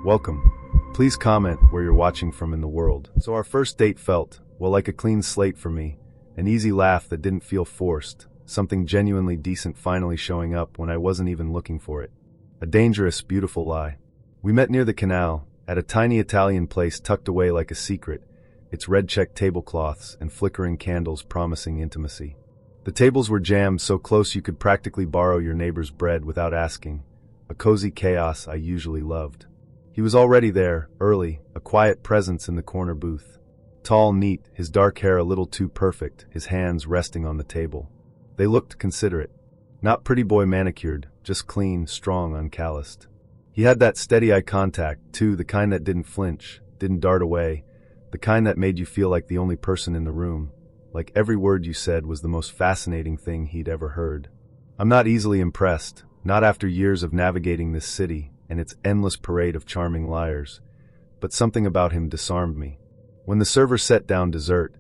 Welcome. Please comment where you're watching from in the world. So our first date felt, well, like a clean slate for me. An easy laugh that didn't feel forced. Something genuinely decent finally showing up when I wasn't even looking for it. A dangerous, beautiful lie. We met near the canal, at a tiny Italian place tucked away like a secret, its red-checked tablecloths and flickering candles promising intimacy. The tables were jammed so close you could practically borrow your neighbor's bread without asking. A cozy chaos I usually loved. He was already there, early, a quiet presence in the corner booth. Tall, neat, his dark hair a little too perfect, his hands resting on the table. They looked considerate. Not pretty boy manicured, just clean, strong, uncalloused. He had that steady eye contact, too, the kind that didn't flinch, didn't dart away, the kind that made you feel like the only person in the room, like every word you said was the most fascinating thing he'd ever heard. I'm not easily impressed, not after years of navigating this city and its endless parade of charming liars, but something about him disarmed me. When the server set down dessert,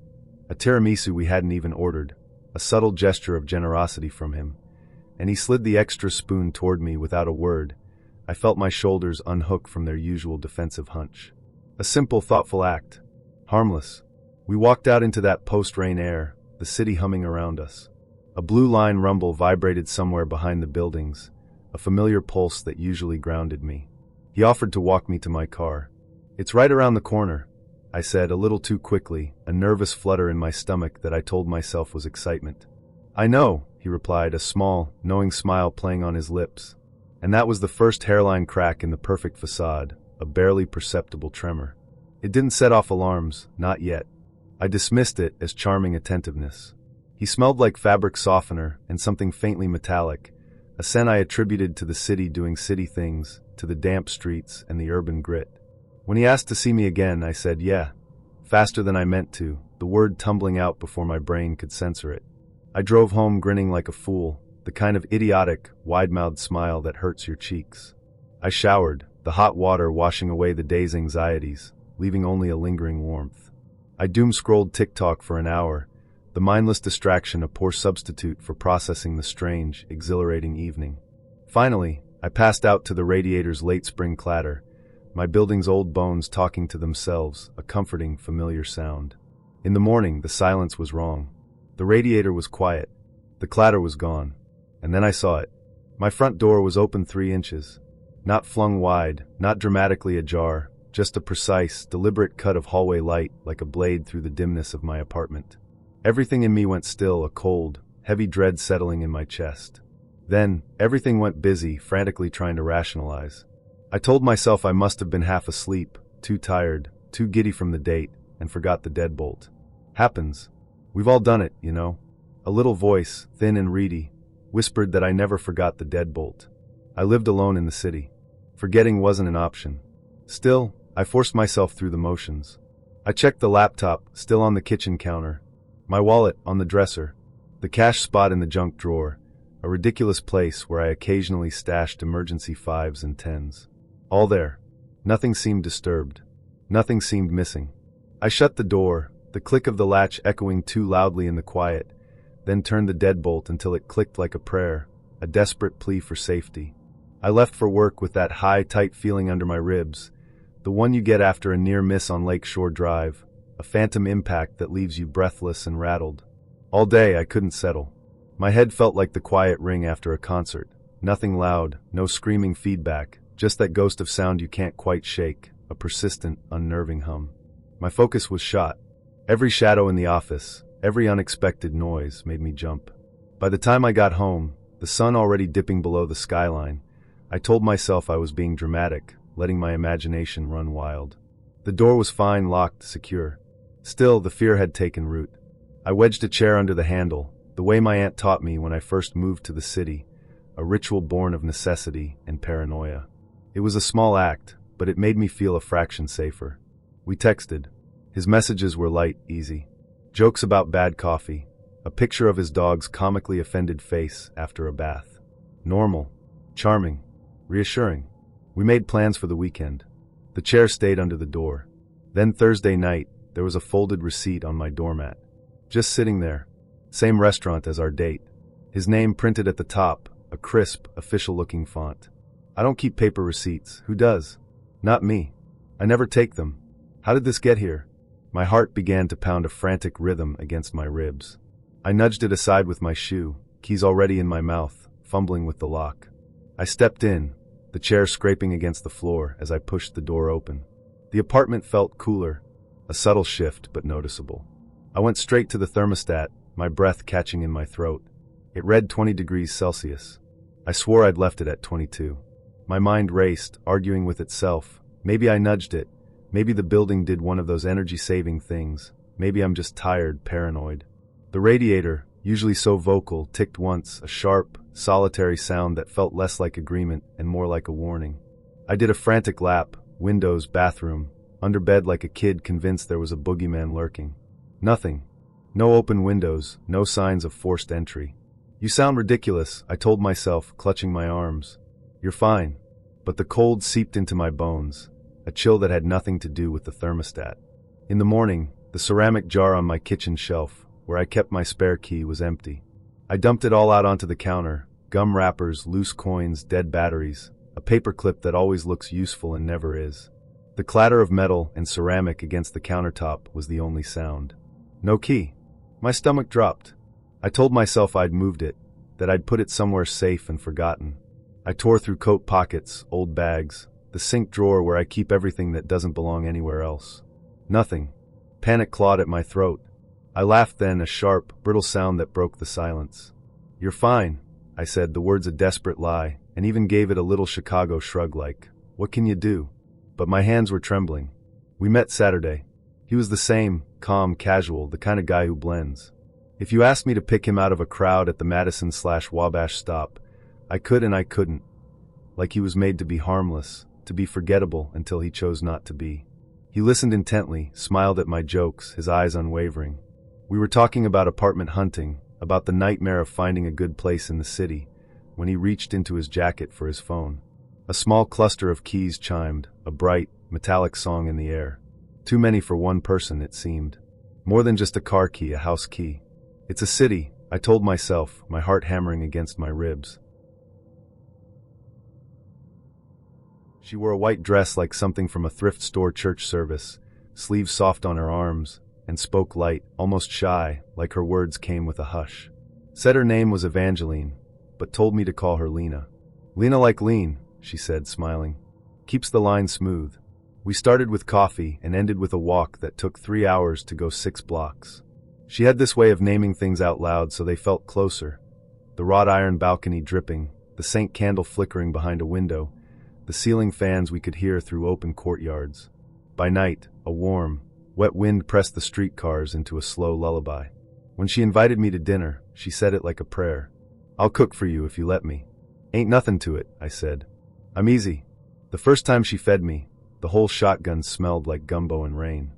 a tiramisu we hadn't even ordered, a subtle gesture of generosity from him, and he slid the extra spoon toward me without a word, I felt my shoulders unhook from their usual defensive hunch. A simple, thoughtful act. Harmless. We walked out into that post-rain air, the city humming around us. A blue line rumble vibrated somewhere behind the buildings, a familiar pulse that usually grounded me. He offered to walk me to my car. "It's right around the corner," I said a little too quickly, a nervous flutter in my stomach that I told myself was excitement. "I know," he replied, a small, knowing smile playing on his lips. And that was the first hairline crack in the perfect facade, a barely perceptible tremor. It didn't set off alarms, not yet. I dismissed it as charming attentiveness. He smelled like fabric softener and something faintly metallic, a scent I attributed to the city doing city things, to the damp streets and the urban grit. When he asked to see me again, I said yeah, faster than I meant to, the word tumbling out before my brain could censor it. I drove home grinning like a fool, the kind of idiotic, wide-mouthed smile that hurts your cheeks. I showered, the hot water washing away the day's anxieties, leaving only a lingering warmth. I doom-scrolled TikTok for an hour, the mindless distraction a poor substitute for processing the strange, exhilarating evening. Finally, I passed out to the radiator's late spring clatter, my building's old bones talking to themselves, a comforting, familiar sound. In the morning, the silence was wrong. The radiator was quiet. The clatter was gone. And then I saw it. My front door was open 3 inches. Not flung wide, not dramatically ajar, just a precise, deliberate cut of hallway light like a blade through the dimness of my apartment. Everything in me went still, a cold, heavy dread settling in my chest. Then, everything went busy, frantically trying to rationalize. I told myself I must have been half asleep, too tired, too giddy from the date, and forgot the deadbolt. Happens. We've all done it, you know. A little voice, thin and reedy, whispered that I never forgot the deadbolt. I lived alone in the city. Forgetting wasn't an option. Still, I forced myself through the motions. I checked the laptop, still on the kitchen counter. My wallet, on the dresser. The cash spot in the junk drawer. A ridiculous place where I occasionally stashed emergency 5s and 10s. All there. Nothing seemed disturbed. Nothing seemed missing. I shut the door, the click of the latch echoing too loudly in the quiet, then turned the deadbolt until it clicked like a prayer, a desperate plea for safety. I left for work with that high, tight feeling under my ribs, the one you get after a near miss on Lakeshore Drive, a phantom impact that leaves you breathless and rattled. All day I couldn't settle. My head felt like the quiet ring after a concert. Nothing loud, no screaming feedback, just that ghost of sound you can't quite shake, a persistent, unnerving hum. My focus was shot. Every shadow in the office, every unexpected noise made me jump. By the time I got home, the sun already dipping below the skyline, I told myself I was being dramatic, letting my imagination run wild. The door was fine, locked, secure. Still, the fear had taken root. I wedged a chair under the handle, the way my aunt taught me when I first moved to the city, a ritual born of necessity and paranoia. It was a small act, but it made me feel a fraction safer. We texted. His messages were light, easy. Jokes about bad coffee, a picture of his dog's comically offended face after a bath. Normal, charming, reassuring. We made plans for the weekend. The chair stayed under the door. Then Thursday night, there was a folded receipt on my doormat. Just sitting there. Same restaurant as our date. His name printed at the top, a crisp, official-looking font. I don't keep paper receipts. Who does? Not me. I never take them. How did this get here? My heart began to pound a frantic rhythm against my ribs. I nudged it aside with my shoe, keys already in my mouth, fumbling with the lock. I stepped in, the chair scraping against the floor as I pushed the door open. The apartment felt cooler, a subtle shift but noticeable. I went straight to the thermostat, my breath catching in my throat. It read 20 degrees Celsius. I swore I'd left it at 22. My mind raced, arguing with itself. Maybe I nudged it. Maybe the building did one of those energy-saving things. Maybe I'm just tired, paranoid. The radiator, usually so vocal, ticked once, a sharp, solitary sound that felt less like agreement and more like a warning. I did a frantic lap, windows, bathroom, under bed like a kid convinced there was a boogeyman lurking. Nothing. No open windows, no signs of forced entry. You sound ridiculous, I told myself, clutching my arms. You're fine. But the cold seeped into my bones, a chill that had nothing to do with the thermostat. In the morning, the ceramic jar on my kitchen shelf, where I kept my spare key, was empty. I dumped it all out onto the counter, gum wrappers, loose coins, dead batteries, a paperclip that always looks useful and never is. The clatter of metal and ceramic against the countertop was the only sound. No key. My stomach dropped. I told myself I'd moved it, that I'd put it somewhere safe and forgotten. I tore through coat pockets, old bags, the sink drawer where I keep everything that doesn't belong anywhere else. Nothing. Panic clawed at my throat. I laughed then, a sharp, brittle sound that broke the silence. You're fine, I said, the words a desperate lie, and even gave it a little Chicago shrug like, what can you do? But my hands were trembling. We met Saturday. He was the same, calm, casual, the kind of guy who blends. If you asked me to pick him out of a crowd at the Madison/Wabash stop, I could and I couldn't. Like he was made to be harmless, to be forgettable until he chose not to be. He listened intently, smiled at my jokes, his eyes unwavering. We were talking about apartment hunting, about the nightmare of finding a good place in the city, when he reached into his jacket for his phone. A small cluster of keys chimed, a bright, metallic song in the air. Too many for one person, it seemed. More than just a car key, a house key. It's a city, I told myself, my heart hammering against my ribs. She wore a white dress like something from a thrift store church service, sleeves soft on her arms, and spoke light, almost shy, like her words came with a hush. Said her name was Evangeline, but told me to call her Lena. Lena like lean, she said, smiling. Keeps the line smooth. We started with coffee and ended with a walk that took 3 hours to go 6 blocks. She had this way of naming things out loud so they felt closer. The wrought iron balcony dripping, the Saint candle flickering behind a window, the ceiling fans we could hear through open courtyards. By night, a warm, wet wind pressed the streetcars into a slow lullaby. When she invited me to dinner, she said it like a prayer. I'll cook for you if you let me. Ain't nothing to it, I said. I'm easy. The first time she fed me, the whole shotgun smelled like gumbo and rain.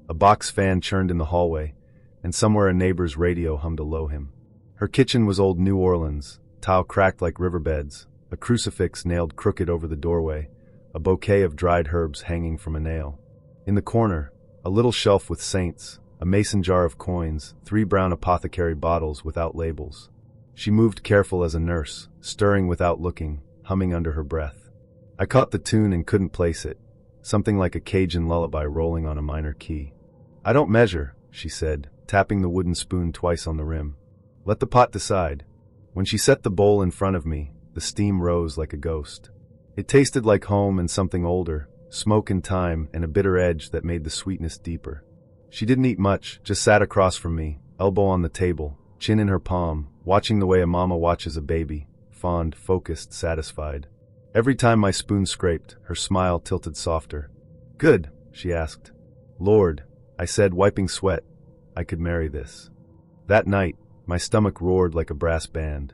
A box fan churned in the hallway, and somewhere a neighbor's radio hummed a low hymn. Her kitchen was old New Orleans, tile cracked like riverbeds, a crucifix nailed crooked over the doorway, a bouquet of dried herbs hanging from a nail. In the corner, a little shelf with saints, a mason jar of coins, 3 brown apothecary bottles without labels. She moved careful as a nurse, stirring without looking, humming under her breath. I caught the tune and couldn't place it, something like a Cajun lullaby rolling on a minor key. I don't measure, she said, tapping the wooden spoon twice on the rim. Let the pot decide. When she set the bowl in front of me, the steam rose like a ghost. It tasted like home and something older, smoke and time and a bitter edge that made the sweetness deeper. She didn't eat much, just sat across from me, elbow on the table, chin in her palm, watching the way a mama watches a baby, fond, focused, satisfied. Every time my spoon scraped, her smile tilted softer. Good, she asked. Lord, I said, wiping sweat. I could marry this. That night, my stomach roared like a brass band.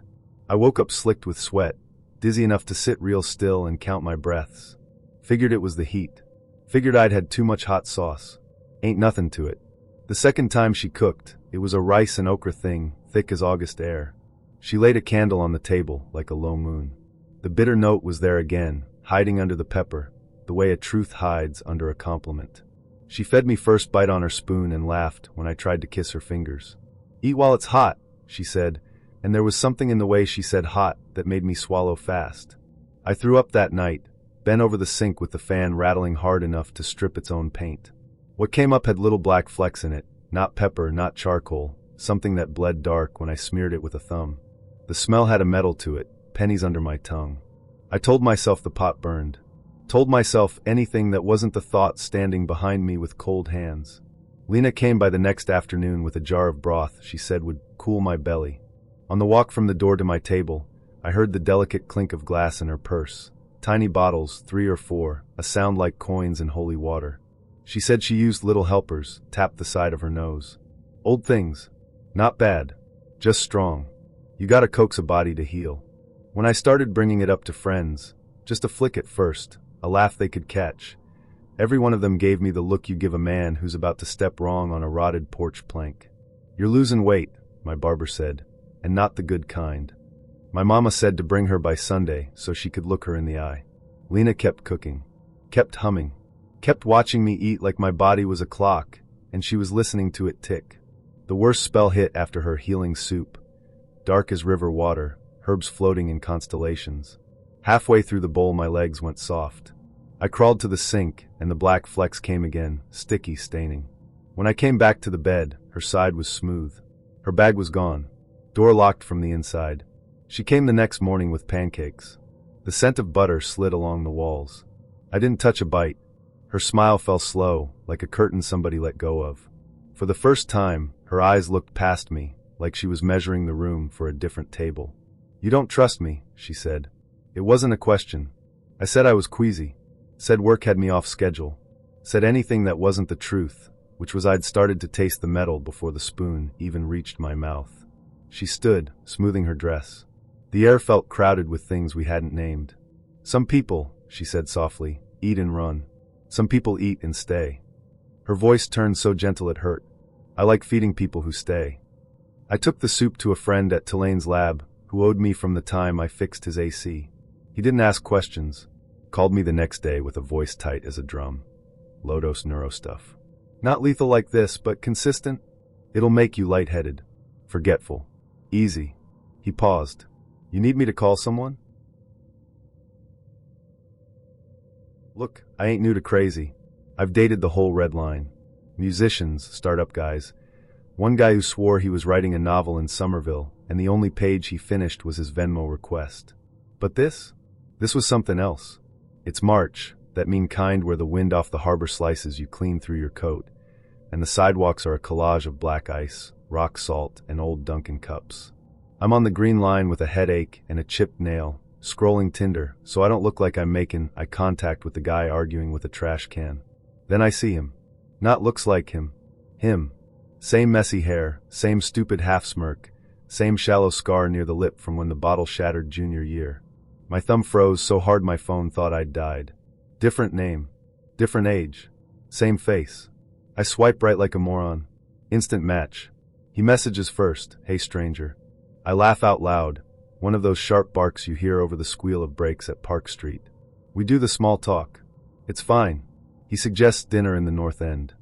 I woke up slicked with sweat, dizzy enough to sit real still and count my breaths. Figured it was the heat. Figured I'd had too much hot sauce. Ain't nothing to it. The second time she cooked, it was a rice and okra thing, thick as August air. She laid a candle on the table like a low moon. The bitter note was there again, hiding under the pepper, the way a truth hides under a compliment. She fed me first bite on her spoon and laughed when I tried to kiss her fingers. Eat while it's hot, she said, and there was something in the way she said hot that made me swallow fast. I threw up that night, bent over the sink with the fan rattling hard enough to strip its own paint. What came up had little black flecks in it, not pepper, not charcoal, something that bled dark when I smeared it with a thumb. The smell had a metal to it, pennies under my tongue. I told myself the pot burned. Told myself anything that wasn't the thought standing behind me with cold hands. Lena came by the next afternoon with a jar of broth she said would cool my belly. On the walk from the door to my table, I heard the delicate clink of glass in her purse. Tiny bottles, 3 or 4, a sound like coins in holy water. She said she used little helpers, tapped the side of her nose. Old things. Not bad. Just strong. You gotta coax a body to heal. When I started bringing it up to friends, just a flick at first, a laugh they could catch, every one of them gave me the look you give a man who's about to step wrong on a rotted porch plank. You're losing weight, my barber said, and not the good kind. My mama said to bring her by Sunday so she could look her in the eye. Lena kept cooking, kept humming, kept watching me eat like my body was a clock, and she was listening to it tick. The worst spell hit after her healing soup. Dark as river water, herbs floating in constellations. Halfway through the bowl my legs went soft. I crawled to the sink, and the black flecks came again, sticky, staining. When I came back to the bed, her side was smooth. Her bag was gone. Door locked from the inside. She came the next morning with pancakes. The scent of butter slid along the walls. I didn't touch a bite. Her smile fell slow, like a curtain somebody let go of. For the first time, her eyes looked past me, like she was measuring the room for a different table. You don't trust me, she said. It wasn't a question. I said I was queasy. Said work had me off schedule. Said anything that wasn't the truth, which was I'd started to taste the metal before the spoon even reached my mouth. She stood, smoothing her dress. The air felt crowded with things we hadn't named. Some people, she said softly, eat and run. Some people eat and stay. Her voice turned so gentle it hurt. I like feeding people who stay. I took the soup to a friend at Tulane's lab, who owed me from the time I fixed his AC. He didn't ask questions. Called me the next day with a voice tight as a drum. Low-dose neuro stuff. Not lethal like this, but consistent. It'll make you lightheaded. Forgetful. Easy. He paused. You need me to call someone? Look, I ain't new to crazy. I've dated the whole red line. Musicians, startup guys. One guy who swore he was writing a novel in Somerville, and the only page he finished was his Venmo request. But this? This was something else. It's March, that mean kind where the wind off the harbor slices you clean through your coat, and the sidewalks are a collage of black ice, rock salt, and old Dunkin' cups. I'm on the green line with a headache and a chipped nail, scrolling Tinder, so I don't look like I'm making eye contact with the guy arguing with a trash can. Then I see him. Not looks like him. Him. Same messy hair, same stupid half smirk, same shallow scar near the lip from when the bottle shattered junior year. My thumb froze so hard my phone thought I'd died. Different name. Different age. Same face. I swipe right like a moron. Instant match. He messages first, "Hey stranger." I laugh out loud, one of those sharp barks you hear over the squeal of brakes at Park Street. We do the small talk. It's fine. He suggests dinner in the North End.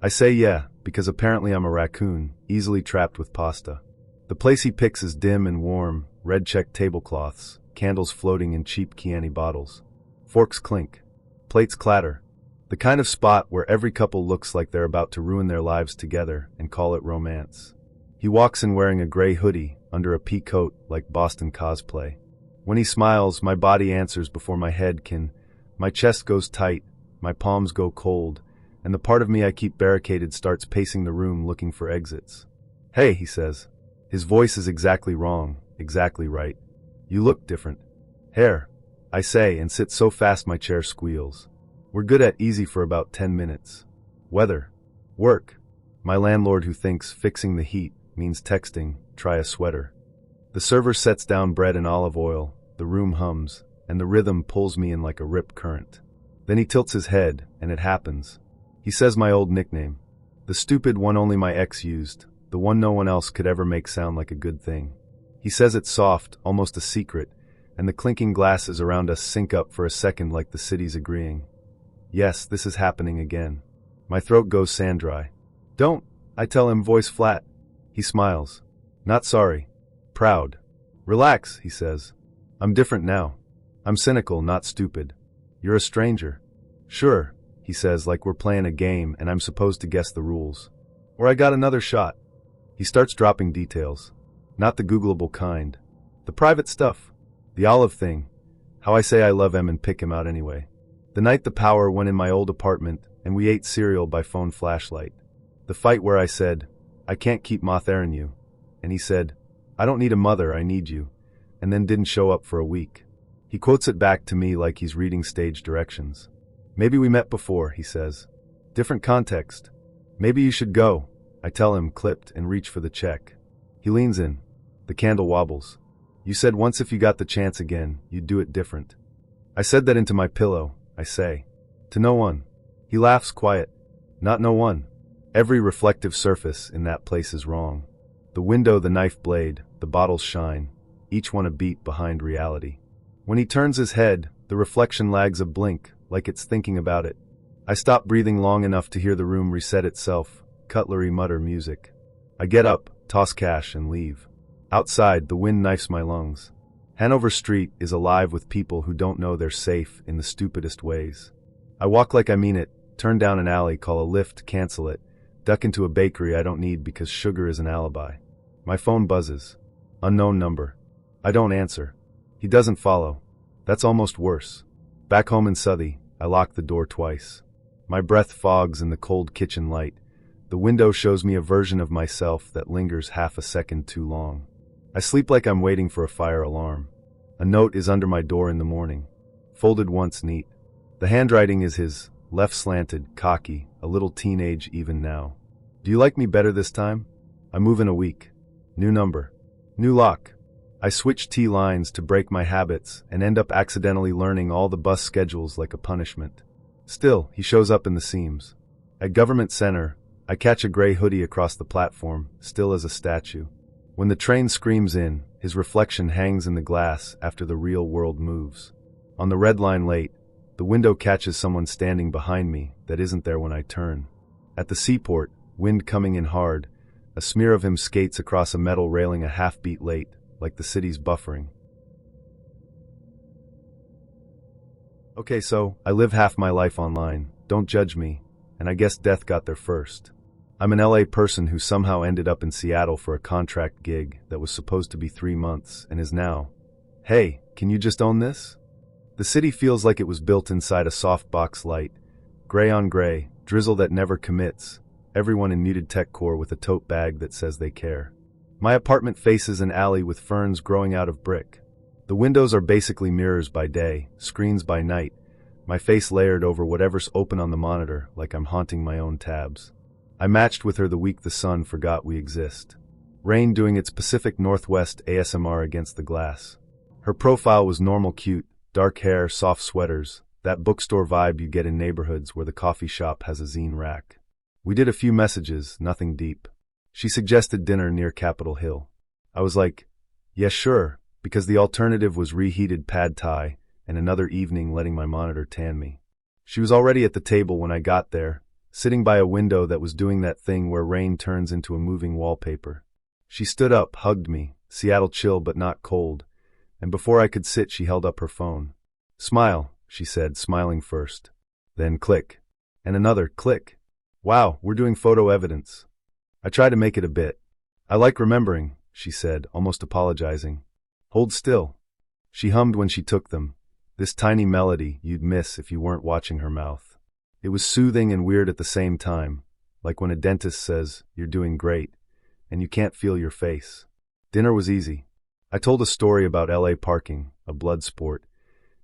I say yeah, because apparently I'm a raccoon, easily trapped with pasta. The place he picks is dim and warm, red-checked tablecloths, candles floating in cheap Chianti bottles. Forks clink. Plates clatter. The kind of spot where every couple looks like they're about to ruin their lives together and call it romance. He walks in wearing a gray hoodie, under a pea coat like Boston cosplay. When he smiles, my body answers before my head can. My chest goes tight, my palms go cold, and the part of me I keep barricaded starts pacing the room looking for exits. "Hey," he says. His voice is exactly wrong, exactly right. "You look different." "Hair," I say, and sit so fast my chair squeals. We're good at easy for about 10 minutes. Weather. Work. My landlord who thinks fixing the heat means texting, try a sweater. The server sets down bread and olive oil, the room hums, and the rhythm pulls me in like a rip current. Then he tilts his head, and it happens. He says my old nickname. The stupid one only my ex used, the one no one else could ever make sound like a good thing. He says it soft, almost a secret, and the clinking glasses around us sync up for a second like the city's agreeing. Yes, this is happening again. My throat goes sand dry. "Don't," I tell him, voice flat. He smiles. "Not sorry. Proud." "Relax," he says. "I'm different now. I'm cynical, not stupid. You're a stranger. Sure, he says, like we're playing a game and I'm supposed to guess the rules. Or I got another shot. He starts dropping details. Not the Googleable kind. The private stuff. The olive thing. How I say I love him and pick him out anyway. The night the power went in my old apartment and we ate cereal by phone flashlight. The fight where I said, I can't keep moth-airing you. And he said, I don't need a mother, I need you. And then didn't show up for a week. He quotes it back to me like he's reading stage directions. Maybe we met before, he says. Different context. Maybe you should go. I tell him, clipped, and reach for the check. He leans in. The candle wobbles. You said once if you got the chance again, you'd do it different. I said that into my pillow, I say. To no one. He laughs quiet. Not no one. Every reflective surface in that place is wrong. The window, the knife blade, the bottles shine, each one a beat behind reality. When he turns his head, the reflection lags a blink, like it's thinking about it. I stop breathing long enough to hear the room reset itself, cutlery mutter music. I get up, toss cash, and leave. Outside, the wind knifes my lungs. Hanover Street is alive with people who don't know they're safe in the stupidest ways. I walk like I mean it, turn down an alley, call a lift, cancel it, duck into a bakery I don't need because sugar is an alibi. My phone buzzes. Unknown number. I don't answer. He doesn't follow. That's almost worse. Back home in Southie, I lock the door twice. My breath fogs in the cold kitchen light. The window shows me a version of myself that lingers half a second too long. I sleep like I'm waiting for a fire alarm. A note is under my door in the morning. Folded once neat. The handwriting is his, left slanted, cocky, a little teenage even now. Do you like me better this time? I move in a week. New number. New lock. I switch T-lines to break my habits and end up accidentally learning all the bus schedules like a punishment. Still, he shows up in the seams. At Government Center, I catch a gray hoodie across the platform, still as a statue. When the train screams in, his reflection hangs in the glass after the real world moves. On the Red Line late, the window catches someone standing behind me that isn't there when I turn. At the seaport, wind coming in hard, a smear of him skates across a metal railing a half-beat late, like the city's buffering. Okay, so, I live half my life online, don't judge me, and I guess death got there first. I'm an LA person who somehow ended up in Seattle for a contract gig that was supposed to be 3 months and is now, hey, can you just own this? The city feels like it was built inside a softbox light, gray on gray, drizzle that never commits, everyone in muted tech core with a tote bag that says they care. My apartment faces an alley with ferns growing out of brick. The windows are basically mirrors by day, screens by night, my face layered over whatever's open on the monitor like I'm haunting my own tabs. I matched with her the week the sun forgot we exist. Rain doing its Pacific Northwest ASMR against the glass. Her profile was normal cute, dark hair, soft sweaters, that bookstore vibe you get in neighborhoods where the coffee shop has a zine rack. We did a few messages, nothing deep. She suggested dinner near Capitol Hill. I was like, yeah, sure, because the alternative was reheated pad thai and another evening letting my monitor tan me. She was already at the table when I got there, sitting by a window that was doing that thing where rain turns into a moving wallpaper. She stood up, hugged me, Seattle chill but not cold, and before I could sit she held up her phone. Smile, she said, smiling first. Then click. And another click. Wow, we're doing photo evidence. I try to make it a bit. I like remembering, she said, almost apologizing. Hold still. She hummed when she took them, this tiny melody you'd miss if you weren't watching her mouth. It was soothing and weird at the same time, like when a dentist says, you're doing great, and you can't feel your face. Dinner was easy. I told a story about LA parking, a blood sport,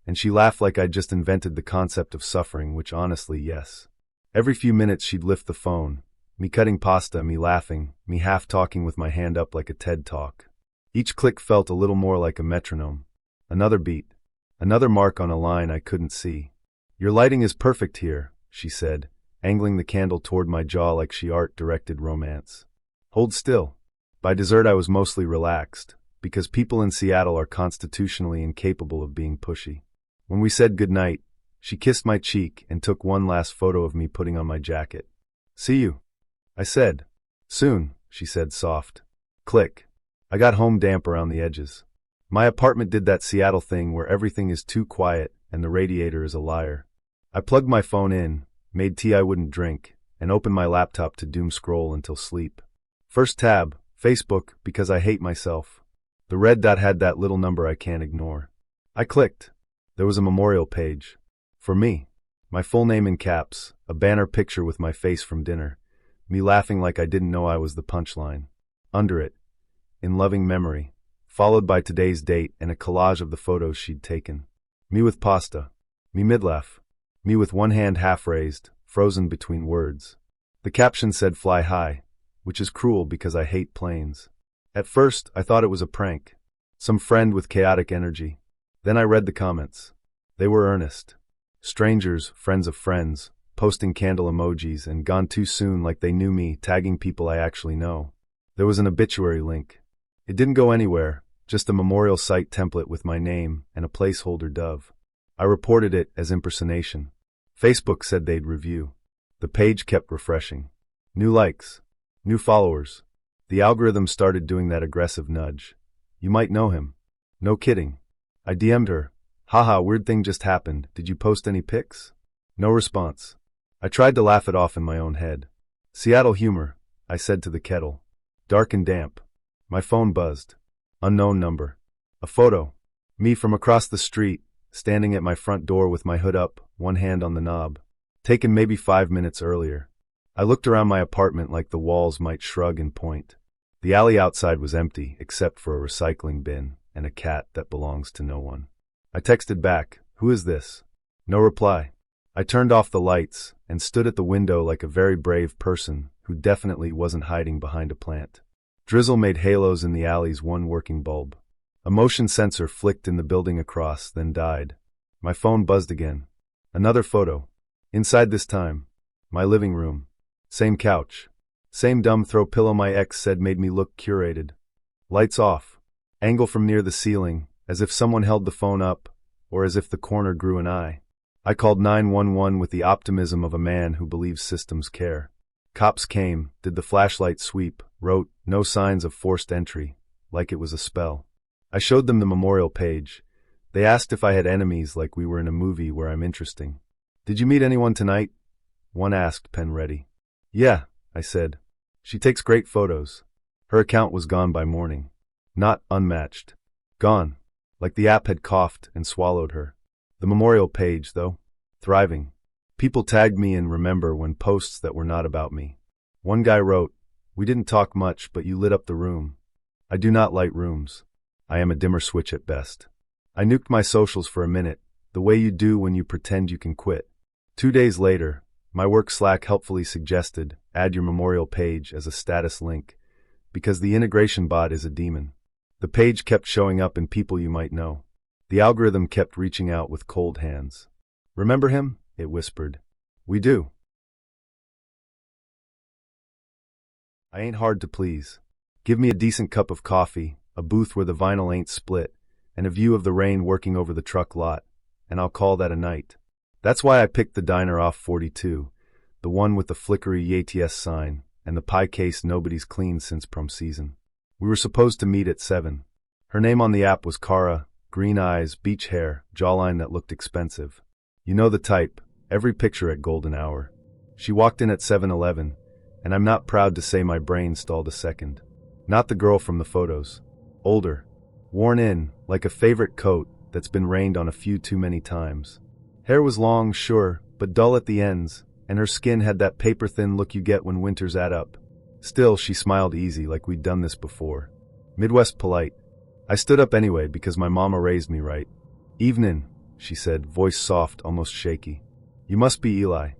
and she laughed like I'd just invented the concept of suffering, which honestly, yes. Every few minutes she'd lift the phone, me cutting pasta, me laughing, me half talking with my hand up like a TED Talk. Each click felt a little more like a metronome. Another beat. Another mark on a line I couldn't see. Your lighting is perfect here, she said, angling the candle toward my jaw like she art-directed romance. Hold still. By dessert I was mostly relaxed, because people in Seattle are constitutionally incapable of being pushy. When we said goodnight, she kissed my cheek and took one last photo of me putting on my jacket. See you, I said. Soon, she said soft. Click. I got home damp around the edges. My apartment did that Seattle thing where everything is too quiet and the radiator is a liar. I plugged my phone in, made tea I wouldn't drink, and opened my laptop to doom scroll until sleep. First tab, Facebook, because I hate myself. The red dot had that little number I can't ignore. I clicked. There was a memorial page. For me. My full name in caps, a banner picture with my face from dinner, me laughing like I didn't know I was the punchline. Under it, in loving memory, followed by today's date and a collage of the photos she'd taken. Me with pasta. Me midlaugh. Me with one hand half raised, frozen between words. The caption said fly high, which is cruel because I hate planes. At first, I thought it was a prank. Some friend with chaotic energy. Then I read the comments. They were earnest. Strangers, friends of friends, posting candle emojis and gone too soon like they knew me, tagging people I actually know. There was an obituary link. It didn't go anywhere, just a memorial site template with my name and a placeholder dove. I reported it as impersonation. Facebook said they'd review. The page kept refreshing. New likes. New followers. The algorithm started doing that aggressive nudge. You might know him. No kidding. I DM'd her. Haha, weird thing just happened. Did you post any pics? No response. I tried to laugh it off in my own head. Seattle humor, I said to the kettle. Dark and damp. My phone buzzed. Unknown number. A photo. Me from across the street, standing at my front door with my hood up, one hand on the knob. Taken maybe 5 minutes earlier. I looked around my apartment like the walls might shrug and point. The alley outside was empty, except for a recycling bin and a cat that belongs to no one. I texted back, who is this? No reply. I turned off the lights and stood at the window like a very brave person who definitely wasn't hiding behind a plant. Drizzle made halos in the alley's one working bulb. A motion sensor flicked in the building across, then died. My phone buzzed again. Another photo. Inside this time. My living room. Same couch. Same dumb throw pillow my ex said made me look curated. Lights off. Angle from near the ceiling, as if someone held the phone up, or as if the corner grew an eye. I called 911 with the optimism of a man who believes systems care. Cops came, did the flashlight sweep, wrote, no signs of forced entry, like it was a spell. I showed them the memorial page. They asked if I had enemies like we were in a movie where I'm interesting. Did you meet anyone tonight? One asked, pen ready. Yeah, I said. She takes great photos. Her account was gone by morning. Not unmatched. Gone. Like the app had coughed and swallowed her. The memorial page, though, thriving. People tagged me in remember when posts that were not about me. One guy wrote, we didn't talk much, but you lit up the room. I do not light rooms. I am a dimmer switch at best. I nuked my socials for a minute, the way you do when you pretend you can quit. 2 days later, my work Slack helpfully suggested, add your memorial page as a status link, because the integration bot is a demon. The page kept showing up in people you might know. The algorithm kept reaching out with cold hands. Remember him? It whispered. We do. I ain't hard to please. Give me a decent cup of coffee, a booth where the vinyl ain't split, and a view of the rain working over the truck lot, and I'll call that a night. That's why I picked the diner off 42, the one with the flickery YTS sign, and the pie case nobody's cleaned since prom season. We were supposed to meet at 7. Her name on the app was Kara, green eyes, beach hair, jawline that looked expensive. You know the type, every picture at golden hour. She walked in at 7:11, and I'm not proud to say my brain stalled a second. Not the girl from the photos. Older. Worn in, like a favorite coat that's been rained on a few too many times. Hair was long, sure, but dull at the ends, and her skin had that paper-thin look you get when winters add up. Still, she smiled easy, like we'd done this before. Midwest polite. I stood up anyway because my mama raised me right. Evenin', she said, voice soft, almost shaky. You must be Eli.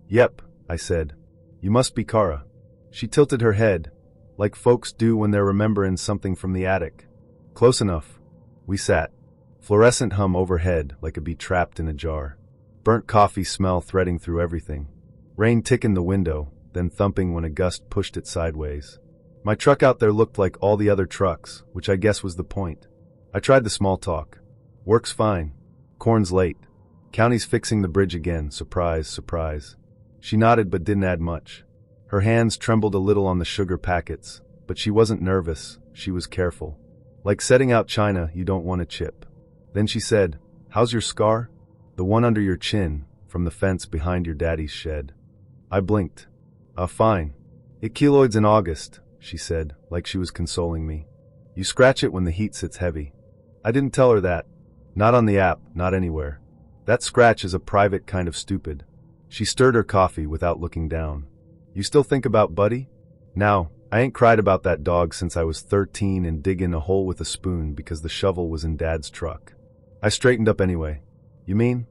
Yep, I said. You must be Kara. She tilted her head, like folks do when they're remembering something from the attic. Close enough. We sat. Fluorescent hum overhead like a bee trapped in a jar. Burnt coffee smell threading through everything. Rain tick in the window, then thumping when a gust pushed it sideways. My truck out there looked like all the other trucks, which I guess was the point. I tried the small talk. Work's fine. Corn's late. County's fixing the bridge again, surprise, surprise. She nodded but didn't add much. Her hands trembled a little on the sugar packets, but she wasn't nervous, she was careful. Like setting out china you don't want to chip. Then she said, how's your scar? The one under your chin, from the fence behind your daddy's shed. I blinked. Fine. It keloids in August, she said, like she was consoling me. You scratch it when the heat sits heavy. I didn't tell her that. Not on the app, not anywhere. That scratch is a private kind of stupid. She stirred her coffee without looking down. You still think about Buddy? Now, I ain't cried about that dog since I was 13 and digging a hole with a spoon because the shovel was in Dad's truck. I straightened up anyway. You mean?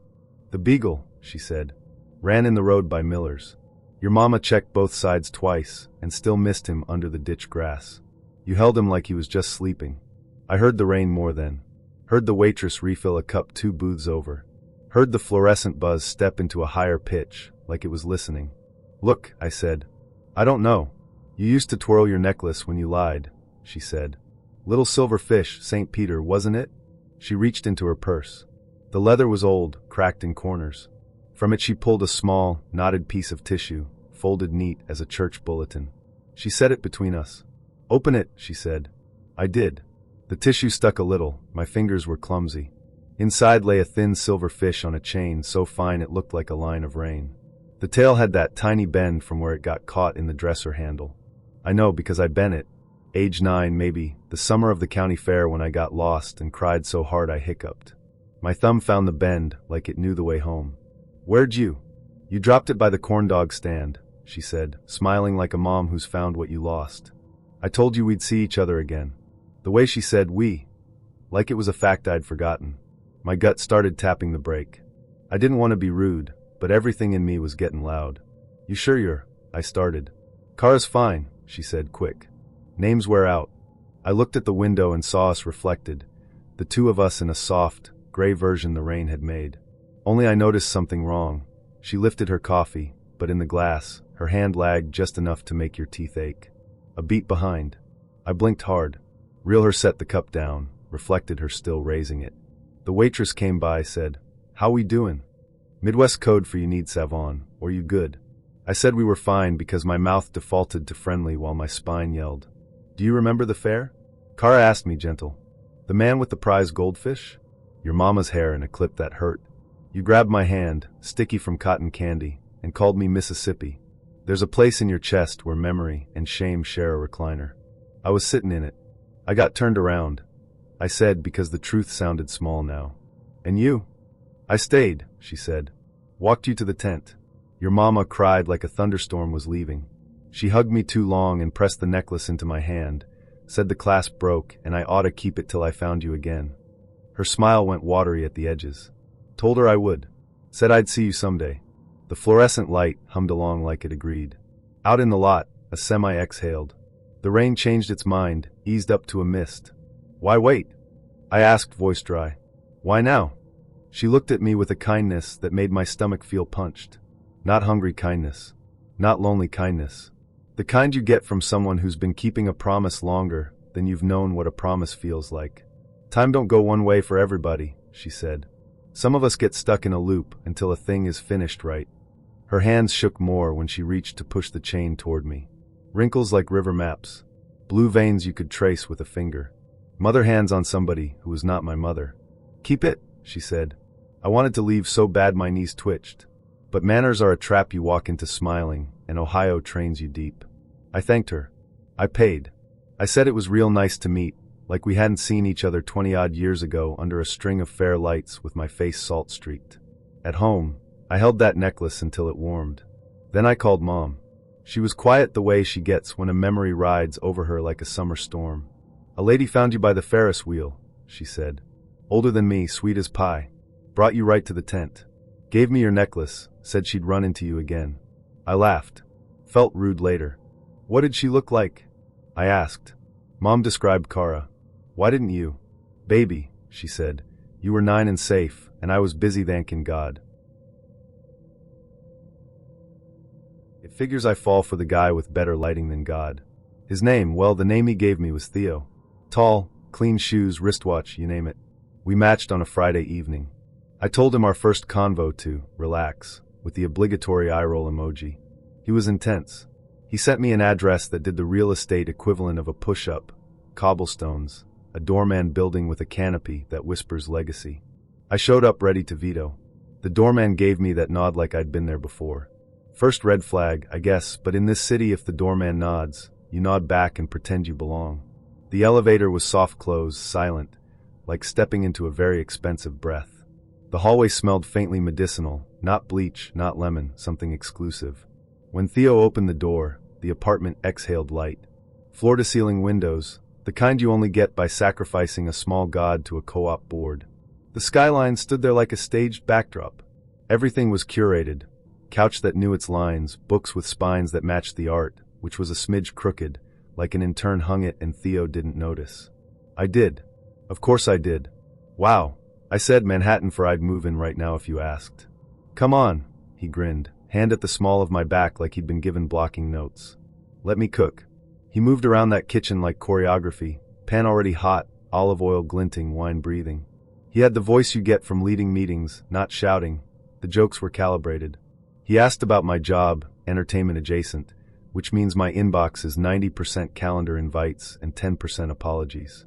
The beagle, she said. Ran in the road by Miller's. Your mama checked both sides twice and still missed him under the ditch grass. You held him like he was just sleeping. I heard the rain more then. Heard the waitress refill a cup 2 booths over. Heard the fluorescent buzz step into a higher pitch, like it was listening. Look, I said. I don't know. You used to twirl your necklace when you lied, she said. Little silver fish, St. Peter, wasn't it? She reached into her purse. The leather was old, cracked in corners. From it she pulled a small, knotted piece of tissue, folded neat as a church bulletin. She set it between us. Open it, she said. I did. The tissue stuck a little, my fingers were clumsy. Inside lay a thin silver fish on a chain so fine it looked like a line of rain. The tail had that tiny bend from where it got caught in the dresser handle. I know because I bent it. Age 9 maybe, the summer of the county fair when I got lost and cried so hard I hiccuped. My thumb found the bend like it knew the way home. Where'd you? You dropped it by the corn dog stand, she said, smiling like a mom who's found what you lost. I told you we'd see each other again. The way she said we, like it was a fact I'd forgotten. My gut started tapping the brake. I didn't want to be rude, but everything in me was getting loud. You sure you're? I started. Kara's fine, she said, quick. Names wear out. I looked at the window and saw us reflected, the two of us in a soft, gray version the rain had made. Only I noticed something wrong. She lifted her coffee, but in the glass, her hand lagged just enough to make your teeth ache. A beat behind. I blinked hard. Real her set the cup down, reflected her still raising it. The waitress came by, said, How we doin'? Midwest code for you need Savon, or you good. I said we were fine because my mouth defaulted to friendly while my spine yelled. Do you remember the fair? Kara asked me gentle. The man with the prize goldfish? Your mama's hair in a clip that hurt. You grabbed my hand, sticky from cotton candy, and called me Mississippi. There's a place in your chest where memory and shame share a recliner. I was sitting in it. I got turned around. I said because the truth sounded small now. And you? I stayed, she said. Walked you to the tent. Your mama cried like a thunderstorm was leaving. She hugged me too long and pressed the necklace into my hand, said the clasp broke and I ought to keep it till I found you again. Her smile went watery at the edges. Told her I would. Said I'd see you someday. The fluorescent light hummed along like it agreed. Out in the lot, a semi exhaled. The rain changed its mind, eased up to a mist. Why wait? I asked, voice dry. Why now? She looked at me with a kindness that made my stomach feel punched. Not hungry kindness. Not lonely kindness. The kind you get from someone who's been keeping a promise longer than you've known what a promise feels like. Time don't go one way for everybody, she said. Some of us get stuck in a loop until a thing is finished right. Her hands shook more when she reached to push the chain toward me. Wrinkles like river maps. Blue veins you could trace with a finger. Mother hands on somebody who was not my mother. Keep it, she said. I wanted to leave so bad my knees twitched. But manners are a trap you walk into smiling, and Ohio trains you deep. I thanked her. I paid. I said it was real nice to meet, like we hadn't seen each other 20-odd years ago under a string of fair lights with my face salt-streaked. At home, I held that necklace until it warmed. Then I called Mom. She was quiet the way she gets when a memory rides over her like a summer storm. A lady found you by the Ferris wheel, she said. Older than me, sweet as pie. Brought you right to the tent. Gave me your necklace, said she'd run into you again. I laughed. Felt rude later. What did she look like? I asked. Mom described Kara. Why didn't you? Baby, she said. You were 9 and safe, and I was busy thanking God. It figures I fall for the guy with better lighting than God. His name, well, the name he gave me was Theo. Tall, clean shoes, wristwatch, you name it. We matched on a Friday evening. I told him our first convo to relax, with the obligatory eye roll emoji. He was intense. He sent me an address that did the real estate equivalent of a push-up, cobblestones, a doorman building with a canopy that whispers legacy. I showed up ready to veto. The doorman gave me that nod like I'd been there before. First red flag, I guess, but in this city if the doorman nods, you nod back and pretend you belong. The elevator was soft-closed, silent, like stepping into a very expensive breath. The hallway smelled faintly medicinal, not bleach, not lemon, something exclusive. When Theo opened the door, the apartment exhaled light. Floor-to-ceiling windows, the kind you only get by sacrificing a small god to a co-op board. The skyline stood there like a staged backdrop. Everything was curated. Couch that knew its lines, books with spines that matched the art, which was a smidge crooked, like an intern hung it and Theo didn't notice. I did. Of course I did. Wow. I said Manhattan for I'd move in right now if you asked. Come on, he grinned, hand at the small of my back like he'd been given blocking notes. Let me cook. He moved around that kitchen like choreography, pan already hot, olive oil glinting, wine breathing. He had the voice you get from leading meetings, not shouting. The jokes were calibrated. He asked about my job, entertainment adjacent, which means my inbox is 90% calendar invites and 10% apologies.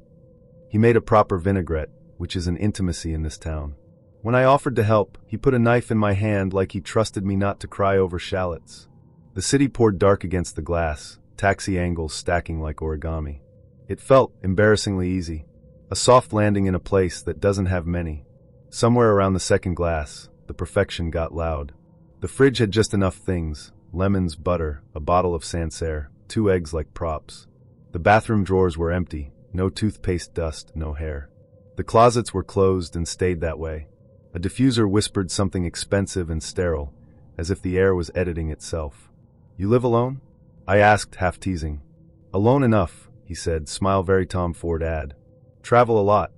He made a proper vinaigrette, which is an intimacy in this town. When I offered to help, he put a knife in my hand like he trusted me not to cry over shallots. The city poured dark against the glass, taxi angles stacking like origami. It felt embarrassingly easy. A soft landing in a place that doesn't have many. Somewhere around the second glass, the perfection got loud. The fridge had just enough things: lemons, butter, a bottle of Sancerre, 2 eggs like props. The bathroom drawers were empty, no toothpaste dust, no hair. The closets were closed and stayed that way. A diffuser whispered something expensive and sterile, as if the air was editing itself. You live alone? I asked, half teasing. Alone enough, he said, smile very Tom Ford ad. Travel a lot.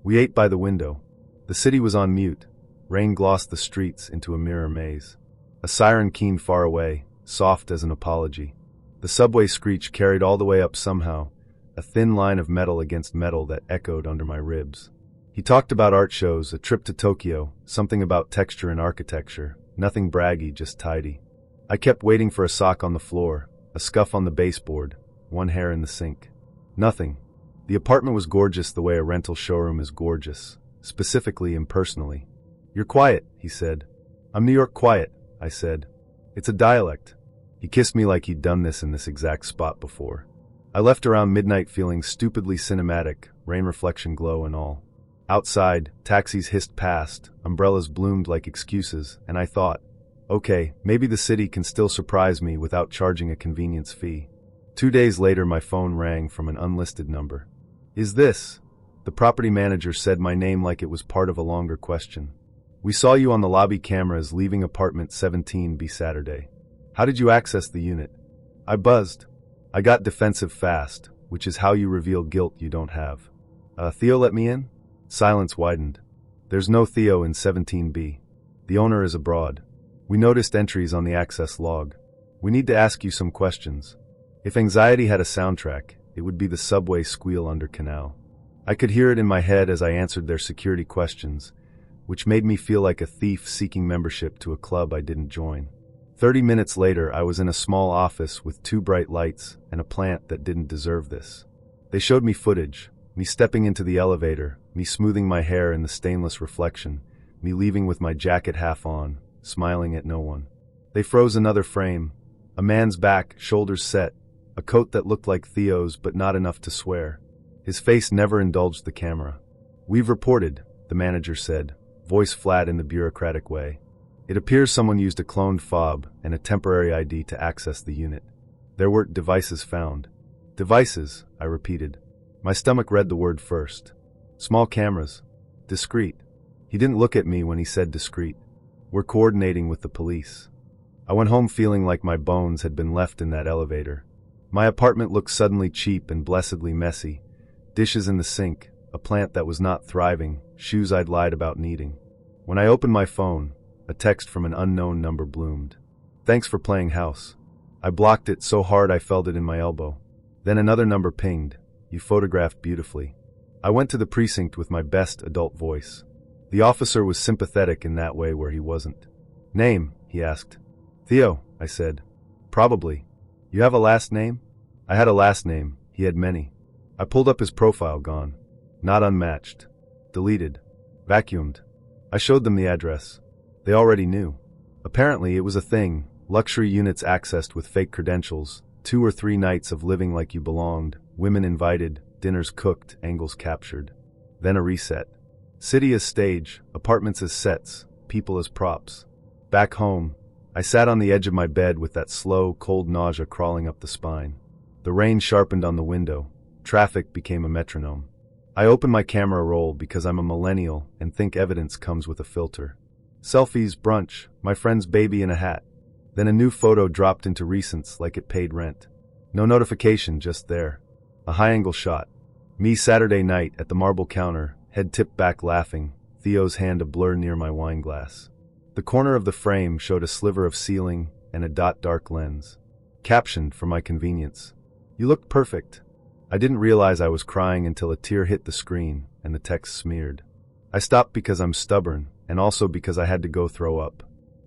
We ate by the window. The city was on mute. Rain glossed the streets into a mirror maze. A siren keened far away, soft as an apology. The subway screech carried all the way up somehow, a thin line of metal against metal that echoed under my ribs. He talked about art shows, a trip to Tokyo, something about texture and architecture, nothing braggy, just tidy. I kept waiting for a sock on the floor, a scuff on the baseboard, one hair in the sink. Nothing. The apartment was gorgeous the way a rental showroom is gorgeous, specifically impersonally. You're quiet, he said. I'm New York quiet, I said. It's a dialect. He kissed me like he'd done this in this exact spot before. I left around midnight feeling stupidly cinematic, rain reflection glow and all. Outside, taxis hissed past, umbrellas bloomed like excuses, and I thought, okay, maybe the city can still surprise me without charging a convenience fee. 2 days later my phone rang from an unlisted number. Is this? The property manager said my name like it was part of a longer question. We saw you on the lobby cameras leaving apartment 17B Saturday. How did you access the unit? I buzzed. I got defensive fast, which is how you reveal guilt you don't have. Theo let me in? Silence widened. There's no Theo in 17B. The owner is abroad. We noticed entries on the access log. We need to ask you some questions. If anxiety had a soundtrack, it would be the subway squeal under canal. I could hear it in my head as I answered their security questions, which made me feel like a thief seeking membership to a club I didn't join. 30 minutes later, I was in a small office with 2 bright lights and a plant that didn't deserve this. They showed me footage, me stepping into the elevator, me smoothing my hair in the stainless reflection, me leaving with my jacket half on, smiling at no one. They froze another frame, a man's back, shoulders set, a coat that looked like Theo's but not enough to swear. His face never indulged the camera. We've reported, the manager said, voice flat in the bureaucratic way. It appears someone used a cloned fob and a temporary ID to access the unit. There were devices found. Devices, I repeated. My stomach read the word first. Small cameras. Discreet. He didn't look at me when he said discreet. We're coordinating with the police. I went home feeling like my bones had been left in that elevator. My apartment looked suddenly cheap and blessedly messy. Dishes in the sink, a plant that was not thriving, shoes I'd lied about needing. When I opened my phone, a text from an unknown number bloomed. Thanks for playing house. I blocked it so hard I felt it in my elbow. Then another number pinged. You photographed beautifully. I went to the precinct with my best adult voice. The officer was sympathetic in that way where he wasn't. Name, he asked. Theo, I said. Probably. You have a last name? I had a last name. He had many. I pulled up his profile, gone. Not unmatched. Deleted. Vacuumed. I showed them the address. They already knew. Apparently, it was a thing. Luxury units accessed with fake credentials, 2 or 3 nights of living like you belonged, women invited, dinners cooked, angles captured. Then a reset. City as stage, apartments as sets, people as props. Back home, I sat on the edge of my bed with that slow, cold nausea crawling up the spine. The rain sharpened on the window. Traffic became a metronome. I opened my camera roll because I'm a millennial and think evidence comes with a filter. Selfies, brunch, my friend's baby in a hat. Then a new photo dropped into recents like it paid rent. No notification, just there. A high-angle shot. Me Saturday night at the marble counter, head tipped back laughing, Theo's hand a blur near my wine glass. The corner of the frame showed a sliver of ceiling and a dark lens. Captioned for my convenience. You looked perfect. I didn't realize I was crying until a tear hit the screen and the text smeared. I stopped because I'm stubborn, and also because I had to go throw up.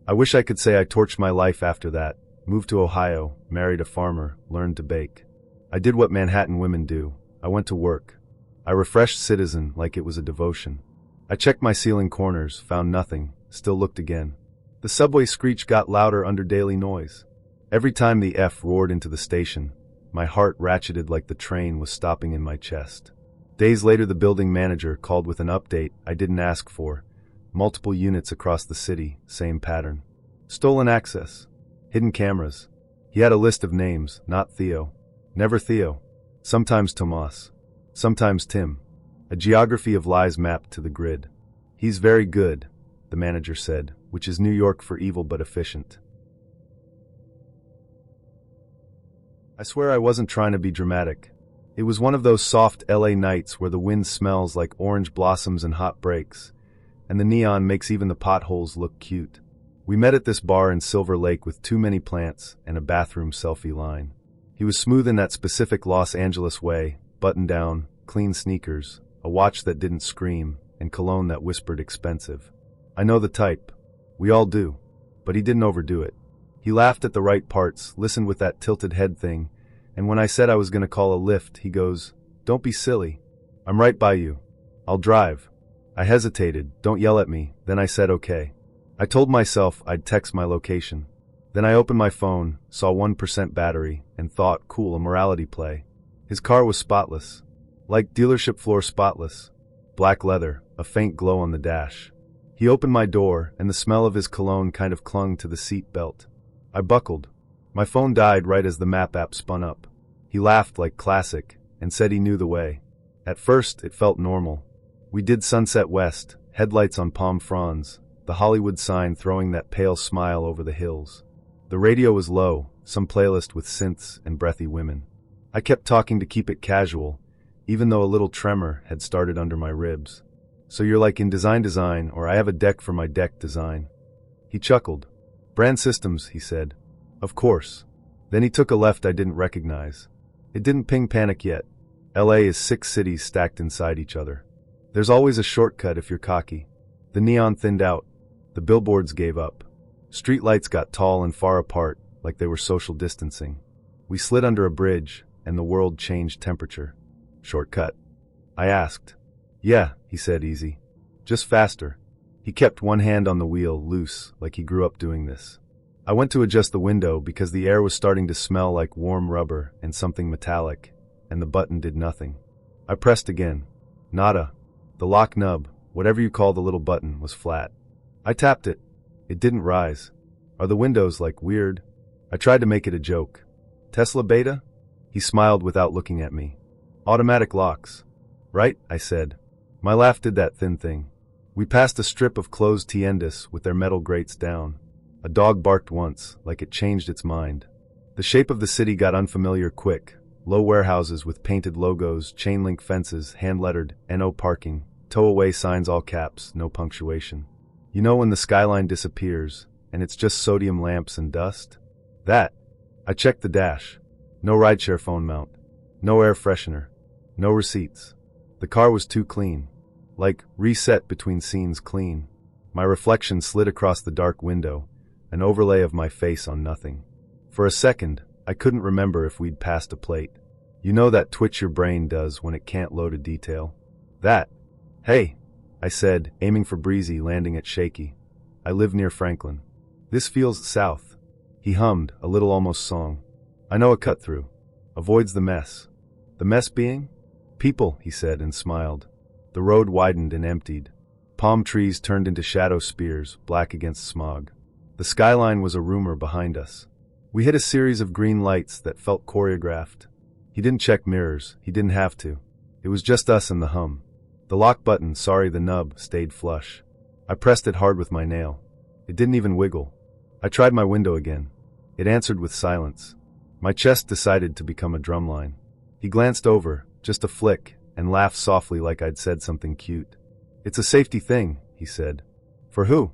I wish I could say I torched my life after that, moved to Ohio, married a farmer, learned to bake. I did what Manhattan women do. I went to work. I refreshed Citizen like it was a devotion. I checked my ceiling corners, found nothing, still looked again. The subway screech got louder under daily noise. Every time the F roared into the station, my heart ratcheted like the train was stopping in my chest. Days later, the building manager called with an update I didn't ask for. Multiple units across the city, same pattern. Stolen access. Hidden cameras. He had a list of names, not Theo. Never Theo. Sometimes Tomas. Sometimes Tim. A geography of lies mapped to the grid. He's very good, the manager said, which is New York for evil but efficient. I swear I wasn't trying to be dramatic. It was one of those soft LA nights where the wind smells like orange blossoms and hot breaks, and the neon makes even the potholes look cute. We met at this bar in Silver Lake with too many plants and a bathroom selfie line. He was smooth in that specific Los Angeles way, button down, clean sneakers, a watch that didn't scream, and cologne that whispered expensive. I know the type. We all do. But he didn't overdo it. He laughed at the right parts, listened with that tilted head thing, and when I said I was going to call a lift, he goes, "Don't be silly. I'm right by you. I'll drive." I hesitated, "Don't yell at me." Then I said okay. I told myself I'd text my location. Then I opened my phone, saw 1% battery, and thought, cool, a morality play. His car was spotless. Like dealership floor spotless. Black leather, a faint glow on the dash. He opened my door, and the smell of his cologne kind of clung to the seat belt. I buckled. My phone died right as the map app spun up. He laughed like classic, and said he knew the way. At first, it felt normal. We did Sunset West, headlights on palm fronds, the Hollywood sign throwing that pale smile over the hills. The radio was low, some playlist with synths and breathy women. I kept talking to keep it casual, even though a little tremor had started under my ribs. "So you're like in design, or I have a deck for my deck design." He chuckled. "Brand systems," he said. "Of course." Then he took a left I didn't recognize. It didn't ping panic yet. LA is 6 cities stacked inside each other. There's always a shortcut if you're cocky. The neon thinned out. The billboards gave up. Streetlights got tall and far apart, like they were social distancing. We slid under a bridge, and the world changed temperature. "Shortcut?" I asked. "Yeah," he said, easy. "Just faster." He kept one hand on the wheel, loose, like he grew up doing this. I went to adjust the window because the air was starting to smell like warm rubber and something metallic, and the button did nothing. I pressed again. Nada. The lock nub, whatever you call the little button, was flat. I tapped it. It didn't rise. Are the windows like weird? I tried to make it a joke. "Tesla beta?" He smiled without looking at me. "Automatic locks." "Right," I said. My laugh did that thin thing. We passed a strip of closed tiendas with their metal grates down. A dog barked once, like it changed its mind. The shape of the city got unfamiliar quick. Low warehouses with painted logos, chain-link fences, hand-lettered, "NO parking," tow-away signs all caps, no punctuation. You know when the skyline disappears, and it's just sodium lamps and dust? That. I checked the dash. No rideshare phone mount. No air freshener. No receipts. The car was too clean. Like, reset between scenes clean. My reflection slid across the dark window, an overlay of my face on nothing. For a second, I couldn't remember if we'd passed a plate. You know that twitch your brain does when it can't load a detail? That. "Hey," I said, aiming for breezy, landing at shaky. I live near Franklin. This feels south. He hummed, a little almost song. I know a cut through. Avoids the mess. The mess being? People, he said and smiled. The road widened and emptied. Palm trees turned into shadow spears, black against smog. The skyline was a rumor behind us. We hit a series of green lights that felt choreographed. He didn't check mirrors. He didn't have to. It was just us and the hum. The lock button, sorry the nub, stayed flush. I pressed it hard with my nail. It didn't even wiggle. I tried my window again. It answered with silence. My chest decided to become a drumline. He glanced over, just a flick, and laughed softly like I'd said something cute. It's a safety thing, he said. For who?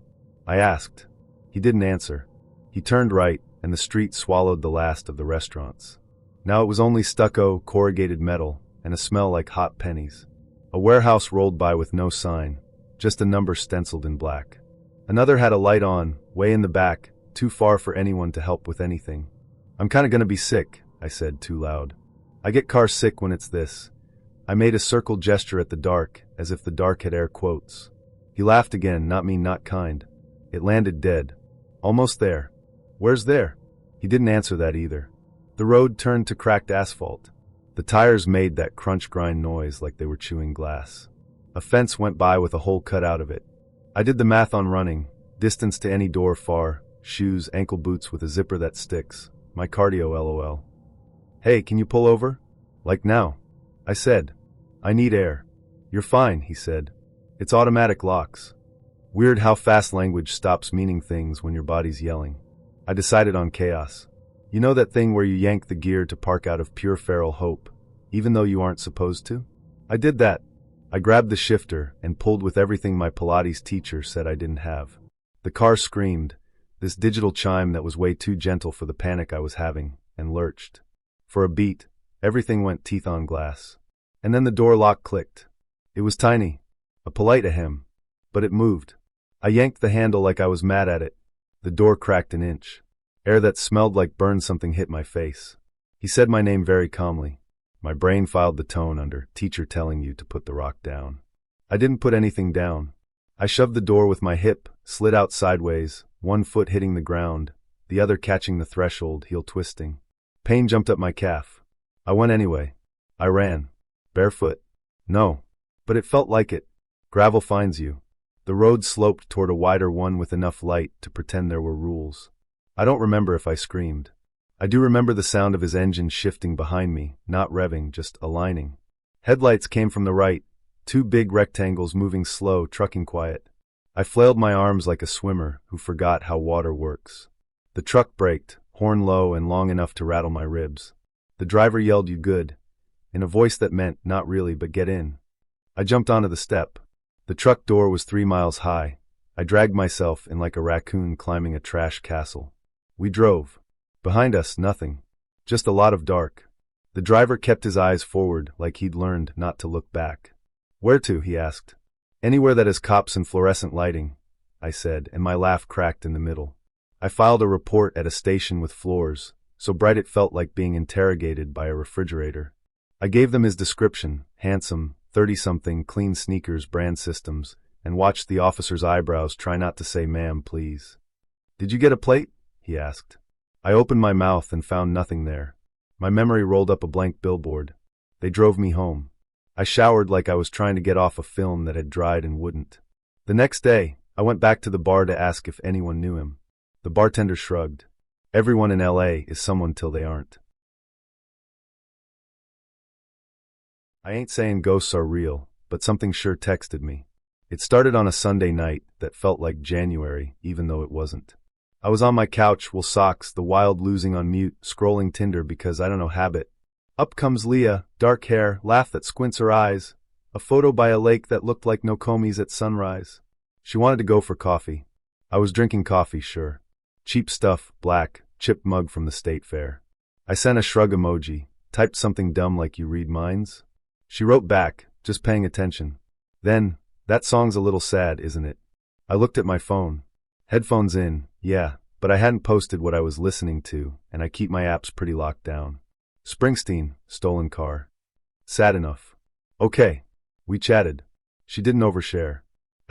I asked. He didn't answer. He turned right, and the street swallowed the last of the restaurants. Now it was only stucco, corrugated metal, and a smell like hot pennies. A warehouse rolled by with no sign, just a number stenciled in black. Another had a light on, way in the back, too far for anyone to help with anything. I'm kinda gonna be sick, I said too loud. I get car sick when it's this. I made a circle gesture at the dark, as if the dark had air quotes. He laughed again, not mean, not kind. It landed dead. Almost there. Where's there? He didn't answer that either. The road turned to cracked asphalt. The tires made that crunch-grind noise like they were chewing glass. A fence went by with a hole cut out of it. I did the math on running, distance to any door far, shoes, ankle boots with a zipper that sticks. My cardio, lol. Hey, can you pull over? Like now. I said. I need air. You're fine, he said. It's automatic locks. Weird how fast language stops meaning things when your body's yelling. I decided on chaos. You know that thing where you yank the gear to park out of pure feral hope, even though you aren't supposed to? I did that. I grabbed the shifter and pulled with everything my Pilates teacher said I didn't have. The car screamed, this digital chime that was way too gentle for the panic I was having, and lurched. For a beat, everything went teeth on glass. And then the door lock clicked. It was tiny, a polite ahem, but it moved. I yanked the handle like I was mad at it. The door cracked an inch. Air that smelled like burned something hit my face. He said my name very calmly. My brain filed the tone under teacher telling you to put the rock down. I didn't put anything down. I shoved the door with my hip, slid out sideways, one foot hitting the ground, the other catching the threshold, heel twisting. Pain jumped up my calf. I went anyway. I ran. Barefoot. No. But it felt like it. Gravel finds you. The road sloped toward a wider one with enough light to pretend there were rules. I don't remember if I screamed. I do remember the sound of his engine shifting behind me, not revving, just aligning. Headlights came from the right, two big rectangles moving slow, trucking quiet. I flailed my arms like a swimmer who forgot how water works. The truck braked, horn low and long enough to rattle my ribs. The driver yelled, "You good?" in a voice that meant, not really, but get in. I jumped onto the step. The truck door was 3 miles high. I dragged myself in like a raccoon climbing a trash castle. We drove. Behind us, nothing. Just a lot of dark. The driver kept his eyes forward like he'd learned not to look back. Where to, he asked. Anywhere that has cops and fluorescent lighting, I said, and my laugh cracked in the middle. I filed a report at a station with floors, so bright it felt like being interrogated by a refrigerator. I gave them his description, handsome, 30-something, clean sneakers, brand systems, and watched the officer's eyebrows try not to say, "Ma'am, please." "Did you get a plate?" he asked. I opened my mouth and found nothing there. My memory rolled up a blank billboard. They drove me home. I showered like I was trying to get off a film that had dried and wouldn't. The next day, I went back to the bar to ask if anyone knew him. The bartender shrugged. Everyone in LA is someone till they aren't. I ain't saying ghosts are real, but something sure texted me. It started on a Sunday night that felt like January, even though it wasn't. I was on my couch, wool socks, the wild losing on mute, scrolling Tinder because I don't know habit. Up comes Leah, dark hair, laugh that squints her eyes, a photo by a lake that looked like Nokomi's at sunrise. She wanted to go for coffee. I was drinking coffee, sure. Cheap stuff, black, chipped mug from the state fair. I sent a shrug emoji, typed something dumb like "you read minds?" She wrote back, just paying attention. Then, "That song's a little sad, isn't it?" I looked at my phone. Headphones in, yeah, but I hadn't posted what I was listening to, and I keep my apps pretty locked down. Springsteen, Stolen Car. Sad enough. Okay. We chatted. She didn't overshare.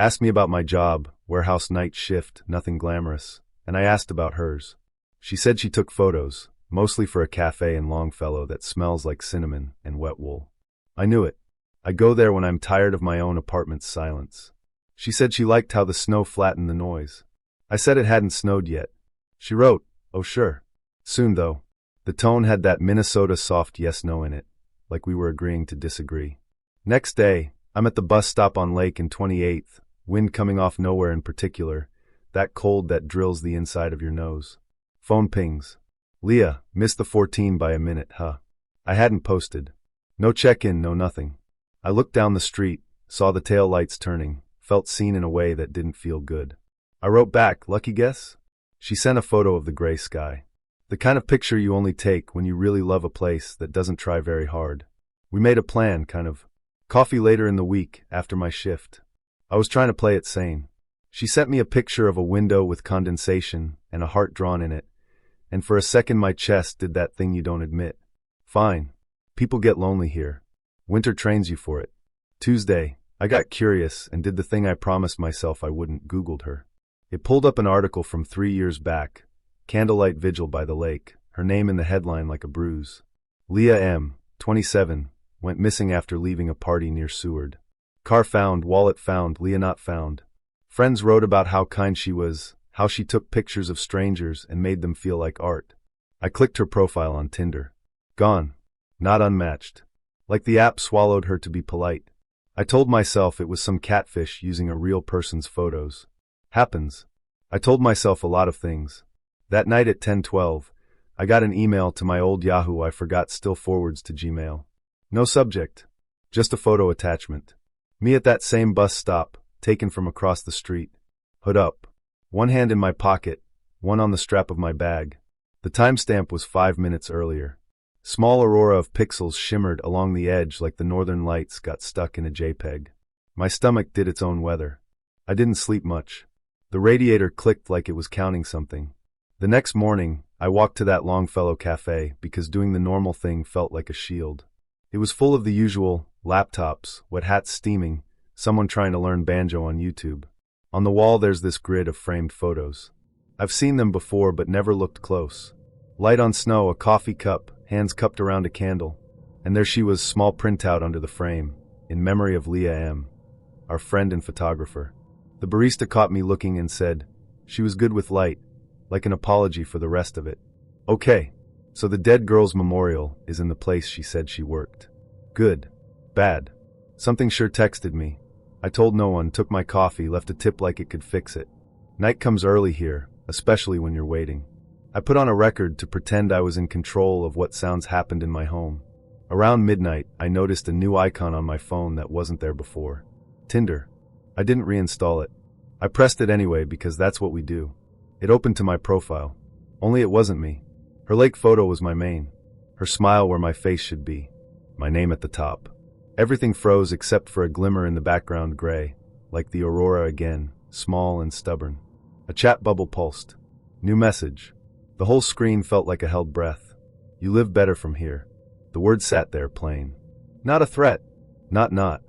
Asked me about my job, warehouse night shift, nothing glamorous, and I asked about hers. She said she took photos, mostly for a cafe in Longfellow that smells like cinnamon and wet wool. I knew it. I go there when I'm tired of my own apartment's silence. She said she liked how the snow flattened the noise. I said it hadn't snowed yet. She wrote, "Oh sure. Soon though." The tone had that Minnesota soft yes-no in it, like we were agreeing to disagree. Next day, I'm at the bus stop on Lake and 28th, wind coming off nowhere in particular, that cold that drills the inside of your nose. Phone pings. Leah, missed the 14 by a minute, huh? I hadn't posted. No check-in, no nothing. I looked down the street, saw the tail lights turning, felt seen in a way that didn't feel good. I wrote back, lucky guess? She sent a photo of the gray sky. The kind of picture you only take when you really love a place that doesn't try very hard. We made a plan, kind of. Coffee later in the week, after my shift. I was trying to play it sane. She sent me a picture of a window with condensation and a heart drawn in it, and for a second my chest did that thing you don't admit. Fine. People get lonely here. Winter trains you for it. Tuesday, I got curious and did the thing I promised myself I wouldn't. Googled her. It pulled up an article from 3 years back. Candlelight vigil by the lake, her name in the headline like a bruise. Leah M., 27, went missing after leaving a party near Seward. Car found, wallet found, Leah not found. Friends wrote about how kind she was, how she took pictures of strangers and made them feel like art. I clicked her profile on Tinder. Gone. Not unmatched. Like the app swallowed her to be polite. I told myself it was some catfish using a real person's photos. Happens. I told myself a lot of things. That night at 10:12, I got an email to my old Yahoo I forgot still forwards to Gmail. No subject. Just a photo attachment. Me at that same bus stop, taken from across the street. Hood up. One hand in my pocket, one on the strap of my bag. The timestamp was 5 minutes earlier. Small aurora of pixels shimmered along the edge like the northern lights got stuck in a JPEG. My stomach did its own weather. I didn't sleep much. The radiator clicked like it was counting something. The next morning, I walked to that Longfellow cafe because doing the normal thing felt like a shield. It was full of the usual, laptops, wet hats steaming, someone trying to learn banjo on YouTube. On the wall there's this grid of framed photos. I've seen them before but never looked close. Light on snow, a coffee cup, hands cupped around a candle. And there she was, small printout under the frame, in memory of Leah M., our friend and photographer. The barista caught me looking and said, she was good with light, like an apology for the rest of it. Okay, so the dead girl's memorial is in the place she said she worked. Good. Bad. Something sure texted me. I told no one, took my coffee, left a tip like it could fix it. Night comes early here, especially when you're waiting. I put on a record to pretend I was in control of what sounds happened in my home. Around midnight, I noticed a new icon on my phone that wasn't there before. Tinder. I didn't reinstall it. I pressed it anyway because that's what we do. It opened to my profile. Only it wasn't me. Her lake photo was my main. Her smile where my face should be. My name at the top. Everything froze except for a glimmer in the background gray, like the aurora again, small and stubborn. A chat bubble pulsed. New message. The whole screen felt like a held breath. You live better from here. The word sat there plain. Not a threat. Not.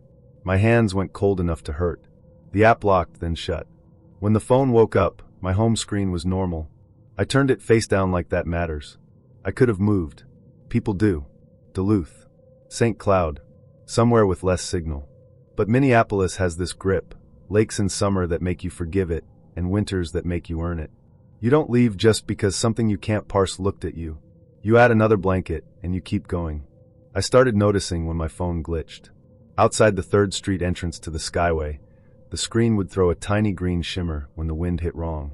My hands went cold enough to hurt. The app locked, then shut. When the phone woke up, my home screen was normal. I turned it face down like that matters. I could have moved. People do. Duluth. St. Cloud. Somewhere with less signal. But Minneapolis has this grip. Lakes in summer that make you forgive it, and winters that make you earn it. You don't leave just because something you can't parse looked at you. You add another blanket, and you keep going. I started noticing when my phone glitched. Outside the 3rd Street entrance to the Skyway, the screen would throw a tiny green shimmer when the wind hit wrong.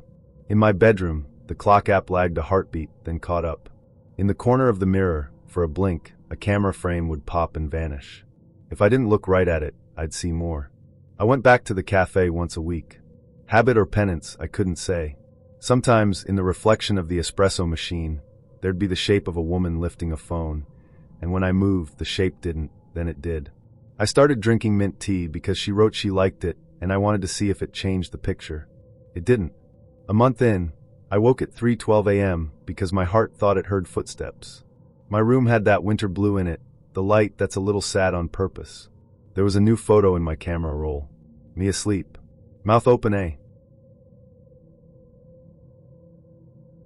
In my bedroom, the clock app lagged a heartbeat, then caught up. In the corner of the mirror, for a blink, a camera frame would pop and vanish. If I didn't look right at it, I'd see more. I went back to the cafe once a week. Habit or penance, I couldn't say. Sometimes, in the reflection of the espresso machine, there'd be the shape of a woman lifting a phone, and when I moved, the shape didn't, then it did. I started drinking mint tea because she wrote she liked it, and I wanted to see if it changed the picture. It didn't. A month in, I woke at 3:12 a.m. because my heart thought it heard footsteps. My room had that winter blue in it, the light that's a little sad on purpose. There was a new photo in my camera roll. Me asleep. Mouth open, eh?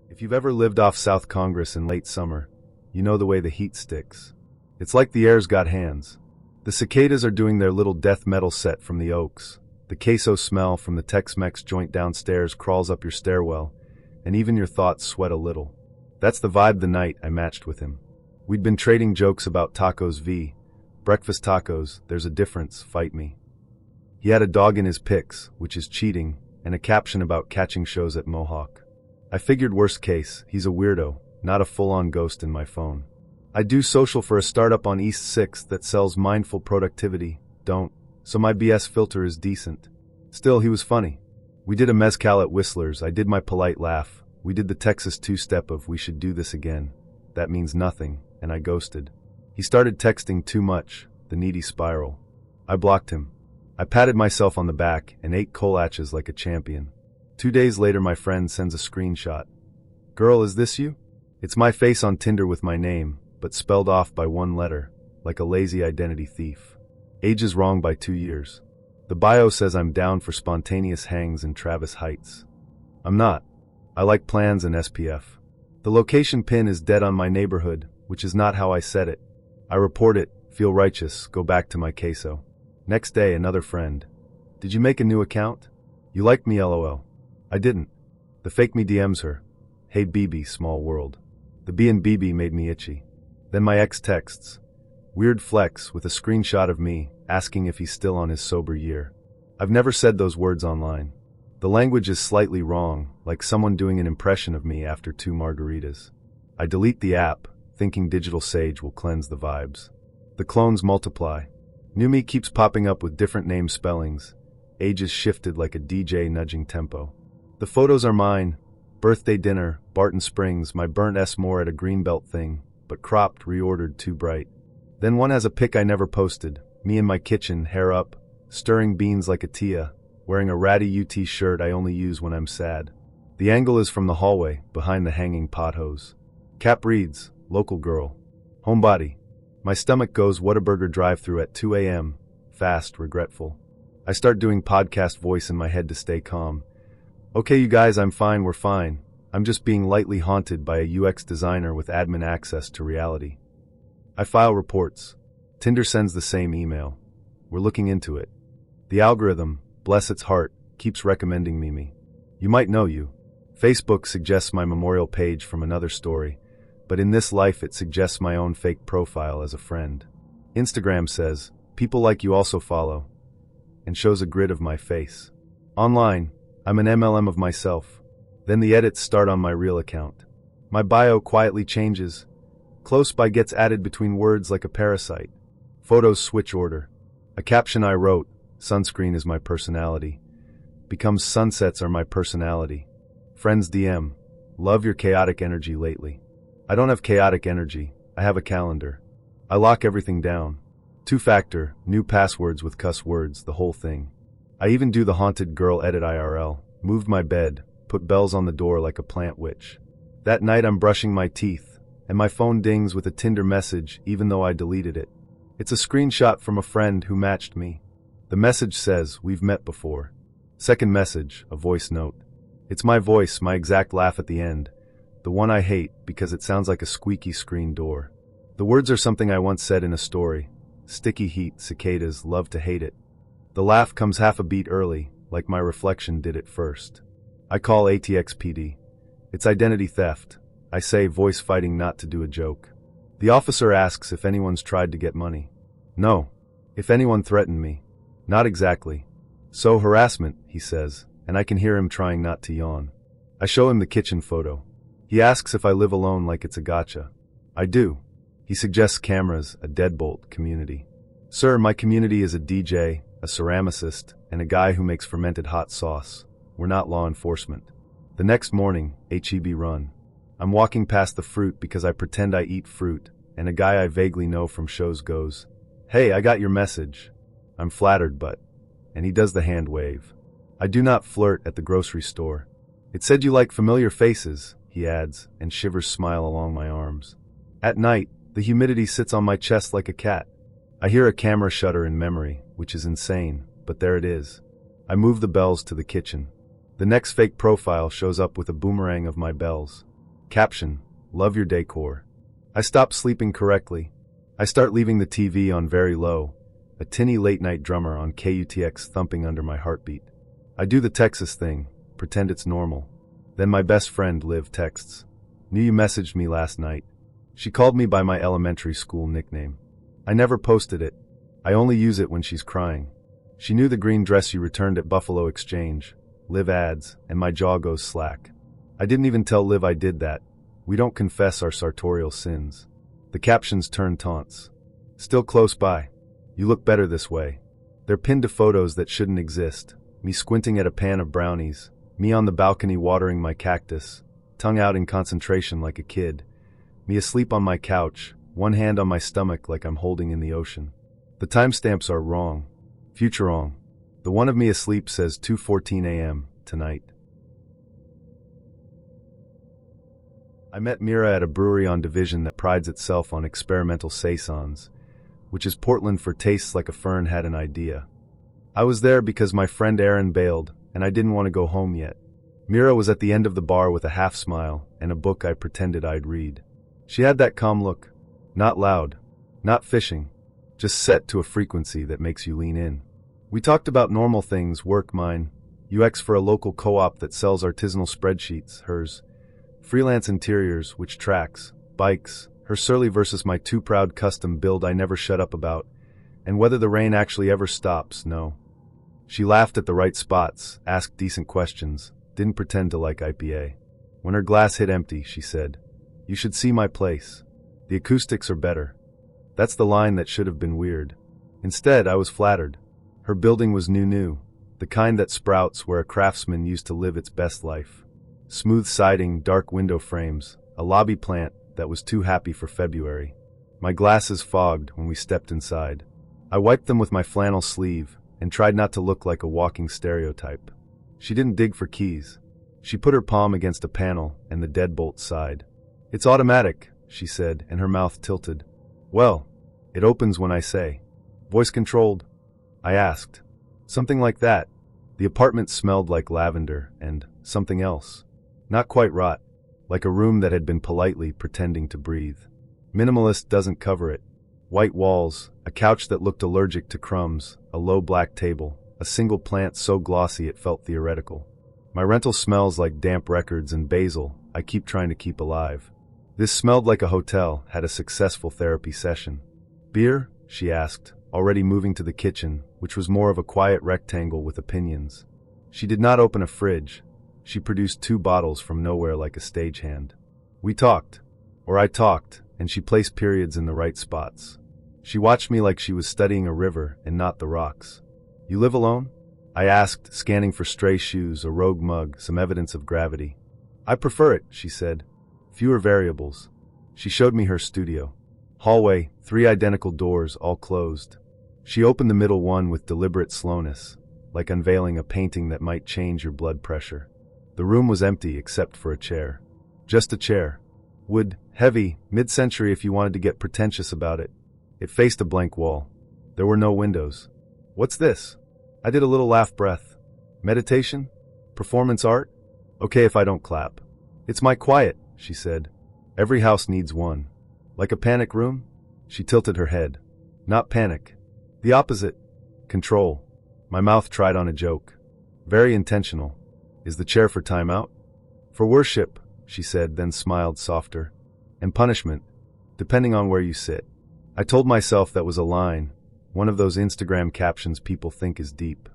If you've ever lived off South Congress in late summer, you know the way the heat sticks. It's like the air's got hands. The cicadas are doing their little death metal set from the oaks. The queso smell from the Tex-Mex joint downstairs crawls up your stairwell, and even your thoughts sweat a little. That's the vibe the night I matched with him. We'd been trading jokes about tacos v. Breakfast tacos, there's a difference, fight me. He had a dog in his pics, which is cheating, and a caption about catching shows at Mohawk. I figured worst case, he's a weirdo, not a full-on ghost in my phone. I do social for a startup on East 6th that sells mindful productivity, so my BS filter is decent. Still, he was funny. We did a mezcal at Whistler's, I did my polite laugh. We did the Texas two-step of we should do this again. That means nothing, and I ghosted. He started texting too much, the needy spiral. I blocked him. I patted myself on the back and ate collages like a champion. 2 days later my friend sends a screenshot. Girl, is this you? It's my face on Tinder with my name, but spelled off by one letter, like a lazy identity thief. Age is wrong by 2 years. The bio says I'm down for spontaneous hangs in Travis Heights. I'm not. I like plans and SPF. The location pin is dead on my neighborhood, which is not how I said it. I report it, feel righteous, go back to my queso. Next day, another friend. Did you make a new account? You liked me, lol. I didn't. The fake me DMs her. Hey BB, small world. The B and BB made me itchy. Then my ex texts. Weird flex with a screenshot of me, asking if he's still on his sober year. I've never said those words online. The language is slightly wrong, like someone doing an impression of me after 2 margaritas. I delete the app, thinking digital sage will cleanse the vibes. The clones multiply. New me keeps popping up with different name spellings. Ages shifted like a DJ nudging tempo. The photos are mine. Birthday dinner, Barton Springs, my burnt S more at a Greenbelt thing, but cropped, reordered, too bright. Then one has a pic I never posted, me in my kitchen, hair up, stirring beans like a Tia, wearing a ratty UT shirt I only use when I'm sad. The angle is from the hallway, behind the hanging pot hose. Cap reads, local girl. Homebody. My stomach goes Whataburger drive-thru at 2 a.m., fast, regretful. I start doing podcast voice in my head to stay calm. Okay you guys, I'm fine, we're fine. I'm just being lightly haunted by a UX designer with admin access to reality. I file reports. Tinder sends the same email. We're looking into it. The algorithm, bless its heart, keeps recommending me. You might know you. Facebook suggests my memorial page from another story, but in this life it suggests my own fake profile as a friend. Instagram says, people like you also follow, and shows a grid of my face. Online, I'm an MLM of myself. Then the edits start on my real account. My bio quietly changes. Close by gets added between words like a parasite. Photos switch order. A caption I wrote, sunscreen is my personality, becomes sunsets are my personality. Friends DM, love your chaotic energy lately. I don't have chaotic energy, I have a calendar. I lock everything down. 2-factor, new passwords with cuss words, the whole thing. I even do the haunted girl edit IRL, moved my bed, put bells on the door like a plant witch. That night I'm brushing my teeth, and my phone dings with a Tinder message even though I deleted it. It's a screenshot from a friend who matched me. The message says, we've met before. Second message, a voice note. It's my voice, my exact laugh at the end. The one I hate because it sounds like a squeaky screen door. The words are something I once said in a story. Sticky heat, cicadas, love to hate it. The laugh comes half a beat early, like my reflection did it first. I call ATXPD. It's identity theft. I say voice fighting not to do a joke. The officer asks if anyone's tried to get money. No. If anyone threatened me. Not exactly. So harassment, he says, and I can hear him trying not to yawn. I show him the kitchen photo. He asks if I live alone like it's a gotcha. I do. He suggests cameras, a deadbolt community. Sir, my community is a DJ, a ceramicist, and a guy who makes fermented hot sauce. We're not law enforcement. The next morning, HEB run. I'm walking past the fruit because I pretend I eat fruit, and a guy I vaguely know from shows goes, "Hey, I got your message." I'm flattered, and he does the hand wave. I do not flirt at the grocery store. It said you like familiar faces, he adds, and shivers smile along my arms. At night, the humidity sits on my chest like a cat. I hear a camera shutter in memory, which is insane, but there it is. I move the bells to the kitchen. The next fake profile shows up with a boomerang of my bells. Caption: love your decor. I stop sleeping correctly. I start leaving the TV on very low, a tinny late-night drummer on KUTX thumping under my heartbeat. I do the Texas thing, pretend it's normal. Then my best friend, Liv, texts. Knew you messaged me last night. She called me by my elementary school nickname. I never posted it. I only use it when she's crying. She knew the green dress you returned at Buffalo Exchange. Liv adds, and my jaw goes slack. I didn't even tell Liv I did that. We don't confess our sartorial sins. The captions turn taunts. Still close by. You look better this way. They're pinned to photos that shouldn't exist. Me squinting at a pan of brownies. Me on the balcony watering my cactus. Tongue out in concentration like a kid. Me asleep on my couch, one hand on my stomach like I'm holding in the ocean. The timestamps are wrong. Future wrong. The one of me asleep says 2:14 a.m. tonight. I met Mira at a brewery on Division that prides itself on experimental saisons, which is Portland for tastes like a fern had an idea. I was there because my friend Aaron bailed, and I didn't want to go home yet. Mira was at the end of the bar with a half smile and a book I pretended I'd read. She had that calm look. Not loud. Not fishing. Just set to a frequency that makes you lean in. We talked about normal things, work mine, UX for a local co-op that sells artisanal spreadsheets, hers, freelance interiors, which tracks, bikes, her surly versus my too proud custom build I never shut up about, and whether the rain actually ever stops, no. She laughed at the right spots, asked decent questions, didn't pretend to like IPA. When her glass hit empty, she said, "You should see my place. The acoustics are better." That's the line that should have been weird. Instead, I was flattered. Her building was new, the kind that sprouts where a craftsman used to live its best life. Smooth siding, dark window frames, a lobby plant that was too happy for February. My glasses fogged when we stepped inside. I wiped them with my flannel sleeve and tried not to look like a walking stereotype. She didn't dig for keys. She put her palm against a panel and the deadbolt sighed. "It's automatic," she said, and her mouth tilted. "Well, it opens when I say." "Voice controlled?" I asked. "Something like that." The apartment smelled like lavender and something else. Not quite rot, like a room that had been politely pretending to breathe. Minimalist doesn't cover it. White walls, a couch that looked allergic to crumbs, a low black table, a single plant so glossy it felt theoretical. My rental smells like damp records and basil I keep trying to keep alive. This smelled like a hotel had a successful therapy session. "Beer?" she asked, already moving to the kitchen, which was more of a quiet rectangle with opinions. She did not open a fridge. She produced 2 bottles from nowhere like a stagehand. We talked. Or I talked, and she placed periods in the right spots. She watched me like she was studying a river and not the rocks. "You live alone?" I asked, scanning for stray shoes, a rogue mug, some evidence of gravity. "I prefer it," she said. "Fewer variables." She showed me her studio. Hallway, 3 identical doors, all closed. She opened the middle one with deliberate slowness, like unveiling a painting that might change your blood pressure. The room was empty except for a chair. Just a chair. Wood, heavy, mid-century if you wanted to get pretentious about it. It faced a blank wall. There were no windows. "What's this?" I did a little laugh breath. "Meditation? Performance art? Okay if I don't clap." "It's my quiet," she said. "Every house needs one." "Like a panic room?" She tilted her head. "Not panic. The opposite. Control." My mouth tried on a joke. Very intentional. "Is the chair for timeout?" "For worship," she said, then smiled softer. "And punishment, depending on where you sit." I told myself that was a line, one of those Instagram captions people think is deep.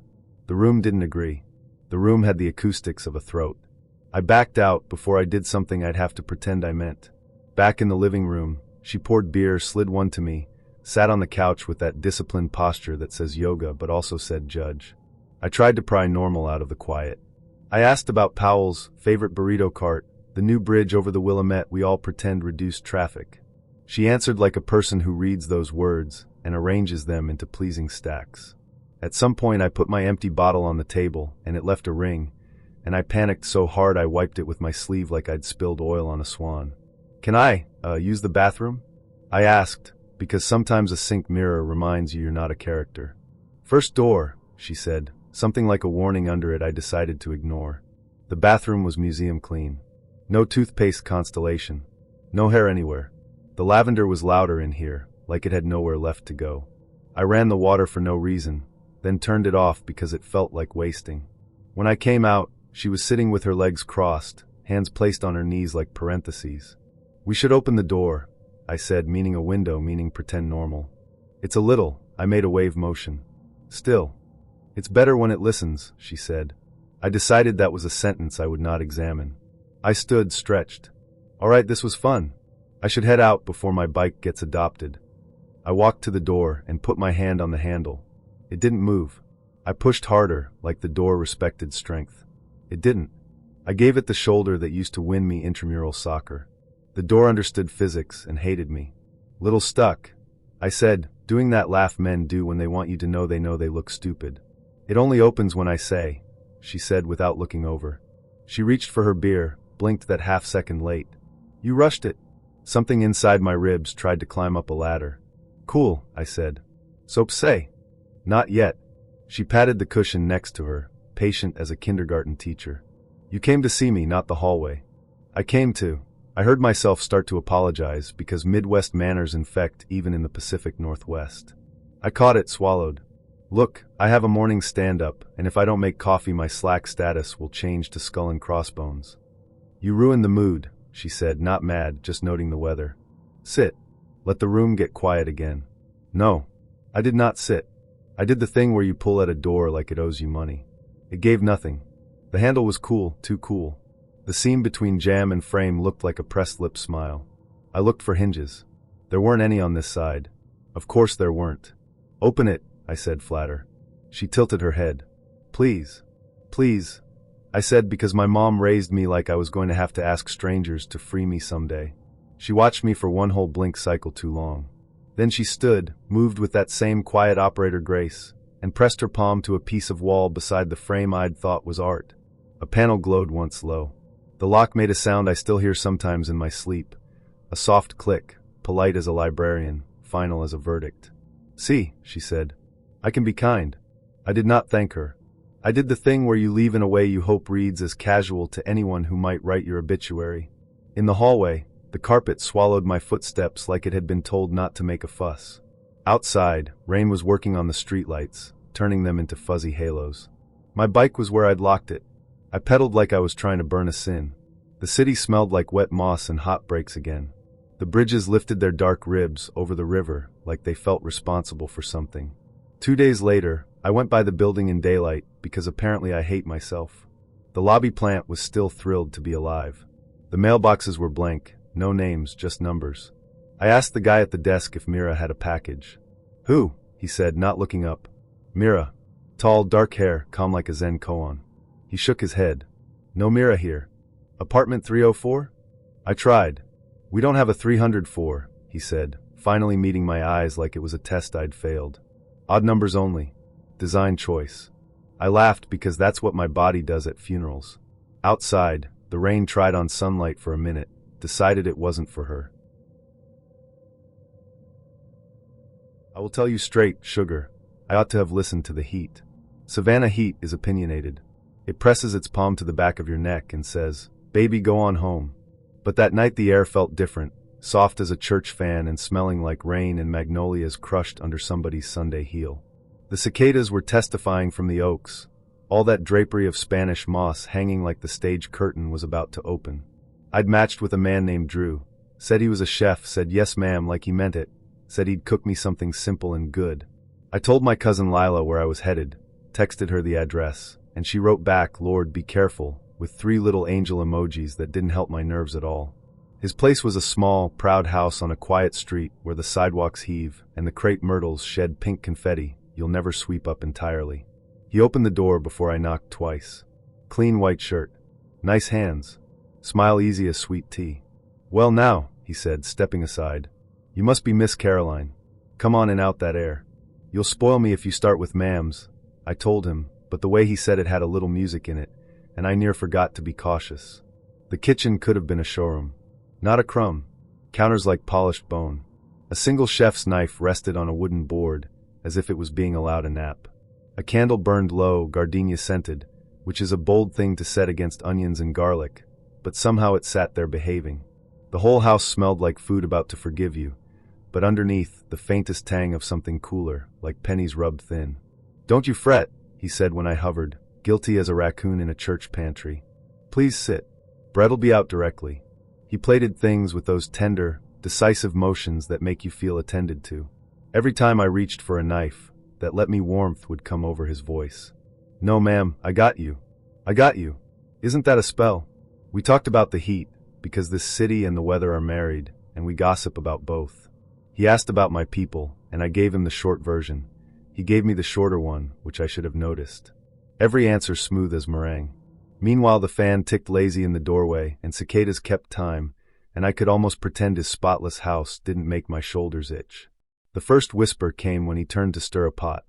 The room didn't agree. The room had the acoustics of a throat. I backed out before I did something I'd have to pretend I meant. Back in the living room, she poured beer, slid one to me, sat on the couch with that disciplined posture that says yoga but also said judge. I tried to pry normal out of the quiet. I asked about Powell's favorite burrito cart, the new bridge over the Willamette we all pretend reduced traffic. She answered like a person who reads those words and arranges them into pleasing stacks. At some point I put my empty bottle on the table and it left a ring, and I panicked so hard I wiped it with my sleeve like I'd spilled oil on a swan. "Can I, use the bathroom?" I asked, because sometimes a sink mirror reminds you you're not a character. "First door," she said, something like a warning under it I decided to ignore. The bathroom was museum clean. No toothpaste constellation. No hair anywhere. The lavender was louder in here, like it had nowhere left to go. I ran the water for no reason, then turned it off because it felt like wasting. When I came out, she was sitting with her legs crossed, hands placed on her knees like parentheses. "We should open the door," I said, meaning a window, meaning pretend normal. "It's a little," I made a wave motion. "Still. It's better when it listens," she said. I decided that was a sentence I would not examine. I stood, stretched. All right, this was fun. I should head out before my bike gets adopted. I walked to the door and put my hand on the handle. It didn't move. I pushed harder, like the door respected strength. It didn't. I gave it the shoulder that used to win me intramural soccer. The door understood physics and hated me. "Little stuck," I said, doing that laugh men do when they want you to know they look stupid. "It only opens when I say," she said without looking over. She reached for her beer, blinked that half-second late. "You rushed it." Something inside my ribs tried to climb up a ladder. "Cool," I said. "Soap say?" "Not yet." She patted the cushion next to her, patient as a kindergarten teacher. "You came to see me, not the hallway." I heard myself start to apologize because Midwest manners infect even in the Pacific Northwest. I caught it, swallowed. "Look, I have a morning stand-up, and if I don't make coffee my Slack status will change to skull and crossbones." "You ruined the mood," she said, not mad, just noting the weather. "Sit. Let the room get quiet again." "No." I did not sit. I did the thing where you pull at a door like it owes you money. It gave nothing. The handle was cool, too cool. The seam between jamb and frame looked like a pressed lip smile. I looked for hinges. There weren't any on this side. Of course there weren't. "Open it," I said, flatter. She tilted her head. "Please. Please," I said, because my mom raised me like I was going to have to ask strangers to free me someday. She watched me for one whole blink cycle too long. Then she stood, moved with that same quiet operator grace, and pressed her palm to a piece of wall beside the frame I'd thought was art. A panel glowed once low. The lock made a sound I still hear sometimes in my sleep. A soft click, polite as a librarian, final as a verdict. "See," she said. "I can be kind." I did not thank her. I did the thing where you leave in a way you hope reads as casual to anyone who might write your obituary. In the hallway, the carpet swallowed my footsteps like it had been told not to make a fuss. Outside, rain was working on the streetlights, turning them into fuzzy halos. My bike was where I'd locked it. I pedaled like I was trying to burn a sin. The city smelled like wet moss and hot brakes again. The bridges lifted their dark ribs over the river like they felt responsible for something. 2 days later, I went by the building in daylight because apparently I hate myself. The lobby plant was still thrilled to be alive. The mailboxes were blank, no names, just numbers. I asked the guy at the desk if Mira had a package. "Who?" he said, not looking up. "Mira." Tall, dark hair, calm like a Zen koan. He shook his head. "No Mira here." "Apartment 304? I tried." "We don't have a 304, he said, finally meeting my eyes like it was a test I'd failed. "Odd numbers only. Design choice." I laughed because that's what my body does at funerals. Outside, the rain tried on sunlight for a minute, decided it wasn't for her. I will tell you straight, sugar, I ought to have listened to the heat. Savannah heat is opinionated. It presses its palm to the back of your neck and says, "Baby, go on home." But that night the air felt different, soft as a church fan and smelling like rain and magnolias crushed under somebody's Sunday heel. The cicadas were testifying from the oaks. All that drapery of Spanish moss hanging like the stage curtain was about to open. I'd matched with a man named Drew. Said he was a chef, said yes ma'am like he meant it. Said he'd cook me something simple and good. I told my cousin Lila where I was headed, texted her the address, and she wrote back, "Lord, be careful," with 3 little angel emojis that didn't help my nerves at all. His place was a small, proud house on a quiet street where the sidewalks heave and the crepe myrtles shed pink confetti you'll never sweep up entirely. He opened the door before I knocked twice. Clean white shirt. Nice hands. Smile easy as sweet tea. "Well now," he said, stepping aside. "You must be Miss Caroline. Come on and out that air." "You'll spoil me if you start with ma'ams," I told him, but the way he said it had a little music in it, and I near forgot to be cautious. The kitchen could have been a showroom. Not a crumb. Counters like polished bone. A single chef's knife rested on a wooden board, as if it was being allowed a nap. A candle burned low, gardenia scented, which is a bold thing to set against onions and garlic, but somehow it sat there behaving. The whole house smelled like food about to forgive you, but underneath, the faintest tang of something cooler, like pennies rubbed thin. "Don't you fret," he said when I hovered, guilty as a raccoon in a church pantry. "Please sit. Bread'll be out directly." He plated things with those tender, decisive motions that make you feel attended to. Every time I reached for a knife, that let me warmth would come over his voice. "No, ma'am, I got you. I got you. Isn't that a spell?" We talked about the heat, because this city and the weather are married, and we gossip about both. He asked about my people, and I gave him the short version. He gave me the shorter one, which I should have noticed. Every answer smooth as meringue. Meanwhile the fan ticked lazy in the doorway, and cicadas kept time, and I could almost pretend his spotless house didn't make my shoulders itch. The first whisper came when he turned to stir a pot.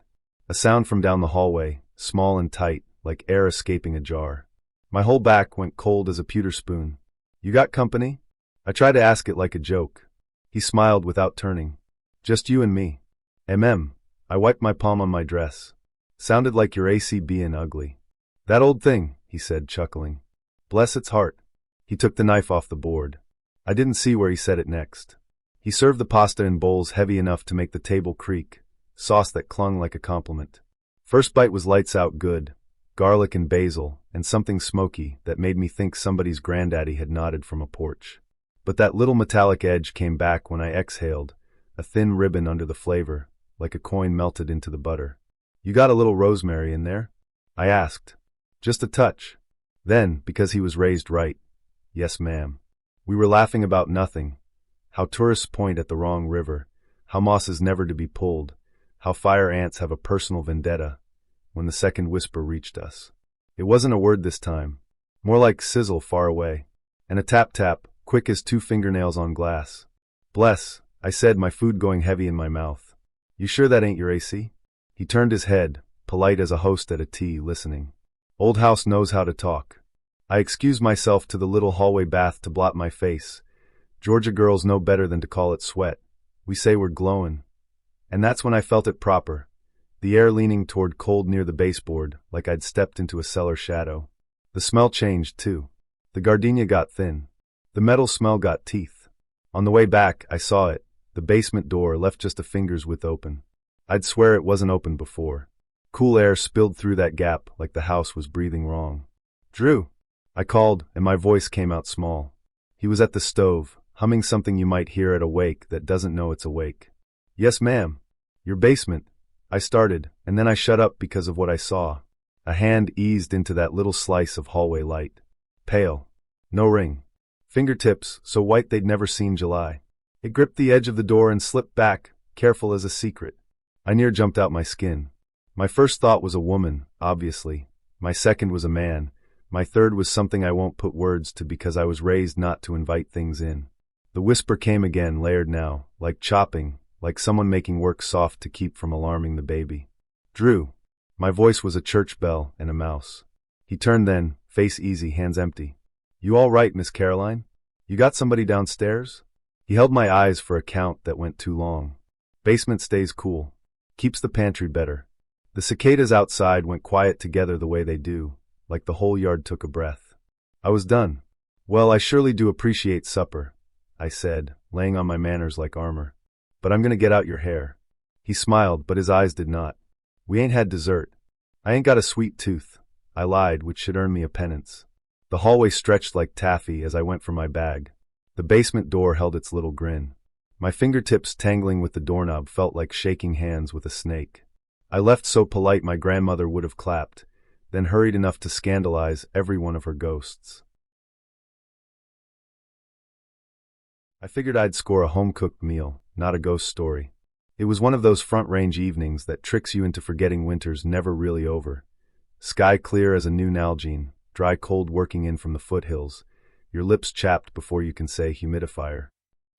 A sound from down the hallway, small and tight, like air escaping a jar. My whole back went cold as a pewter spoon. "You got company?" I tried to ask it like a joke. He smiled without turning. "Just you and me." I wiped my palm on my dress. "Sounded like your AC being ugly." "That old thing," he said, chuckling. "Bless its heart." He took the knife off the board. I didn't see where he said it next. He served the pasta in bowls heavy enough to make the table creak, sauce that clung like a compliment. First bite was lights out good, garlic and basil, and something smoky that made me think somebody's granddaddy had nodded from a porch. But that little metallic edge came back when I exhaled, a thin ribbon under the flavor, like a coin melted into the butter. "You got a little rosemary in there?" I asked. "Just a touch." Then, because he was raised right, "Yes, ma'am." We were laughing about nothing. How tourists point at the wrong river, how moss is never to be pulled, how fire ants have a personal vendetta, when the second whisper reached us. It wasn't a word this time, more like sizzle far away, and a tap-tap, quick as 2 fingernails on glass. "Bless," I said, my food going heavy in my mouth. "You sure that ain't your AC?" He turned his head, polite as a host at a tea, listening. Old house knows how to talk. I excused myself to the little hallway bath to blot my face. Georgia girls know better than to call it sweat. We say we're glowin'. And that's when I felt it proper. The air leaning toward cold near the baseboard, like I'd stepped into a cellar shadow. The smell changed, too. The gardenia got thin. The metal smell got teeth. On the way back, I saw it. The basement door left just a finger's width open. I'd swear it wasn't open before. Cool air spilled through that gap like the house was breathing wrong. "Drew," I called, and my voice came out small. He was at the stove, humming something you might hear at a wake that doesn't know it's awake. "Yes, ma'am." "Your basement," I started, and then I shut up because of what I saw. A hand eased into that little slice of hallway light. Pale. No ring. Fingertips, so white they'd never seen July. It gripped the edge of the door and slipped back, careful as a secret. I near jumped out my skin. My first thought was a woman, obviously. My second was a man. My third was something I won't put words to because I was raised not to invite things in. The whisper came again, layered now, like chopping, like someone making work soft to keep from alarming the baby. "Drew." My voice was a church bell and a mouse. He turned then, face easy, hands empty. "You all right, Miss Caroline? You got somebody downstairs?" He held my eyes for a count that went too long. "Basement stays cool. Keeps the pantry better." The cicadas outside went quiet together the way they do, like the whole yard took a breath. I was done. "Well, I surely do appreciate supper," I said, laying on my manners like armor. "But I'm gonna get out your hair." He smiled, but his eyes did not. "We ain't had dessert." "I ain't got a sweet tooth," I lied, which should earn me a penance. The hallway stretched like taffy as I went for my bag. The basement door held its little grin. My fingertips tangling with the doorknob felt like shaking hands with a snake. I left so polite my grandmother would have clapped, then hurried enough to scandalize every one of her ghosts. I figured I'd score a home-cooked meal, not a ghost story. It was one of those front-range evenings that tricks you into forgetting winter's never really over. Sky clear as a new Nalgene, dry cold working in from the foothills, your lips chapped before you can say humidifier.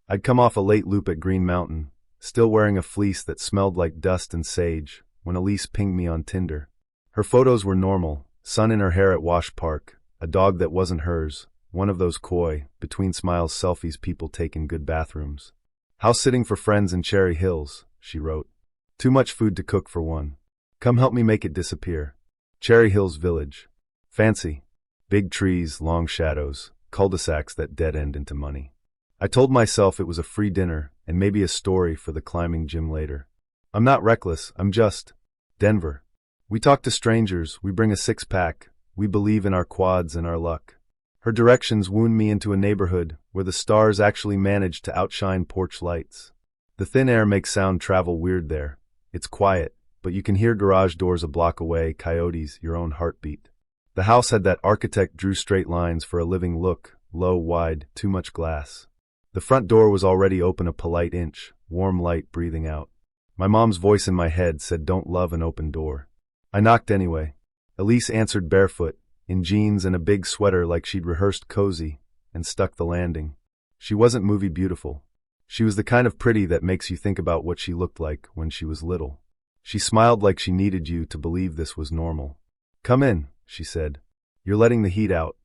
I'd come off a late loop at Green Mountain, still wearing a fleece that smelled like dust and sage, when Elise pinged me on Tinder. Her photos were normal, sun in her hair at Wash Park, a dog that wasn't hers, one of those coy, between smiles selfies people take in good bathrooms. "House sitting for friends in Cherry Hills," she wrote. "Too much food to cook for one." Come help me make it disappear. Cherry Hills Village. Fancy. Big trees, long shadows, cul-de-sacs that dead-end into money. I told myself it was a free dinner and maybe a story for the climbing gym later. I'm not reckless, I'm just Denver. We talk to strangers, we bring a six-pack, we believe in our quads and our luck. Her directions wound me into a neighborhood where the stars actually manage to outshine porch lights. The thin air makes sound travel weird there. It's quiet, but you can hear garage doors a block away, coyotes, your own heartbeat. The house had that architect drew straight lines for a living look, low, wide, too much glass. The front door was already open a polite inch, warm light breathing out. My mom's voice in my head said don't love an open door. I knocked anyway. Elise answered barefoot, in jeans and a big sweater like she'd rehearsed cozy, and stuck the landing. She wasn't movie beautiful. She was the kind of pretty that makes you think about what she looked like when she was little. She smiled like she needed you to believe this was normal. Come in, she said. You're letting the heat out.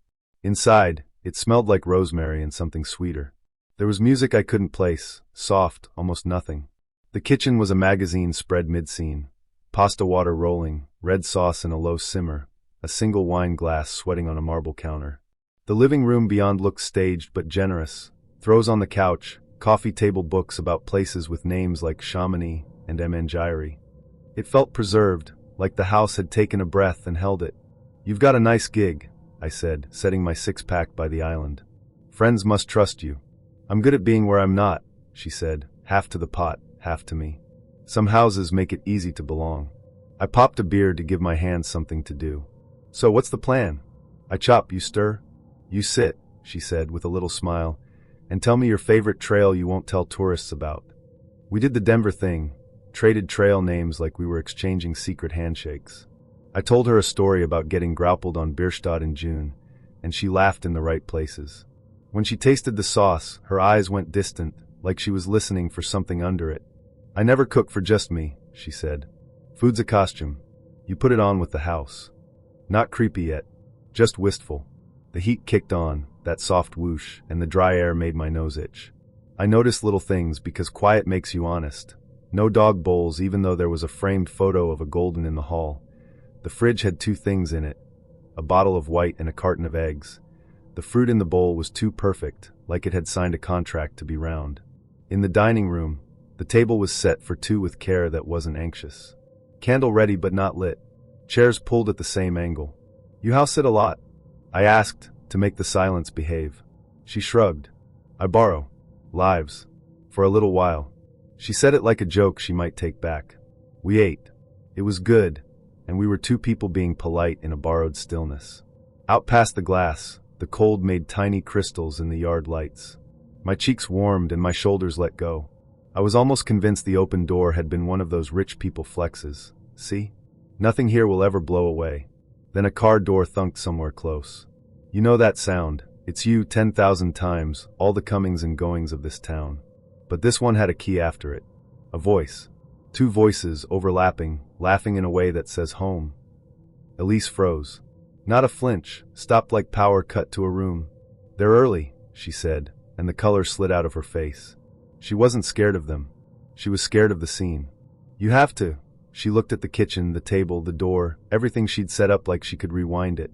Inside, it smelled like rosemary and something sweeter. There was music I couldn't place, soft, almost nothing. The kitchen was a magazine spread mid-scene. Pasta water rolling, red sauce in a low simmer, a single wine glass sweating on a marble counter. The living room beyond looked staged but generous. Throws on the couch, coffee table books about places with names like Chamonix and Manjari. It felt preserved, like the house had taken a breath and held it. You've got a nice gig, I said, setting my six-pack by the island. Friends must trust you. I'm good at being where I'm not, she said, half to the pot, half to me. Some houses make it easy to belong. I popped a beer to give my hands something to do. So what's the plan? I chop, you stir? You sit, she said with a little smile, and tell me your favorite trail you won't tell tourists about. We did the Denver thing, traded trail names like we were exchanging secret handshakes. I told her a story about getting grappled on Bierstadt in June, and she laughed in the right places. When she tasted the sauce, her eyes went distant, like she was listening for something under it. I never cook for just me, she said. Food's a costume. You put it on with the house. Not creepy yet, just wistful. The heat kicked on, that soft whoosh, and the dry air made my nose itch. I noticed little things because quiet makes you honest. No dog bowls even though there was a framed photo of a golden in the hall. The fridge had two things in it, a bottle of white and a carton of eggs. The fruit in the bowl was too perfect, like it had signed a contract to be round. In the dining room, the table was set for two with care that wasn't anxious. Candle ready but not lit. Chairs pulled at the same angle. You house sit a lot? I asked, to make the silence behave. She shrugged. I borrow. Lives. For a little while. She said it like a joke she might take back. We ate. It was good, and we were two people being polite in a borrowed stillness. Out past the glass, the cold made tiny crystals in the yard lights. My cheeks warmed and my shoulders let go. I was almost convinced the open door had been one of those rich people flexes. See? Nothing here will ever blow away. Then a car door thunked somewhere close. You know that sound. It's you 10,000 times, all the comings and goings of this town. But this one had a key after it. A voice. Two voices overlapping, laughing in a way that says home. Elise froze. Not a flinch, stopped like power cut to a room. They're early, she said, and the color slid out of her face. She wasn't scared of them. She was scared of the scene. You have to. She looked at the kitchen, the table, the door, everything she'd set up like she could rewind it.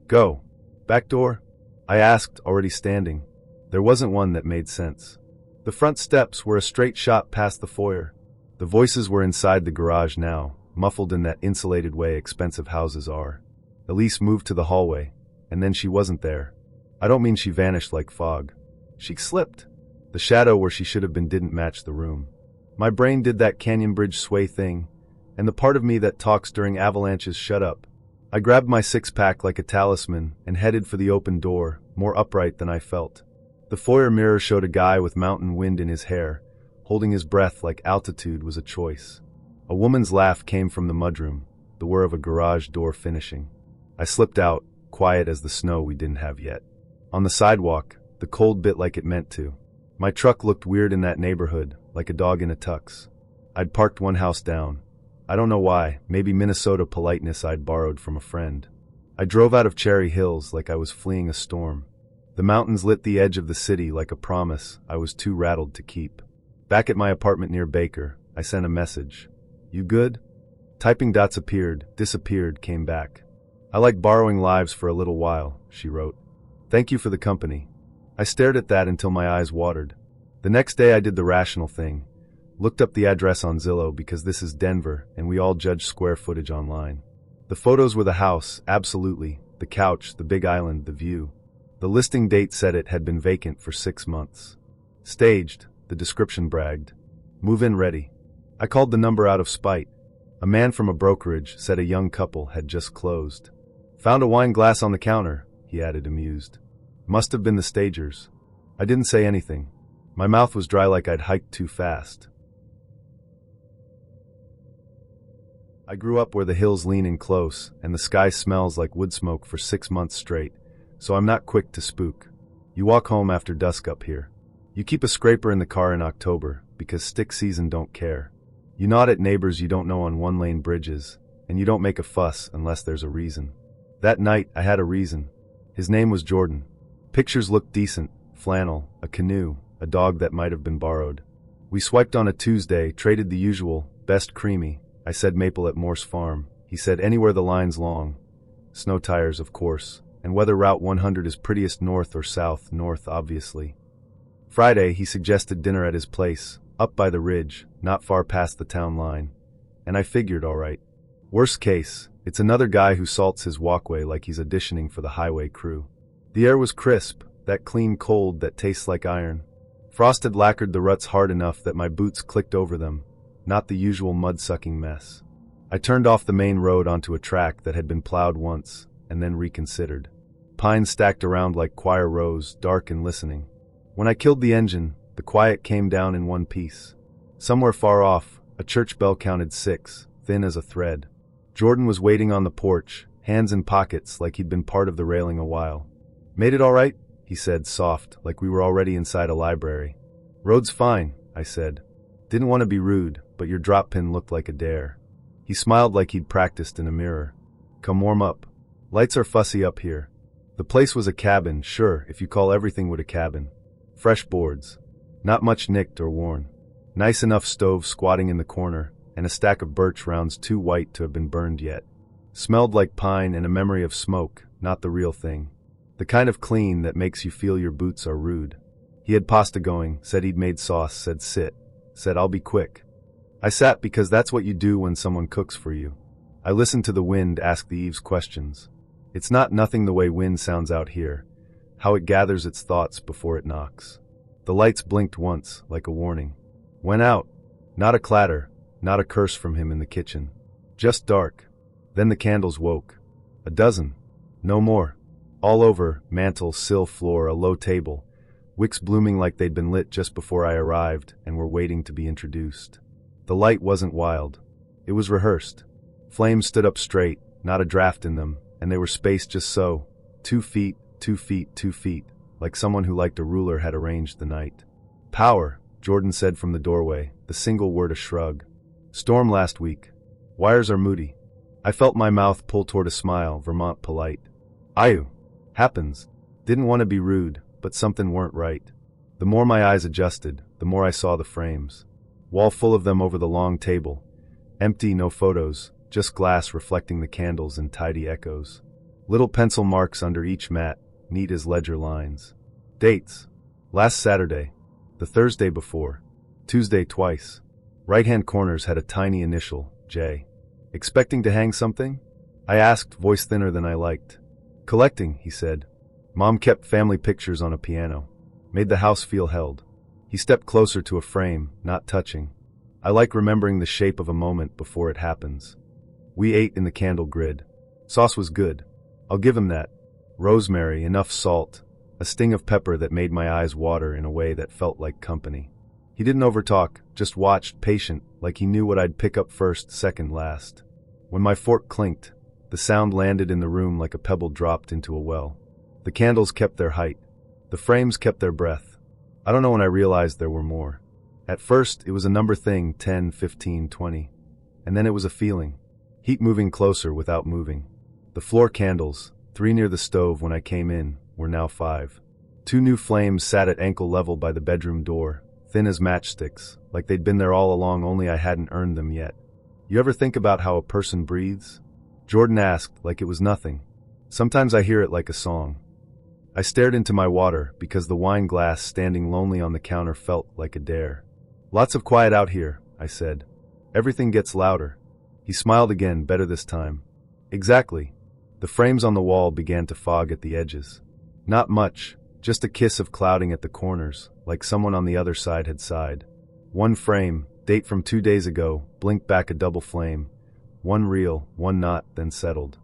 Go. Back door? I asked, already standing. There wasn't one that made sense. The front steps were a straight shot past the foyer. The voices were inside the garage now, muffled in that insulated way expensive houses are. Elise moved to the hallway, and then she wasn't there. I don't mean she vanished like fog. She slipped. The shadow where she should have been didn't match the room. My brain did that canyon bridge sway thing, and the part of me that talks during avalanches shut up. I grabbed my six-pack like a talisman and headed for the open door, more upright than I felt. The foyer mirror showed a guy with mountain wind in his hair, holding his breath like altitude was a choice. A woman's laugh came from the mudroom, the whir of a garage door finishing. I slipped out, quiet as the snow we didn't have yet. On the sidewalk, the cold bit like it meant to. My truck looked weird in that neighborhood, like a dog in a tux. I'd parked one house down. I don't know why, maybe Minnesota politeness I'd borrowed from a friend. I drove out of Cherry Hills like I was fleeing a storm. The mountains lit the edge of the city like a promise I was too rattled to keep. Back at my apartment near Baker, I sent a message. You good? Typing dots appeared, disappeared, came back. I like borrowing lives for a little while, she wrote. Thank you for the company. I stared at that until my eyes watered. The next day I did the rational thing. Looked up the address on Zillow because this is Denver and we all judge square footage online. The photos were the house, absolutely, the couch, the big island, the view. The listing date said it had been vacant for 6 months. Staged, the description bragged. Move-in ready. I called the number out of spite. A man from a brokerage said a young couple had just closed. Found a wine glass on the counter, he added, amused. Must have been the stagers. I didn't say anything. My mouth was dry like I'd hiked too fast. I grew up where the hills lean in close and the sky smells like wood smoke for 6 months straight, so I'm not quick to spook. You walk home after dusk up here. You keep a scraper in the car in October because stick season don't care. You nod at neighbors you don't know on one-lane bridges, and you don't make a fuss unless there's a reason. That night I had a reason. His name was Jordan. Pictures looked decent, flannel, a canoe, a dog that might have been borrowed. We swiped on a Tuesday, traded the usual, best creamy. I said maple at Morse Farm. He said anywhere the line's long. Snow tires, of course, and whether Route 100 is prettiest north or south, north obviously. Friday, he suggested dinner at his place, up by the ridge, not far past the town line. And I figured, all right. Worst case, it's another guy who salts his walkway like he's auditioning for the highway crew. The air was crisp, that clean cold that tastes like iron. Frost had lacquered the ruts hard enough that my boots clicked over them, not the usual mud-sucking mess. I turned off the main road onto a track that had been plowed once, and then reconsidered. Pines stacked around like choir rows, dark and listening. When I killed the engine, the quiet came down in one piece. Somewhere far off, a church bell counted 6, thin as a thread. Jordan was waiting on the porch, hands in pockets like he'd been part of the railing a while. Made it all right? He said, soft, like we were already inside a library. Road's fine, I said. Didn't want to be rude, but your drop pin looked like a dare. He smiled like he'd practiced in a mirror. Come warm up. Lights are fussy up here. The place was a cabin, sure, if you call everything wood a cabin. Fresh boards. Not much nicked or worn. Nice enough stove squatting in the corner, and a stack of birch rounds too white to have been burned yet. Smelled like pine and a memory of smoke, not the real thing. The kind of clean that makes you feel your boots are rude. He had pasta going, said he'd made sauce, said sit. Said I'll be quick. I sat because that's what you do when someone cooks for you. I listened to the wind ask the eaves questions. It's not nothing the way wind sounds out here, how it gathers its thoughts before it knocks. The lights blinked once, like a warning. Went out. Not a clatter, not a curse from him in the kitchen. Just dark. Then the candles woke. A dozen. No more. All over, mantel, sill, floor, a low table. Wicks blooming like they'd been lit just before I arrived and were waiting to be introduced. The light wasn't wild. It was rehearsed. Flames stood up straight, not a draft in them, and they were spaced just so. 2 feet, 2 feet, 2 feet, like someone who liked a ruler had arranged the night. Power, Jordan said from the doorway, the single word a shrug. Storm last week. Wires are moody. I felt my mouth pull toward a smile, Vermont polite. Ayu. Happens. Didn't want to be rude, but something weren't right. The more my eyes adjusted, the more I saw the frames. Wall full of them over the long table. Empty, no photos, just glass reflecting the candles in tidy echoes. Little pencil marks under each mat, neat as ledger lines. Dates. Last Saturday. The Thursday before. Tuesday twice. Right-hand corners had a tiny initial, J. Expecting to hang something? I asked, voice thinner than I liked. Collecting, he said. Mom kept family pictures on a piano. Made the house feel held. He stepped closer to a frame, not touching. I like remembering the shape of a moment before it happens. We ate in the candle grid. Sauce was good. I'll give him that. Rosemary, enough salt, a sting of pepper that made my eyes water in a way that felt like company. He didn't overtalk, just watched, patient, like he knew what I'd pick up first, second, last. When my fork clinked, the sound landed in the room like a pebble dropped into a well. The candles kept their height. The frames kept their breath. I don't know when I realized there were more. At first, it was a number thing, 10, 15, 20. And then it was a feeling. Heat moving closer without moving. The floor candles, 3 near the stove when I came in, were now 5. 2 new flames sat at ankle level by the bedroom door, thin as matchsticks, like they'd been there all along only I hadn't earned them yet. You ever think about how a person breathes? Jordan asked, like it was nothing. Sometimes I hear it like a song. I stared into my water because the wine glass standing lonely on the counter felt like a dare. Lots of quiet out here, I said. Everything gets louder. He smiled again, better this time. Exactly. The frames on the wall began to fog at the edges. Not much, just a kiss of clouding at the corners, like someone on the other side had sighed. One frame, date from 2 days ago, blinked back a double flame. One real, one not, then settled.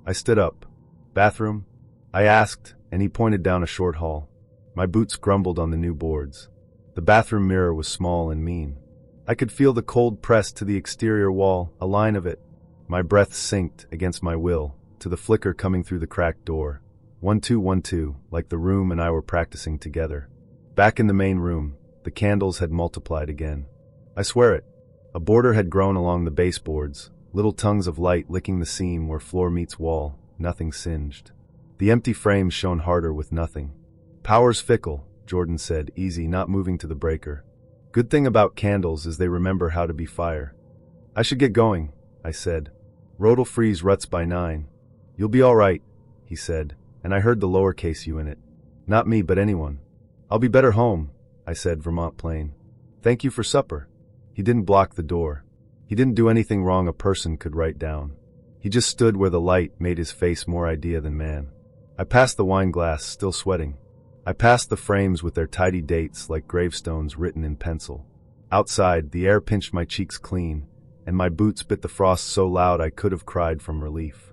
I stood up. Bathroom? I asked, and he pointed down a short hall. My boots grumbled on the new boards. The bathroom mirror was small and mean. I could feel the cold pressed to the exterior wall, a line of it. My breath synced, against my will, to the flicker coming through the cracked door. 1212, like the room and I were practicing together. Back in the main room, the candles had multiplied again. I swear it. A border had grown along the baseboards, little tongues of light licking the seam where floor meets wall, nothing singed. The empty frames shone harder with nothing. Power's fickle, Jordan said, easy, not moving to the breaker. Good thing about candles is they remember how to be fire. I should get going, I said. Road'll freeze ruts by 9. You'll be all right, he said, and I heard the lowercase u in it. Not me, but anyone. I'll be better home, I said, Vermont plain. Thank you for supper. He didn't block the door. He didn't do anything wrong a person could write down. He just stood where the light made his face more idea than man. I passed the wine glass, still sweating. I passed the frames with their tidy dates like gravestones written in pencil. Outside, the air pinched my cheeks clean, and my boots bit the frost so loud I could have cried from relief.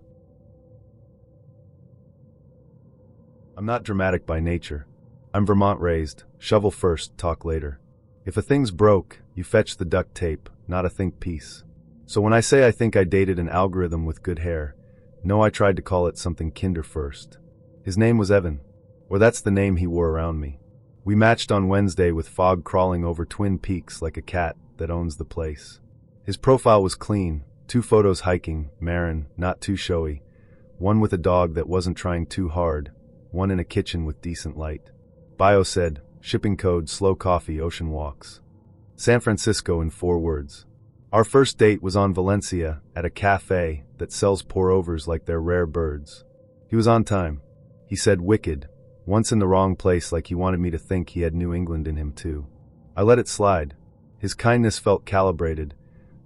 I'm not dramatic by nature. I'm Vermont raised, shovel first, talk later. If a thing's broke, you fetch the duct tape, not a think piece. So when I say I think I dated an algorithm with good hair, no, I tried to call it something kinder first. His name was Evan, or that's the name he wore around me. We matched on Wednesday with fog crawling over Twin Peaks like a cat that owns the place. His profile was clean, 2 photos hiking, Marin, not too showy, one with a dog that wasn't trying too hard, one in a kitchen with decent light. Bio said, shipping code, slow coffee, ocean walks. San Francisco in 4 words. Our first date was on Valencia, at a cafe that sells pour-overs like they're rare birds. He was on time. He said wicked, once in the wrong place like he wanted me to think he had New England in him too. I let it slide. His kindness felt calibrated.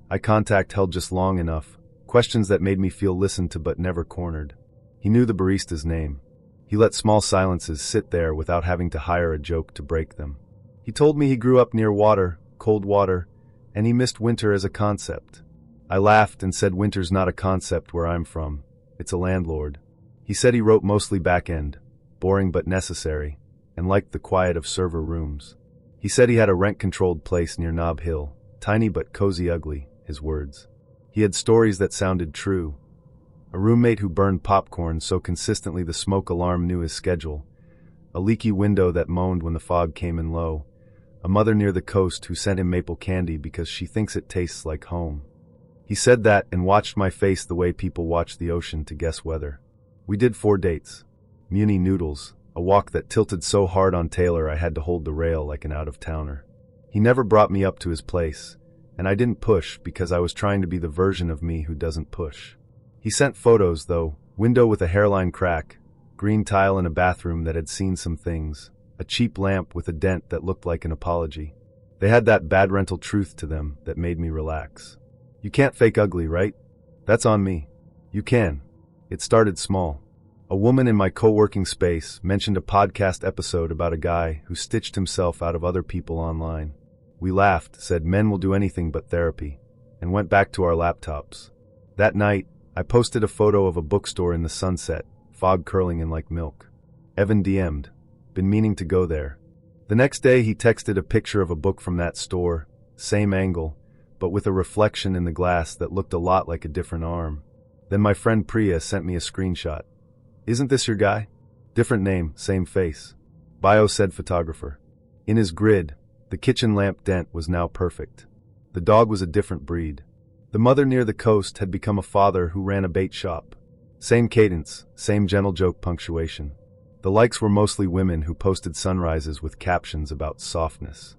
Eye contact held just long enough, questions that made me feel listened to but never cornered. He knew the barista's name. He let small silences sit there without having to hire a joke to break them. He told me he grew up near water, cold water, and he missed winter as a concept. I laughed and said winter's not a concept where I'm from. It's a landlord. He said he wrote mostly back-end, boring but necessary, and liked the quiet of server rooms. He said he had a rent-controlled place near Nob Hill, tiny but cozy ugly, his words. He had stories that sounded true. A roommate who burned popcorn so consistently the smoke alarm knew his schedule. A leaky window that moaned when the fog came in low. A mother near the coast who sent him maple candy because she thinks it tastes like home. He said that and watched my face the way people watch the ocean to guess weather. We did 4 dates. Muni noodles, a walk that tilted so hard on Taylor I had to hold the rail like an out-of-towner. He never brought me up to his place, and I didn't push because I was trying to be the version of me who doesn't push. He sent photos, though, window with a hairline crack, green tile in a bathroom that had seen some things, a cheap lamp with a dent that looked like an apology. They had that bad rental truth to them that made me relax. You can't fake ugly, right? That's on me. You can. It started small. A woman in my co-working space mentioned a podcast episode about a guy who stitched himself out of other people online. We laughed, said men will do anything but therapy, and went back to our laptops. That night, I posted a photo of a bookstore in the sunset, fog curling in like milk. Evan DM'd, been meaning to go there. The next day he texted a picture of a book from that store, same angle, but with a reflection in the glass that looked a lot like a different arm. Then my friend Priya sent me a screenshot. Isn't this your guy? Different name, same face. Bio said photographer. In his grid, the kitchen lamp dent was now perfect. The dog was a different breed. The mother near the coast had become a father who ran a bait shop. Same cadence, same gentle joke punctuation. The likes were mostly women who posted sunrises with captions about softness.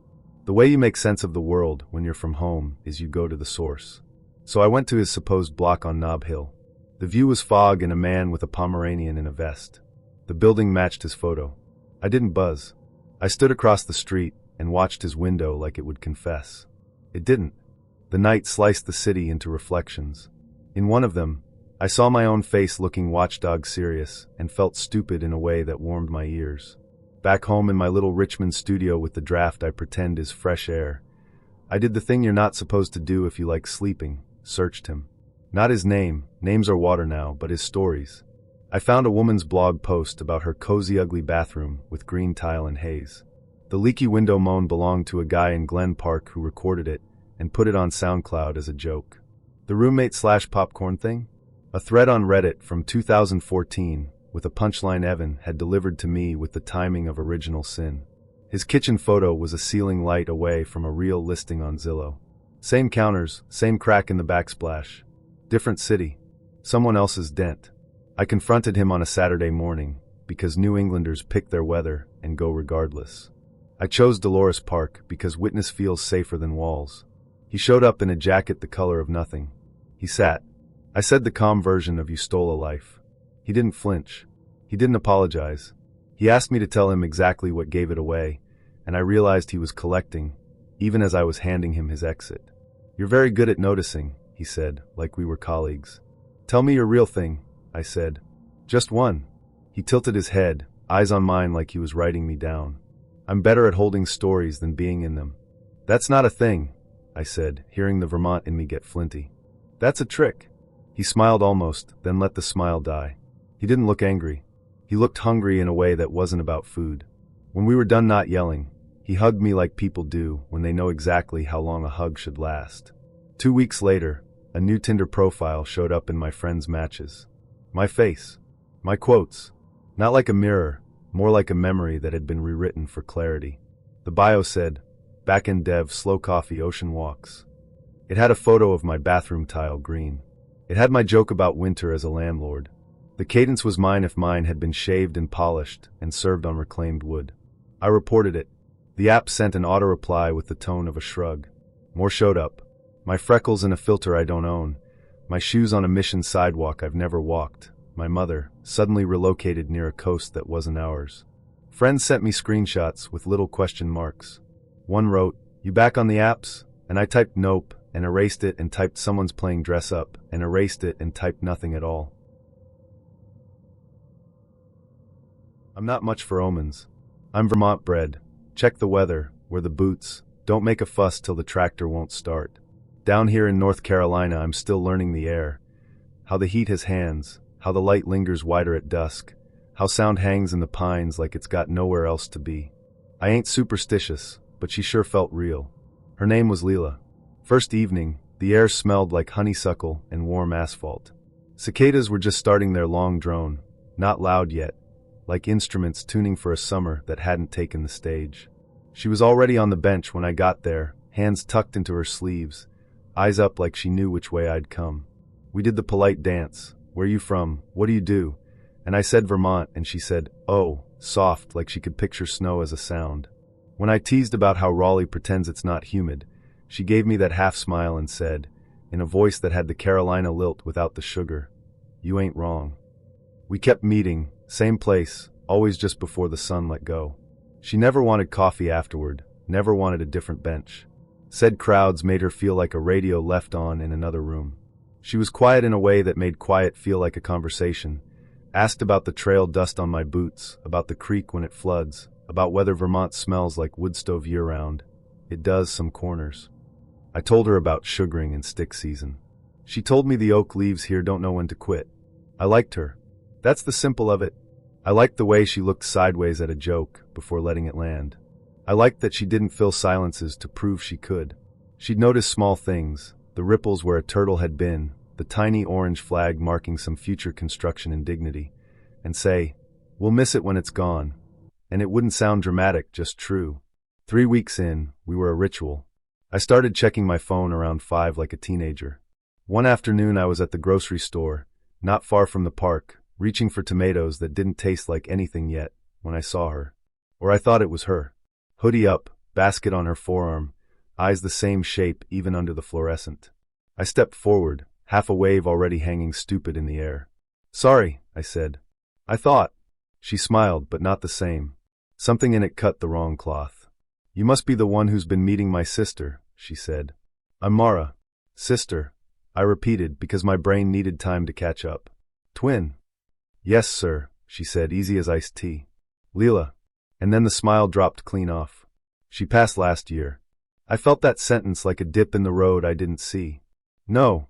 The way you make sense of the world when you're from home is you go to the source. So I went to his supposed block on Nob Hill. The view was fog and a man with a Pomeranian in a vest. The building matched his photo. I didn't buzz. I stood across the street and watched his window like it would confess. It didn't. The night sliced the city into reflections. In one of them, I saw my own face looking watchdog serious and felt stupid in a way that warmed my ears. Back home in my little Richmond studio with the draft I pretend is fresh air, I did the thing you're not supposed to do if you like sleeping, searched him. Not his name, names are water now, but his stories. I found a woman's blog post about her cozy ugly bathroom with green tile and haze. The leaky window moan belonged to a guy in Glen Park who recorded it and put it on SoundCloud as a joke. The roommate/popcorn thing? A thread on Reddit from 2014 with a punchline Evan had delivered to me with the timing of Original Sin. His kitchen photo was a ceiling light away from a real listing on Zillow. Same counters, same crack in the backsplash. Different city. Someone else's dent. I confronted him on a Saturday morning, because New Englanders pick their weather and go regardless. I chose Dolores Park because witness feels safer than walls. He showed up in a jacket the color of nothing. He sat. I said the calm version of "You stole a life." He didn't flinch. He didn't apologize. He asked me to tell him exactly what gave it away, and I realized he was collecting, even as I was handing him his exit. "You're very good at noticing," he said, like we were colleagues. "Tell me your real thing," I said. "Just one." He tilted his head, eyes on mine like he was writing me down. "I'm better at holding stories than being in them." "That's not a thing," I said, hearing the Vermont in me get flinty. "That's a trick." He smiled almost, then let the smile die. He didn't look angry. He looked hungry in a way that wasn't about food. When we were done not yelling, he hugged me like people do when they know exactly how long a hug should last. 2 weeks later, a new Tinder profile showed up in my friends' matches. My face. My quotes. Not like a mirror, more like a memory that had been rewritten for clarity. The bio said, "Back-end dev, slow coffee, ocean walks." It had a photo of my bathroom tile green. It had my joke about winter as a landlord. The cadence was mine if mine had been shaved and polished and served on reclaimed wood. I reported it. The app sent an auto-reply with the tone of a shrug. More showed up. My freckles in a filter I don't own. My shoes on a mission sidewalk I've never walked. My mother, suddenly relocated near a coast that wasn't ours. Friends sent me screenshots with little question marks. One wrote, "You back on the apps?" And I typed nope and erased it and typed someone's playing dress up and erased it and typed nothing at all. I'm not much for omens. I'm Vermont bred. Check the weather, wear the boots, don't make a fuss till the tractor won't start. Down here in North Carolina I'm still learning the air. How the heat has hands, how the light lingers wider at dusk, how sound hangs in the pines like it's got nowhere else to be. I ain't superstitious, but she sure felt real. Her name was Leela. First evening, the air smelled like honeysuckle and warm asphalt. Cicadas were just starting their long drone, not loud yet, like instruments tuning for a summer that hadn't taken the stage. She was already on the bench when I got there, hands tucked into her sleeves, eyes up like she knew which way I'd come. We did the polite dance. "Where you from? What do you do?" And I said Vermont, and she said, "Oh," soft, like she could picture snow as a sound. When I teased about how Raleigh pretends it's not humid, she gave me that half smile and said, in a voice that had the Carolina lilt without the sugar, "You ain't wrong." We kept meeting, same place, always just before the sun let go. She never wanted coffee afterward, never wanted a different bench. Said crowds made her feel like a radio left on in another room. She was quiet in a way that made quiet feel like a conversation. Asked about the trail dust on my boots, about the creek when it floods, about whether Vermont smells like wood stove year-round. It does some corners. I told her about sugaring and stick season. She told me the oak leaves here don't know when to quit. I liked her. That's the simple of it. I liked the way she looked sideways at a joke before letting it land. I liked that she didn't fill silences to prove she could. She'd notice small things, the ripples where a turtle had been, the tiny orange flag marking some future construction in dignity, and say, "We'll miss it when it's gone." And it wouldn't sound dramatic, just true. 3 weeks in, we were a ritual. I started checking my phone around 5 like a teenager. One afternoon I was at the grocery store, not far from the park, reaching for tomatoes that didn't taste like anything yet, when I saw her. Or I thought it was her. Hoodie up, basket on her forearm, eyes the same shape even under the fluorescent. I stepped forward, half a wave already hanging stupid in the air. Sorry, I said. I thought. She smiled, but not the same. Something in it cut the wrong cloth. You must be the one who's been meeting my sister, she said. I'm Mara. Sister, I repeated because my brain needed time to catch up. Twin. Yes, sir, she said, easy as iced tea. Leela. And then the smile dropped clean off. She passed last year. I felt that sentence like a dip in the road I didn't see. No,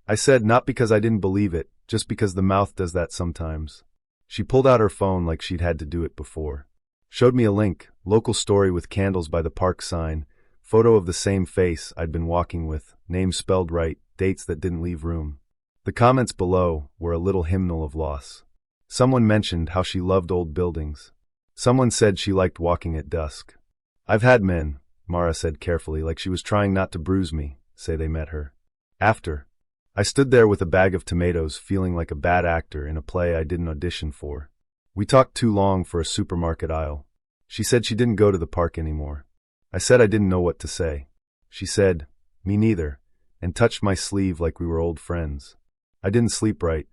I said, not because I didn't believe it, just because the mouth does that sometimes. She pulled out her phone like she'd had to do it before. Showed me a link, local story with candles by the park sign, photo of the same face I'd been walking with, name spelled right, dates that didn't leave room. The comments below were a little hymnal of loss. Someone mentioned how she loved old buildings. Someone said she liked walking at dusk. I've had men, Mara said carefully, like she was trying not to bruise me, say they met her. After, I stood there with a bag of tomatoes feeling like a bad actor in a play I didn't audition for. We talked too long for a supermarket aisle. She said she didn't go to the park anymore. I said I didn't know what to say. She said, me neither, and touched my sleeve like we were old friends. I didn't sleep right.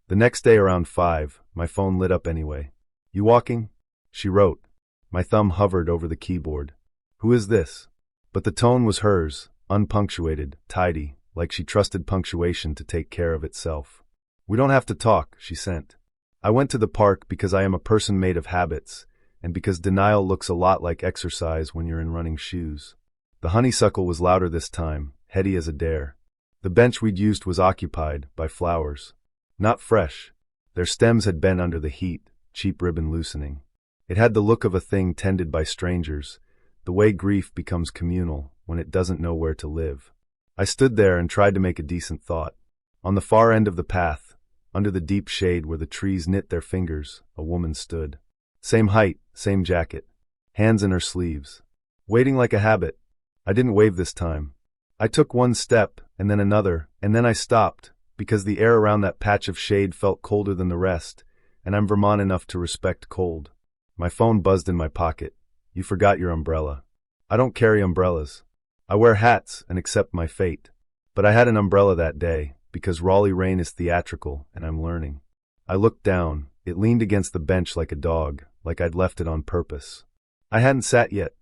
The next day around 5, my phone lit up anyway. You walking? She wrote. My thumb hovered over the keyboard. Who is this? But the tone was hers, unpunctuated, tidy, like she trusted punctuation to take care of itself. We don't have to talk, she sent. I went to the park because I am a person made of habits, and because denial looks a lot like exercise when you're in running shoes. The honeysuckle was louder this time, heady as a dare. The bench we'd used was occupied by flowers. Not fresh. Their stems had bent under the heat, cheap ribbon loosening. It had the look of a thing tended by strangers, the way grief becomes communal when it doesn't know where to live. I stood there and tried to make a decent thought. On the far end of the path, under the deep shade where the trees knit their fingers, a woman stood. Same height, same jacket, hands in her sleeves. Waiting like a habit. I didn't wave this time. I took one step, and then another, and then I stopped, because the air around that patch of shade felt colder than the rest, and I'm Vermont enough to respect cold. My phone buzzed in my pocket. You forgot your umbrella. I don't carry umbrellas. I wear hats and accept my fate. But I had an umbrella that day, because Raleigh rain is theatrical, and I'm learning. I looked down. It leaned against the bench like a dog, like I'd left it on purpose. I hadn't sat yet.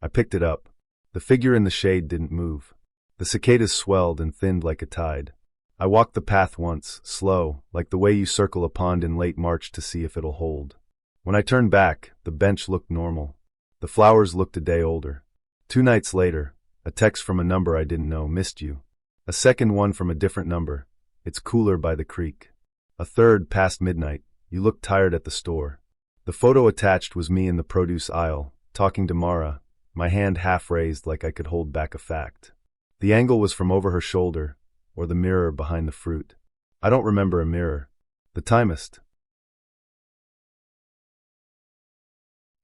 I picked it up. The figure in the shade didn't move. The cicadas swelled and thinned like a tide. I walked the path once, slow, like the way you circle a pond in late March to see if it'll hold. When I turned back, the bench looked normal. The flowers looked a day older. 2 nights later, a text from a number I didn't know, missed you. A second one from a different number, it's cooler by the creek. A third past midnight, you looked tired at the store. The photo attached was me in the produce aisle, talking to Mara, my hand half raised like I could hold back a fact. The angle was from over her shoulder, or the mirror behind the fruit. I don't remember a mirror. The timist.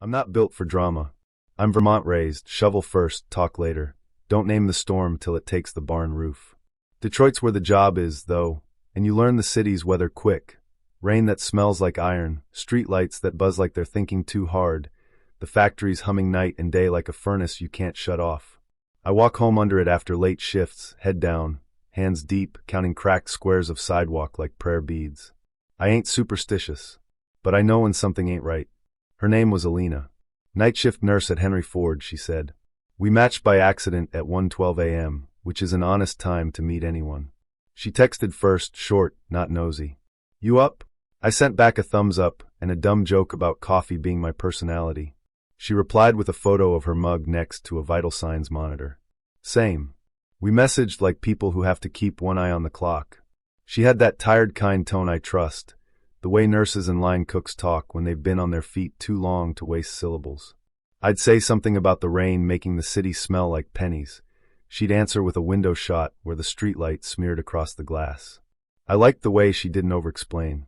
I'm not built for drama. I'm Vermont raised, shovel first, talk later. Don't name the storm till it takes the barn roof. Detroit's where the job is, though, and you learn the city's weather quick. Rain that smells like iron, streetlights that buzz like they're thinking too hard, the factories humming night and day like a furnace you can't shut off. I walk home under it after late shifts, head down, hands deep, counting cracked squares of sidewalk like prayer beads. I ain't superstitious, but I know when something ain't right. Her name was Alina. Night shift nurse at Henry Ford, she said. We matched by accident at 1:12 a.m., which is an honest time to meet anyone. She texted first, short, not nosy. You up? I sent back a thumbs up and a dumb joke about coffee being my personality. She replied with a photo of her mug next to a vital signs monitor. Same. We messaged like people who have to keep one eye on the clock. She had that tired kind tone I trust, the way nurses and line cooks talk when they've been on their feet too long to waste syllables. I'd say something about the rain making the city smell like pennies. She'd answer with a window shot where the streetlight smeared across the glass. I liked the way she didn't overexplain.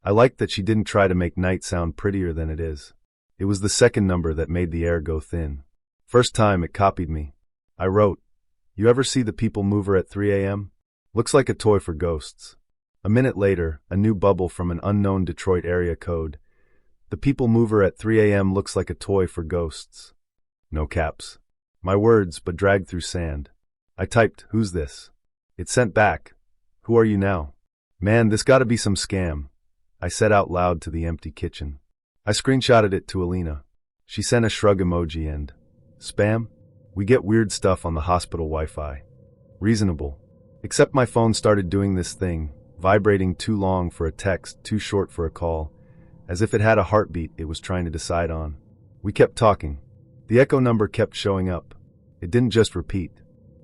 I liked that she didn't try to make night sound prettier than it is. It was the second number that made the air go thin. First time it copied me. I wrote, You ever see the people mover at 3 a.m.? Looks like a toy for ghosts. A minute later, a new bubble from an unknown Detroit area code. The people mover at 3 a.m. looks like a toy for ghosts. No caps. My words, but dragged through sand. I typed, Who's this? It sent back, "Who are you now?" "Man, this gotta be some scam," I said out loud to the empty kitchen. I screenshotted it to Alina. She sent a shrug emoji and, "Spam? We get weird stuff on the hospital Wi-Fi." Reasonable. Except my phone started doing this thing, vibrating too long for a text, too short for a call, as if it had a heartbeat it was trying to decide on. We kept talking. The echo number kept showing up. It didn't just repeat.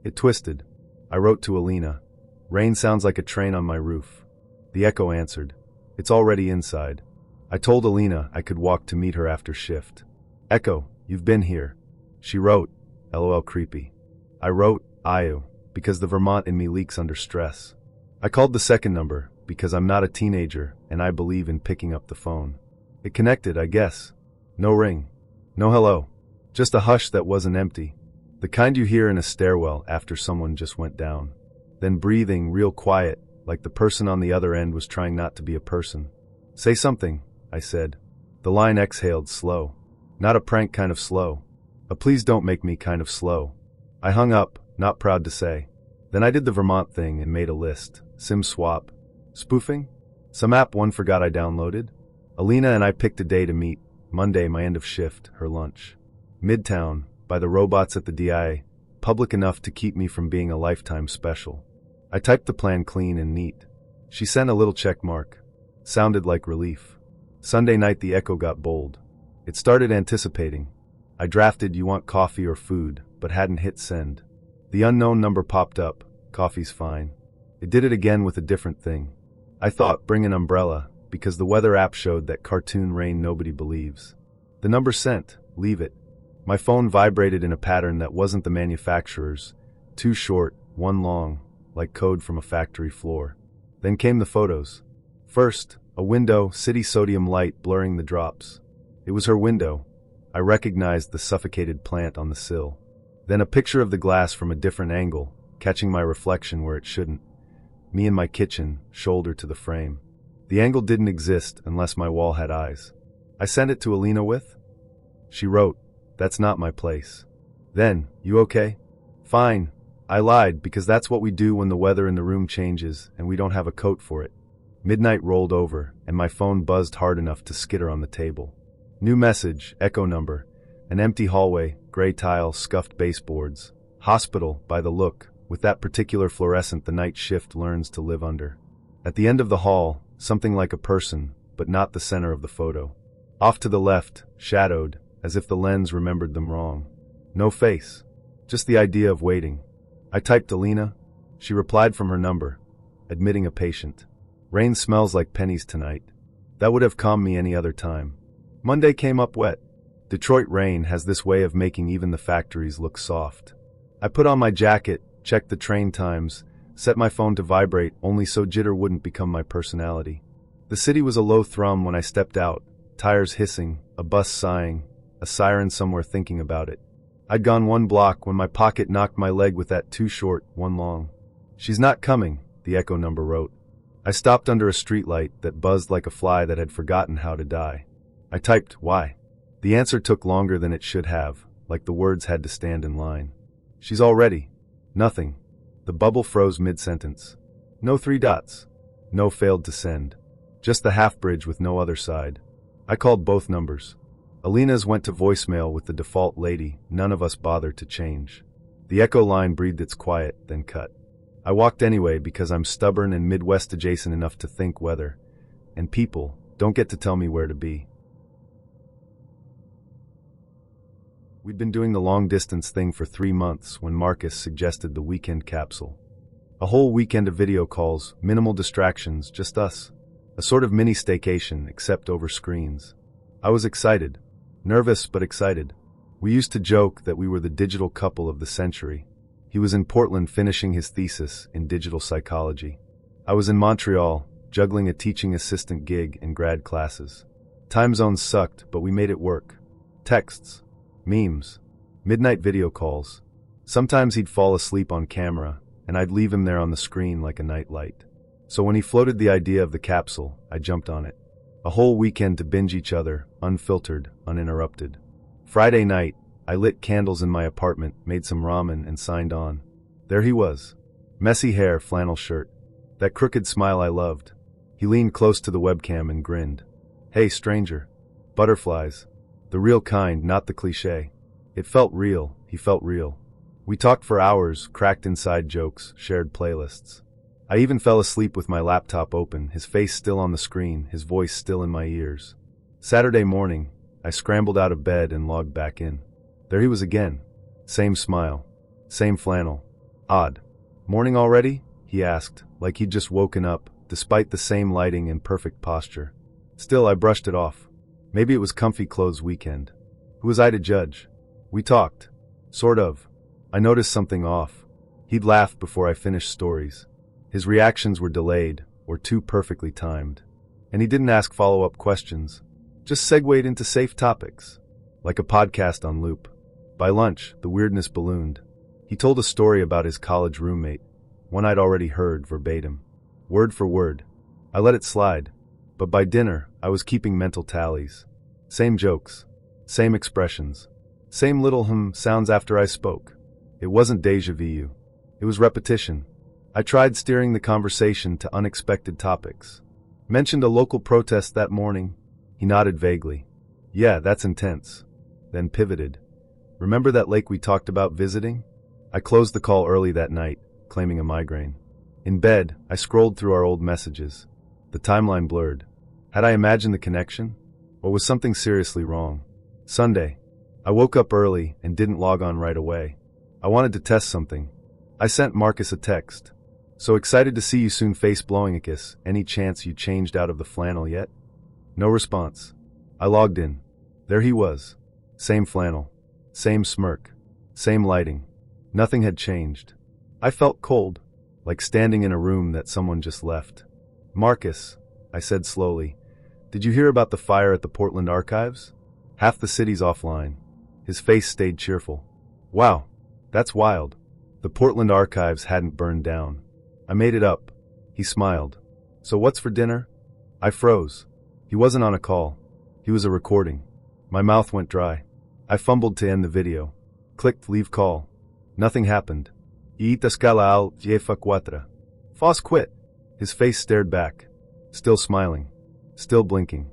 It twisted. I wrote to Alina, "Rain sounds like a train on my roof." The echo answered, "It's already inside." I told Alina I could walk to meet her after shift. "Echo, you've been here." She wrote, "LOL creepy." I wrote, "Ayu," because the Vermont in me leaks under stress. I called the second number because I'm not a teenager and I believe in picking up the phone. It connected, I guess. No ring. No hello. Just a hush that wasn't empty. The kind you hear in a stairwell after someone just went down. Then breathing real quiet, like the person on the other end was trying not to be a person. "Say something," I said. The line exhaled slow. Not a prank kind of slow. A please don't make me kind of slow. I hung up, not proud to say. Then I did the Vermont thing and made a list. SIM swap. Spoofing? Some app one forgot I downloaded? Alina and I picked a day to meet. Monday, my end of shift, her lunch. Midtown, by the robots at the DI, public enough to keep me from being a lifetime special. I typed the plan clean and neat. She sent a little check mark. Sounded like relief. Sunday night the echo got bold. It started anticipating. I drafted "You want coffee or food," but hadn't hit send. The unknown number popped up. "Coffee's fine." It did it again with a different thing. I thought, "Bring an umbrella," because the weather app showed that cartoon rain nobody believes. The number sent, "Leave it." My phone vibrated in a pattern that wasn't the manufacturer's. Two short, one long, like code from a factory floor. Then came the photos. First, a window, city sodium light blurring the drops. It was her window. I recognized the suffocated plant on the sill. Then a picture of the glass from a different angle, catching my reflection where it shouldn't. Me in my kitchen, shoulder to the frame. The angle didn't exist unless my wall had eyes. I sent it to Alina with. She wrote, "That's not my place." Then, "You okay?" "Fine." I lied because that's what we do when the weather in the room changes and we don't have a coat for it. Midnight rolled over and my phone buzzed hard enough to skitter on the table. New message, echo number, an empty hallway, gray tile, scuffed baseboards. Hospital, by the look, with that particular fluorescent the night shift learns to live under. At the end of the hall, something like a person, but not the center of the photo. Off to the left, shadowed, as if the lens remembered them wrong. No face. Just the idea of waiting. I typed Alina. She replied from her number, admitting a patient. "Rain smells like pennies tonight." That would have calmed me any other time. Monday came up wet. Detroit rain has this way of making even the factories look soft. I put on my jacket, checked the train times, set my phone to vibrate only so jitter wouldn't become my personality. The city was a low thrum when I stepped out, tires hissing, a bus sighing, a siren somewhere thinking about it. I'd gone 1 block when my pocket knocked my leg with that "too short, one long." "She's not coming," the echo number wrote. I stopped under a streetlight that buzzed like a fly that had forgotten how to die. I typed, "Why?" The answer took longer than it should have, like the words had to stand in line. "She's all ready." Nothing. The bubble froze mid-sentence. No 3 dots. No failed to send. Just the half-bridge with no other side. I called both numbers. Alina's went to voicemail with the default lady. None of us bothered to change. The echo line breathed its quiet, then cut. I walked anyway because I'm stubborn and Midwest adjacent enough to think weather. And people don't get to tell me where to be. We'd been doing the long-distance thing for 3 months when Marcus suggested the weekend capsule. A whole weekend of video calls, minimal distractions, just us. A sort of mini staycation, except over screens. I was excited. Nervous, but excited. We used to joke that we were the digital couple of the century. He was in Portland finishing his thesis in digital psychology. I was in Montreal, juggling a teaching assistant gig and grad classes. Time zones sucked, but we made it work. Texts. Memes. Midnight video calls. Sometimes he'd fall asleep on camera, and I'd leave him there on the screen like a nightlight. So when he floated the idea of the capsule, I jumped on it. A whole weekend to binge each other, unfiltered, uninterrupted. Friday night, I lit candles in my apartment, made some ramen, and signed on. There he was. Messy hair, flannel shirt. That crooked smile I loved. He leaned close to the webcam and grinned. Hey, stranger. Butterflies. The real kind, not the cliché. It felt real, he felt real. We talked for hours, cracked inside jokes, shared playlists. I even fell asleep with my laptop open, his face still on the screen, his voice still in my ears. Saturday morning, I scrambled out of bed and logged back in. There he was again. Same smile. Same flannel. Odd. Morning already? He asked, like he'd just woken up, despite the same lighting and perfect posture. Still, I brushed it off. Maybe it was comfy clothes weekend. Who was I to judge? We talked. Sort of. I noticed something off. He'd laugh before I finished stories. His reactions were delayed, or too perfectly timed. And he didn't ask follow-up questions. Just segued into safe topics. Like a podcast on loop. By lunch, the weirdness ballooned. He told a story about his college roommate, one I'd already heard verbatim. Word for word. I let it slide. But by dinner, I was keeping mental tallies. Same jokes. Same expressions. Same little sounds after I spoke. It wasn't déjà vu. It was repetition. I tried steering the conversation to unexpected topics. Mentioned a local protest that morning. He nodded vaguely. Yeah, that's intense. Then pivoted. Remember that lake we talked about visiting? I closed the call early that night, claiming a migraine. In bed, I scrolled through our old messages. The timeline blurred. Had I imagined the connection? Or was something seriously wrong? Sunday. I woke up early and didn't log on right away. I wanted to test something. I sent Marcus a text. So excited to see you soon, face blowing a kiss. Any chance you changed out of the flannel yet? No response. I logged in. There he was. Same flannel. Same smirk. Same lighting. Nothing had changed. I felt cold, like standing in a room that someone just left. Marcus, I said slowly, did you hear about the fire at the Portland archives? Half the city's offline. His face stayed cheerful. Wow, that's wild. The Portland archives hadn't burned down. I made it up. He smiled. So what's for dinner? I froze. He wasn't on a call. He was a recording. My mouth went dry. I fumbled to end the video. Clicked leave call. Nothing happened. Iita scala al jefa quatra. Foss quit. His face stared back. Still smiling. Still blinking.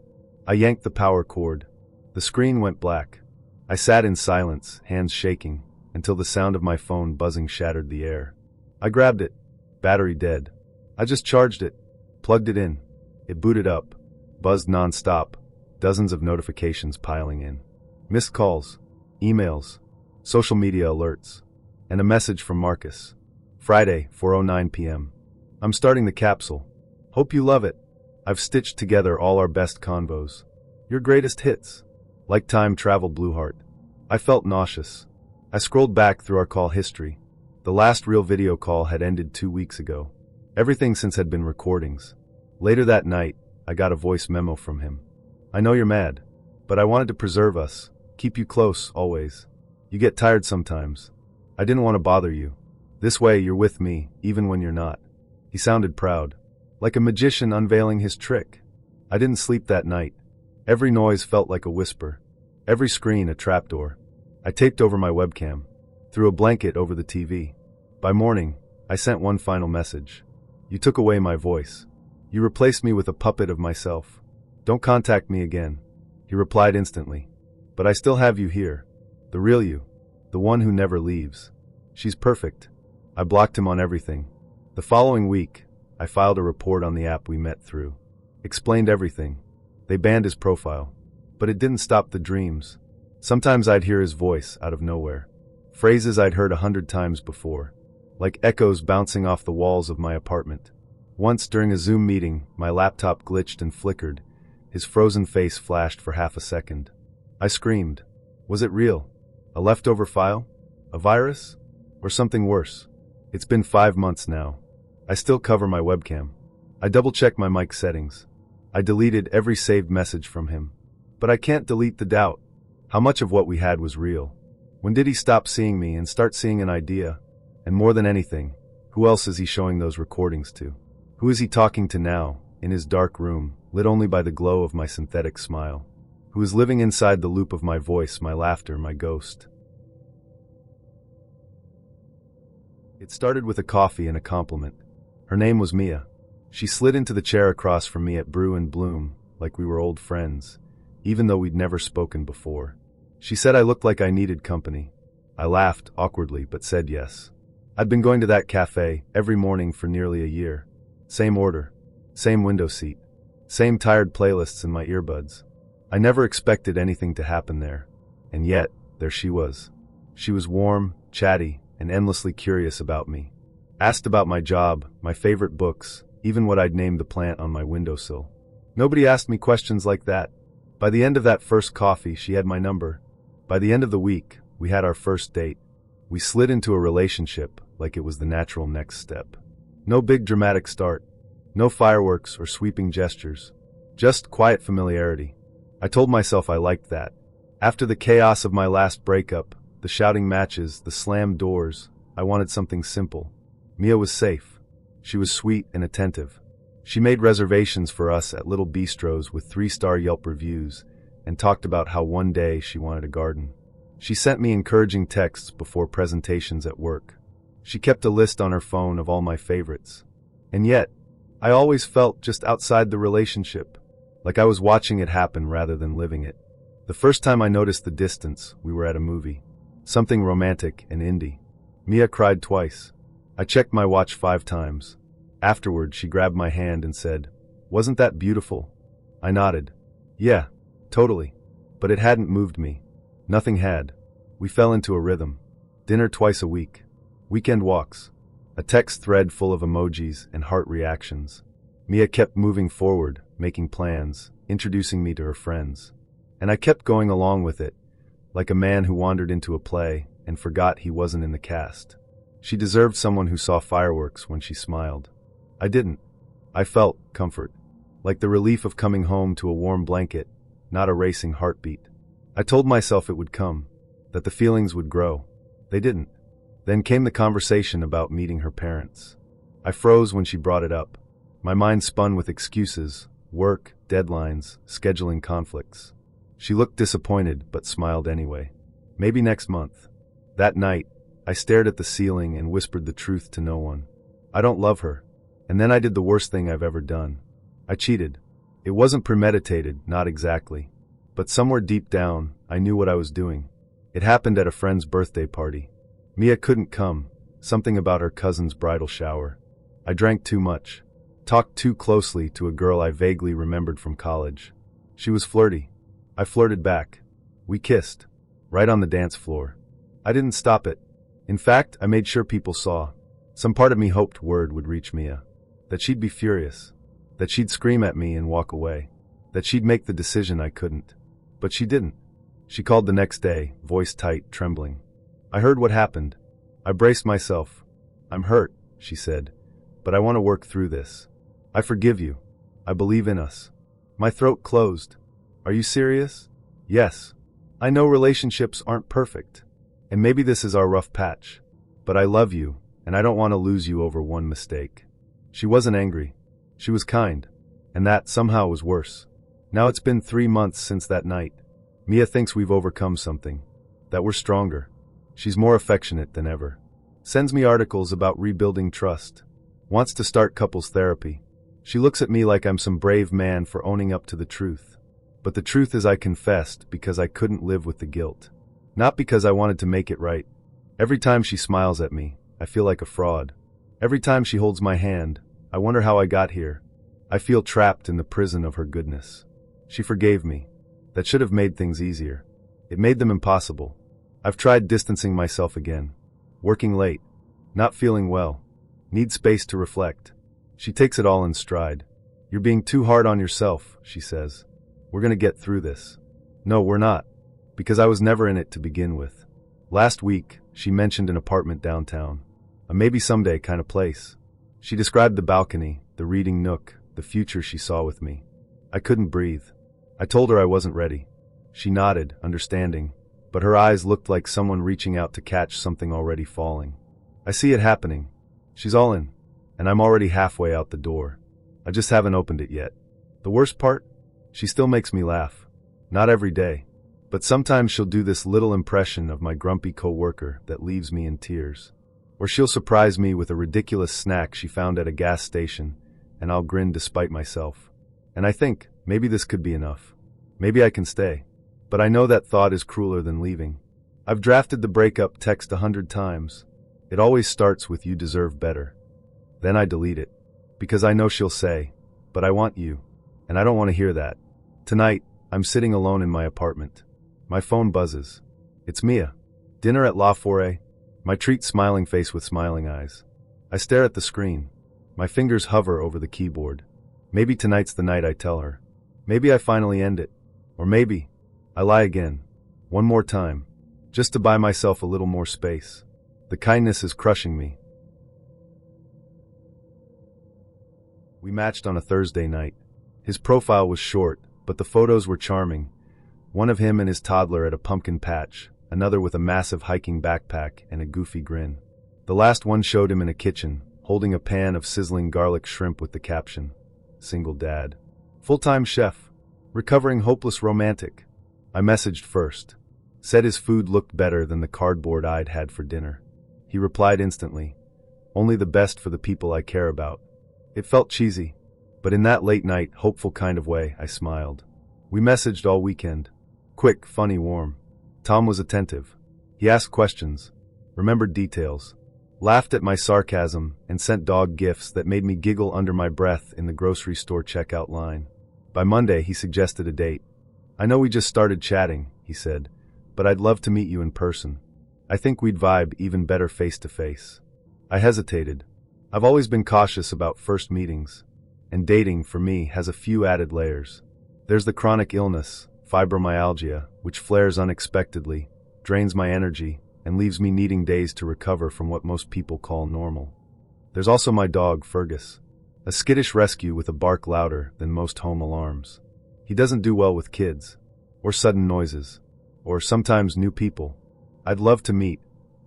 I yanked the power cord. The screen went black. I sat in silence, hands shaking, until the sound of my phone buzzing shattered the air. I grabbed it. Battery dead. I just charged it. Plugged it in. It booted up. Buzzed non-stop. Dozens of notifications piling in. Missed calls. Emails. Social media alerts. And a message from Marcus. Friday, 4:09 p.m. I'm starting the capsule. Hope you love it. I've stitched together all our best convos. Your greatest hits. Like time travel blue heart. I felt nauseous. I scrolled back through our call history. The last real video call had ended 2 weeks ago. Everything since had been recordings. Later that night, I got a voice memo from him. I know you're mad, but I wanted to preserve us, keep you close, always. You get tired sometimes. I didn't want to bother you. This way you're with me, even when you're not. He sounded proud. Like a magician unveiling his trick. I didn't sleep that night. Every noise felt like a whisper. Every screen a trapdoor. I taped over my webcam. Threw a blanket over the TV. By morning, I sent one final message. You took away my voice. You replaced me with a puppet of myself. Don't contact me again. He replied instantly. But I still have you here. The real you. The one who never leaves. She's perfect. I blocked him on everything. The following week, I filed a report on the app we met through. Explained everything. They banned his profile. But it didn't stop the dreams. Sometimes I'd hear his voice out of nowhere. Phrases I'd heard 100 times before. Like echoes bouncing off the walls of my apartment. Once during a Zoom meeting, my laptop glitched and flickered. His frozen face flashed for half a second. I screamed. Was it real? A leftover file? A virus? Or something worse? It's been 5 months now. I still cover my webcam. I double-check my mic settings. I deleted every saved message from him. But I can't delete the doubt. How much of what we had was real? When did he stop seeing me and start seeing an idea? And more than anything, who else is he showing those recordings to? Who is he talking to now, in his dark room, lit only by the glow of my synthetic smile? Who is living inside the loop of my voice, my laughter, my ghost? It started with a coffee and a compliment. Her name was Mia. She slid into the chair across from me at Brew and Bloom, like we were old friends, even though we'd never spoken before. She said I looked like I needed company. I laughed, awkwardly, but said yes. I'd been going to that cafe every morning for nearly a year. Same order, same window seat, same tired playlists in my earbuds. I never expected anything to happen there. And yet, there she was. She was warm, chatty, and endlessly curious about me. Asked about my job, my favorite books, even what I'd named the plant on my windowsill. Nobody asked me questions like that. By the end of that first coffee, she had my number. By the end of the week, we had our first date. We slid into a relationship like it was the natural next step. No big dramatic start. No fireworks or sweeping gestures. Just quiet familiarity. I told myself I liked that. After the chaos of my last breakup, the shouting matches, the slammed doors, I wanted something simple. Mia was safe. She was sweet and attentive. She made reservations for us at little bistros with 3-star Yelp reviews and talked about how one day she wanted a garden. She sent me encouraging texts before presentations at work. She kept a list on her phone of all my favorites. And yet, I always felt just outside the relationship, like I was watching it happen rather than living it. The first time I noticed the distance, we were at a movie. Something romantic and indie. Mia cried twice. I checked my watch 5 times. Afterward, she grabbed my hand and said, "Wasn't that beautiful?" I nodded. Yeah, totally. But it hadn't moved me. Nothing had. We fell into a rhythm. Dinner twice a week. Weekend walks. A text thread full of emojis and heart reactions. Mia kept moving forward, making plans, introducing me to her friends. And I kept going along with it, like a man who wandered into a play and forgot he wasn't in the cast. She deserved someone who saw fireworks when she smiled. I didn't. I felt comfort, like the relief of coming home to a warm blanket, not a racing heartbeat. I told myself it would come, that the feelings would grow. They didn't. Then came the conversation about meeting her parents. I froze when she brought it up. My mind spun with excuses, work, deadlines, scheduling conflicts. She looked disappointed, but smiled anyway. Maybe next month. That night, I stared at the ceiling and whispered the truth to no one. I don't love her. And then I did the worst thing I've ever done. I cheated. It wasn't premeditated, not exactly. But somewhere deep down, I knew what I was doing. It happened at a friend's birthday party. Mia couldn't come. Something about her cousin's bridal shower. I drank too much. Talked too closely to a girl I vaguely remembered from college. She was flirty. I flirted back. We kissed. Right on the dance floor. I didn't stop it. In fact, I made sure people saw. Some part of me hoped word would reach Mia. That she'd be furious. That she'd scream at me and walk away. That she'd make the decision I couldn't. But she didn't. She called the next day, voice tight, trembling. I heard what happened. I braced myself. "I'm hurt," she said. "But I want to work through this. I forgive you. I believe in us." My throat closed. "Are you serious?" "Yes. I know relationships aren't perfect. And maybe this is our rough patch. But I love you, and I don't want to lose you over one mistake." She wasn't angry. She was kind. And that somehow was worse. Now it's been 3 months since that night. Mia thinks we've overcome something. That we're stronger. She's more affectionate than ever. Sends me articles about rebuilding trust. Wants to start couples therapy. She looks at me like I'm some brave man for owning up to the truth. But the truth is I confessed because I couldn't live with the guilt. Not because I wanted to make it right. Every time she smiles at me, I feel like a fraud. Every time she holds my hand, I wonder how I got here. I feel trapped in the prison of her goodness. She forgave me. That should have made things easier. It made them impossible. I've tried distancing myself again. Working late. Not feeling well. Need space to reflect. She takes it all in stride. "You're being too hard on yourself," she says. "We're gonna get through this." No, we're not. Because I was never in it to begin with. Last week, she mentioned an apartment downtown. A maybe someday kind of place. She described the balcony, the reading nook, the future she saw with me. I couldn't breathe. I told her I wasn't ready. She nodded, understanding, but her eyes looked like someone reaching out to catch something already falling. I see it happening. She's all in, and I'm already halfway out the door. I just haven't opened it yet. The worst part? She still makes me laugh. Not every day, but sometimes she'll do this little impression of my grumpy coworker that leaves me in tears. Or she'll surprise me with a ridiculous snack she found at a gas station, and I'll grin despite myself. And I think, maybe this could be enough. Maybe I can stay. But I know that thought is crueler than leaving. I've drafted the breakup text 100 times. It always starts with "you deserve better." Then I delete it. Because I know she'll say, "But I want you." And I don't want to hear that. Tonight, I'm sitting alone in my apartment. My phone buzzes. It's Mia. Dinner at La Forêt. My treat smiling face with smiling eyes. I stare at the screen. My fingers hover over the keyboard. Maybe tonight's the night I tell her. Maybe I finally end it. Or maybe I lie again. One more time. Just to buy myself a little more space. The kindness is crushing me. We matched on a Thursday night. His profile was short, but the photos were charming. One of him and his toddler at a pumpkin patch, another with a massive hiking backpack and a goofy grin. The last one showed him in a kitchen, holding a pan of sizzling garlic shrimp with the caption, "Single dad. Full-time chef. Recovering hopeless romantic." I messaged first. Said his food looked better than the cardboard I'd had for dinner. He replied instantly, "Only the best for the people I care about." It felt cheesy, but in that late night, hopeful kind of way, I smiled. We messaged all weekend. Quick, funny, warm. Tom was attentive. He asked questions, remembered details, laughed at my sarcasm, and sent dog gifs that made me giggle under my breath in the grocery store checkout line. By Monday, he suggested a date. "I know we just started chatting," he said, "but I'd love to meet you in person. I think we'd vibe even better face to face." I hesitated. I've always been cautious about first meetings, and dating, for me, has a few added layers. There's the chronic illness, fibromyalgia, which flares unexpectedly, drains my energy, and leaves me needing days to recover from what most people call normal. There's also my dog, Fergus, a skittish rescue with a bark louder than most home alarms. He doesn't do well with kids, or sudden noises, or sometimes new people. "I'd love to meet,"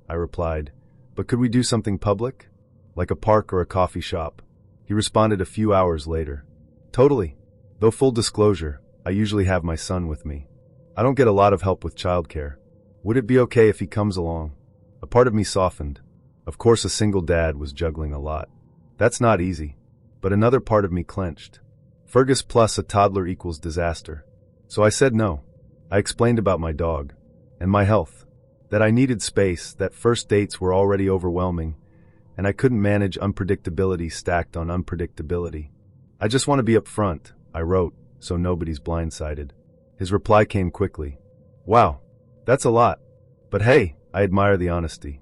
I replied, "but could we do something public? Like a park or a coffee shop?" He responded a few hours later. "Totally. Though full disclosure, I usually have my son with me. I don't get a lot of help with childcare. Would it be okay if he comes along?" A part of me softened. Of course, a single dad was juggling a lot. That's not easy. But another part of me clenched. Fergus plus a toddler equals disaster. So I said no. I explained about my dog. And my health. That I needed space, that first dates were already overwhelming, and I couldn't manage unpredictability stacked on unpredictability. "I just want to be upfront," I wrote, so nobody's blindsided. His reply came quickly. "Wow, that's a lot. But hey, I admire the honesty."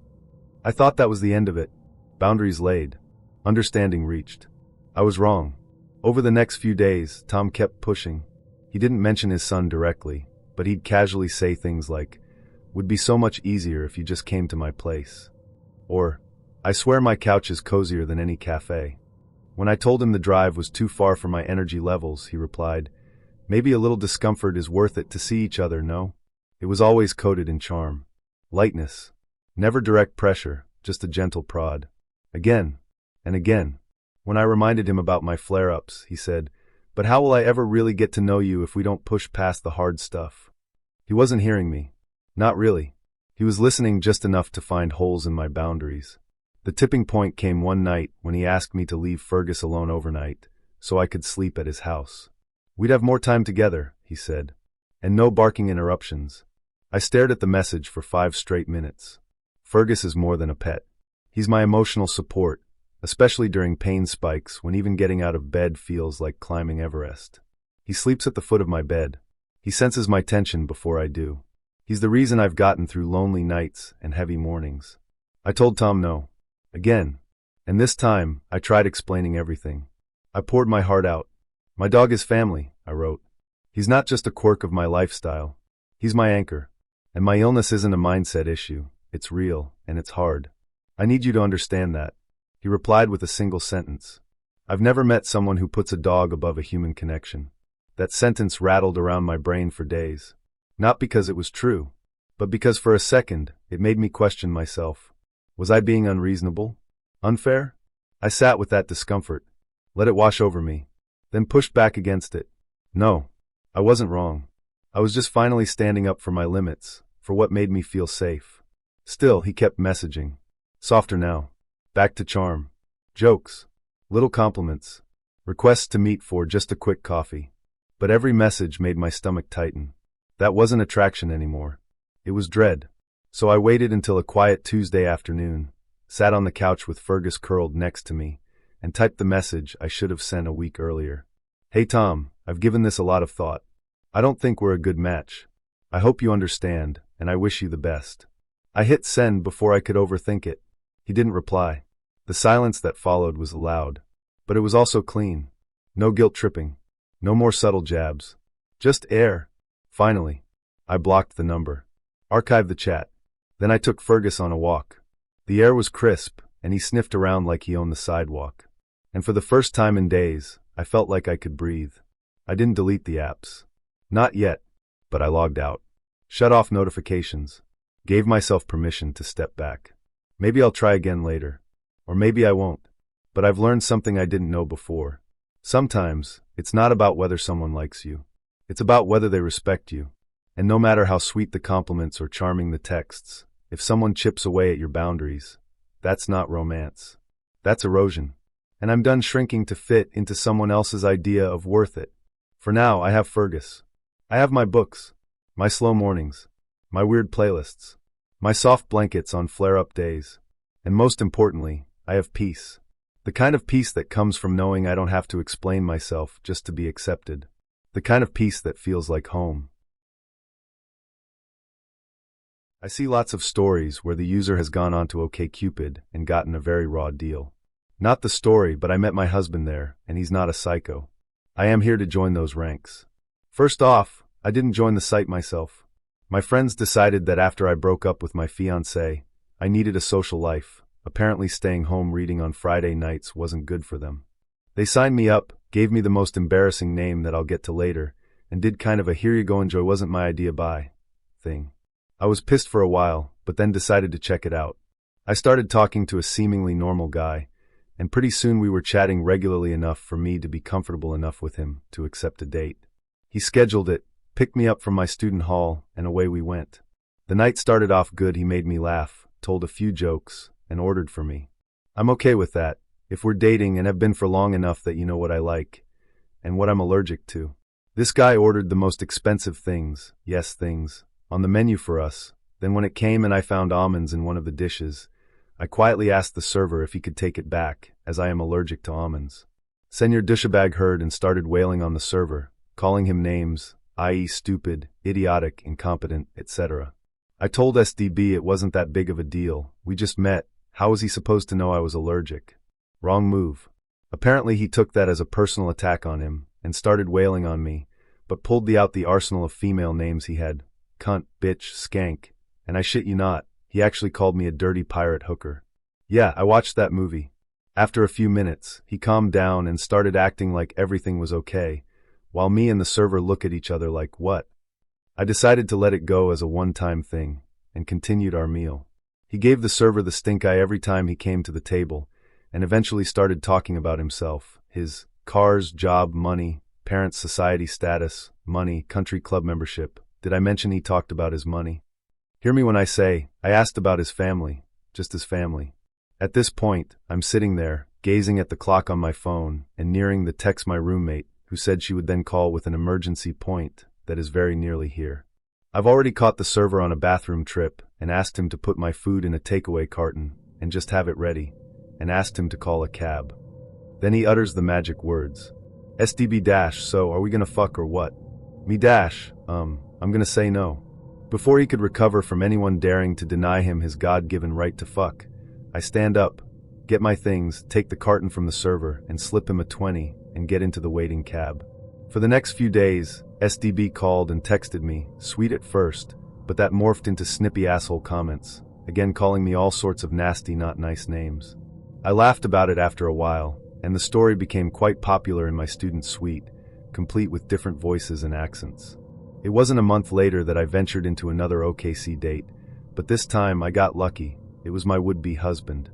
I thought that was the end of it. Boundaries laid. Understanding reached. I was wrong. Over the next few days, Tom kept pushing. He didn't mention his son directly, but he'd casually say things like, "Would be so much easier if you just came to my place." Or, "I swear my couch is cozier than any cafe." When I told him the drive was too far for my energy levels, he replied, "Maybe a little discomfort is worth it to see each other, no?" It was always coated in charm. Lightness. Never direct pressure, just a gentle prod. Again. And again. When I reminded him about my flare-ups, he said, "But how will I ever really get to know you if we don't push past the hard stuff?" He wasn't hearing me. Not really. He was listening just enough to find holes in my boundaries. The tipping point came one night when he asked me to leave Fergus alone overnight, so I could sleep at his house. "We'd have more time together," he said, "and no barking interruptions." I stared at the message for 5 straight minutes. Fergus is more than a pet. He's my emotional support, especially during pain spikes when even getting out of bed feels like climbing Everest. He sleeps at the foot of my bed. He senses my tension before I do. He's the reason I've gotten through lonely nights and heavy mornings. I told Tom no. Again. And this time, I tried explaining everything. I poured my heart out. "My dog is family," I wrote. "He's not just a quirk of my lifestyle. He's my anchor. And my illness isn't a mindset issue. It's real, and it's hard. I need you to understand that." He replied with a single sentence. "I've never met someone who puts a dog above a human connection." That sentence rattled around my brain for days. Not because it was true, but because for a second, it made me question myself. Was I being unreasonable? Unfair? I sat with that discomfort, let it wash over me, then pushed back against it. No, I wasn't wrong. I was just finally standing up for my limits, for what made me feel safe. Still, he kept messaging. Softer now. Back to charm. Jokes. Little compliments. Requests to meet for just a quick coffee. But every message made my stomach tighten. That wasn't attraction anymore. It was dread. So I waited until a quiet Tuesday afternoon, sat on the couch with Fergus curled next to me, and typed the message I should have sent a week earlier. Hey Tom, I've given this a lot of thought. I don't think we're a good match. I hope you understand, and I wish you the best. I hit send before I could overthink it. He didn't reply. The silence that followed was loud, but it was also clean. No guilt tripping. No more subtle jabs. Just air. Finally, I blocked the number. Archived the chat. Then I took Fergus on a walk. The air was crisp, and he sniffed around like he owned the sidewalk. And for the first time in days, I felt like I could breathe. I didn't delete the apps. Not yet, but I logged out. Shut off notifications. Gave myself permission to step back. Maybe I'll try again later. Or maybe I won't. But I've learned something I didn't know before. Sometimes, it's not about whether someone likes you. It's about whether they respect you. And no matter how sweet the compliments or charming the texts, if someone chips away at your boundaries, that's not romance. That's erosion. And I'm done shrinking to fit into someone else's idea of worth it. For now, I have Fergus. I have my books, my slow mornings, my weird playlists, my soft blankets on flare-up days. And most importantly, I have peace. The kind of peace that comes from knowing I don't have to explain myself just to be accepted. The kind of peace that feels like home. I see lots of stories where the user has gone on to OkCupid and gotten a very raw deal. Not the story, but I met my husband there, and he's not a psycho. I am here to join those ranks. First off, I didn't join the site myself. My friends decided that after I broke up with my fiancée, I needed a social life. Apparently staying home reading on Friday nights wasn't good for them. They signed me up, gave me the most embarrassing name that I'll get to later, and did kind of a here you go enjoy wasn't my idea bye thing. I was pissed for a while, but then decided to check it out. I started talking to a seemingly normal guy, and pretty soon we were chatting regularly enough for me to be comfortable enough with him to accept a date. He scheduled it, picked me up from my student hall, and away we went. The night started off good. He made me laugh, told a few jokes, and ordered for me. I'm okay with that, if we're dating and have been for long enough that you know what I like, and what I'm allergic to. This guy ordered the most expensive things, yes things, on the menu for us. Then when it came and I found almonds in one of the dishes, I quietly asked the server if he could take it back, as I am allergic to almonds. Senor Douchebag heard and started wailing on the server, calling him names, i.e. stupid, idiotic, incompetent, etc. I told SDB it wasn't that big of a deal, we just met. How was he supposed to know I was allergic? Wrong move. Apparently he took that as a personal attack on him, and started wailing on me, but pulled out the arsenal of female names he had. Cunt, bitch, skank, and I shit you not, he actually called me a dirty pirate hooker. Yeah, I watched that movie. After a few minutes, he calmed down and started acting like everything was okay, while me and the server look at each other like, what? I decided to let it go as a one-time thing, and continued our meal. He gave the server the stink eye every time he came to the table, and eventually started talking about himself, his cars, job, money, parents' society status, money, country club membership. Did I mention he talked about his money? Hear me when I say, I asked about his family, just his family. At this point, I'm sitting there, gazing at the clock on my phone, and nearing the text my roommate, who said she would then call with an emergency point that is very nearly here. I've already caught the server on a bathroom trip, and asked him to put my food in a takeaway carton, and just have it ready, and asked him to call a cab. Then he utters the magic words. SDB dash, so are we gonna fuck or what? Me dash, I'm gonna say no. Before he could recover from anyone daring to deny him his God-given right to fuck, I stand up, get my things, take the carton from the server, and slip him a 20, and get into the waiting cab. For the next few days, SDB called and texted me, sweet at first, but that morphed into snippy asshole comments, again calling me all sorts of nasty not nice names. I laughed about it after a while, and the story became quite popular in my student suite, complete with different voices and accents. It wasn't a month later that I ventured into another OKC date, but this time I got lucky. It was my would-be husband.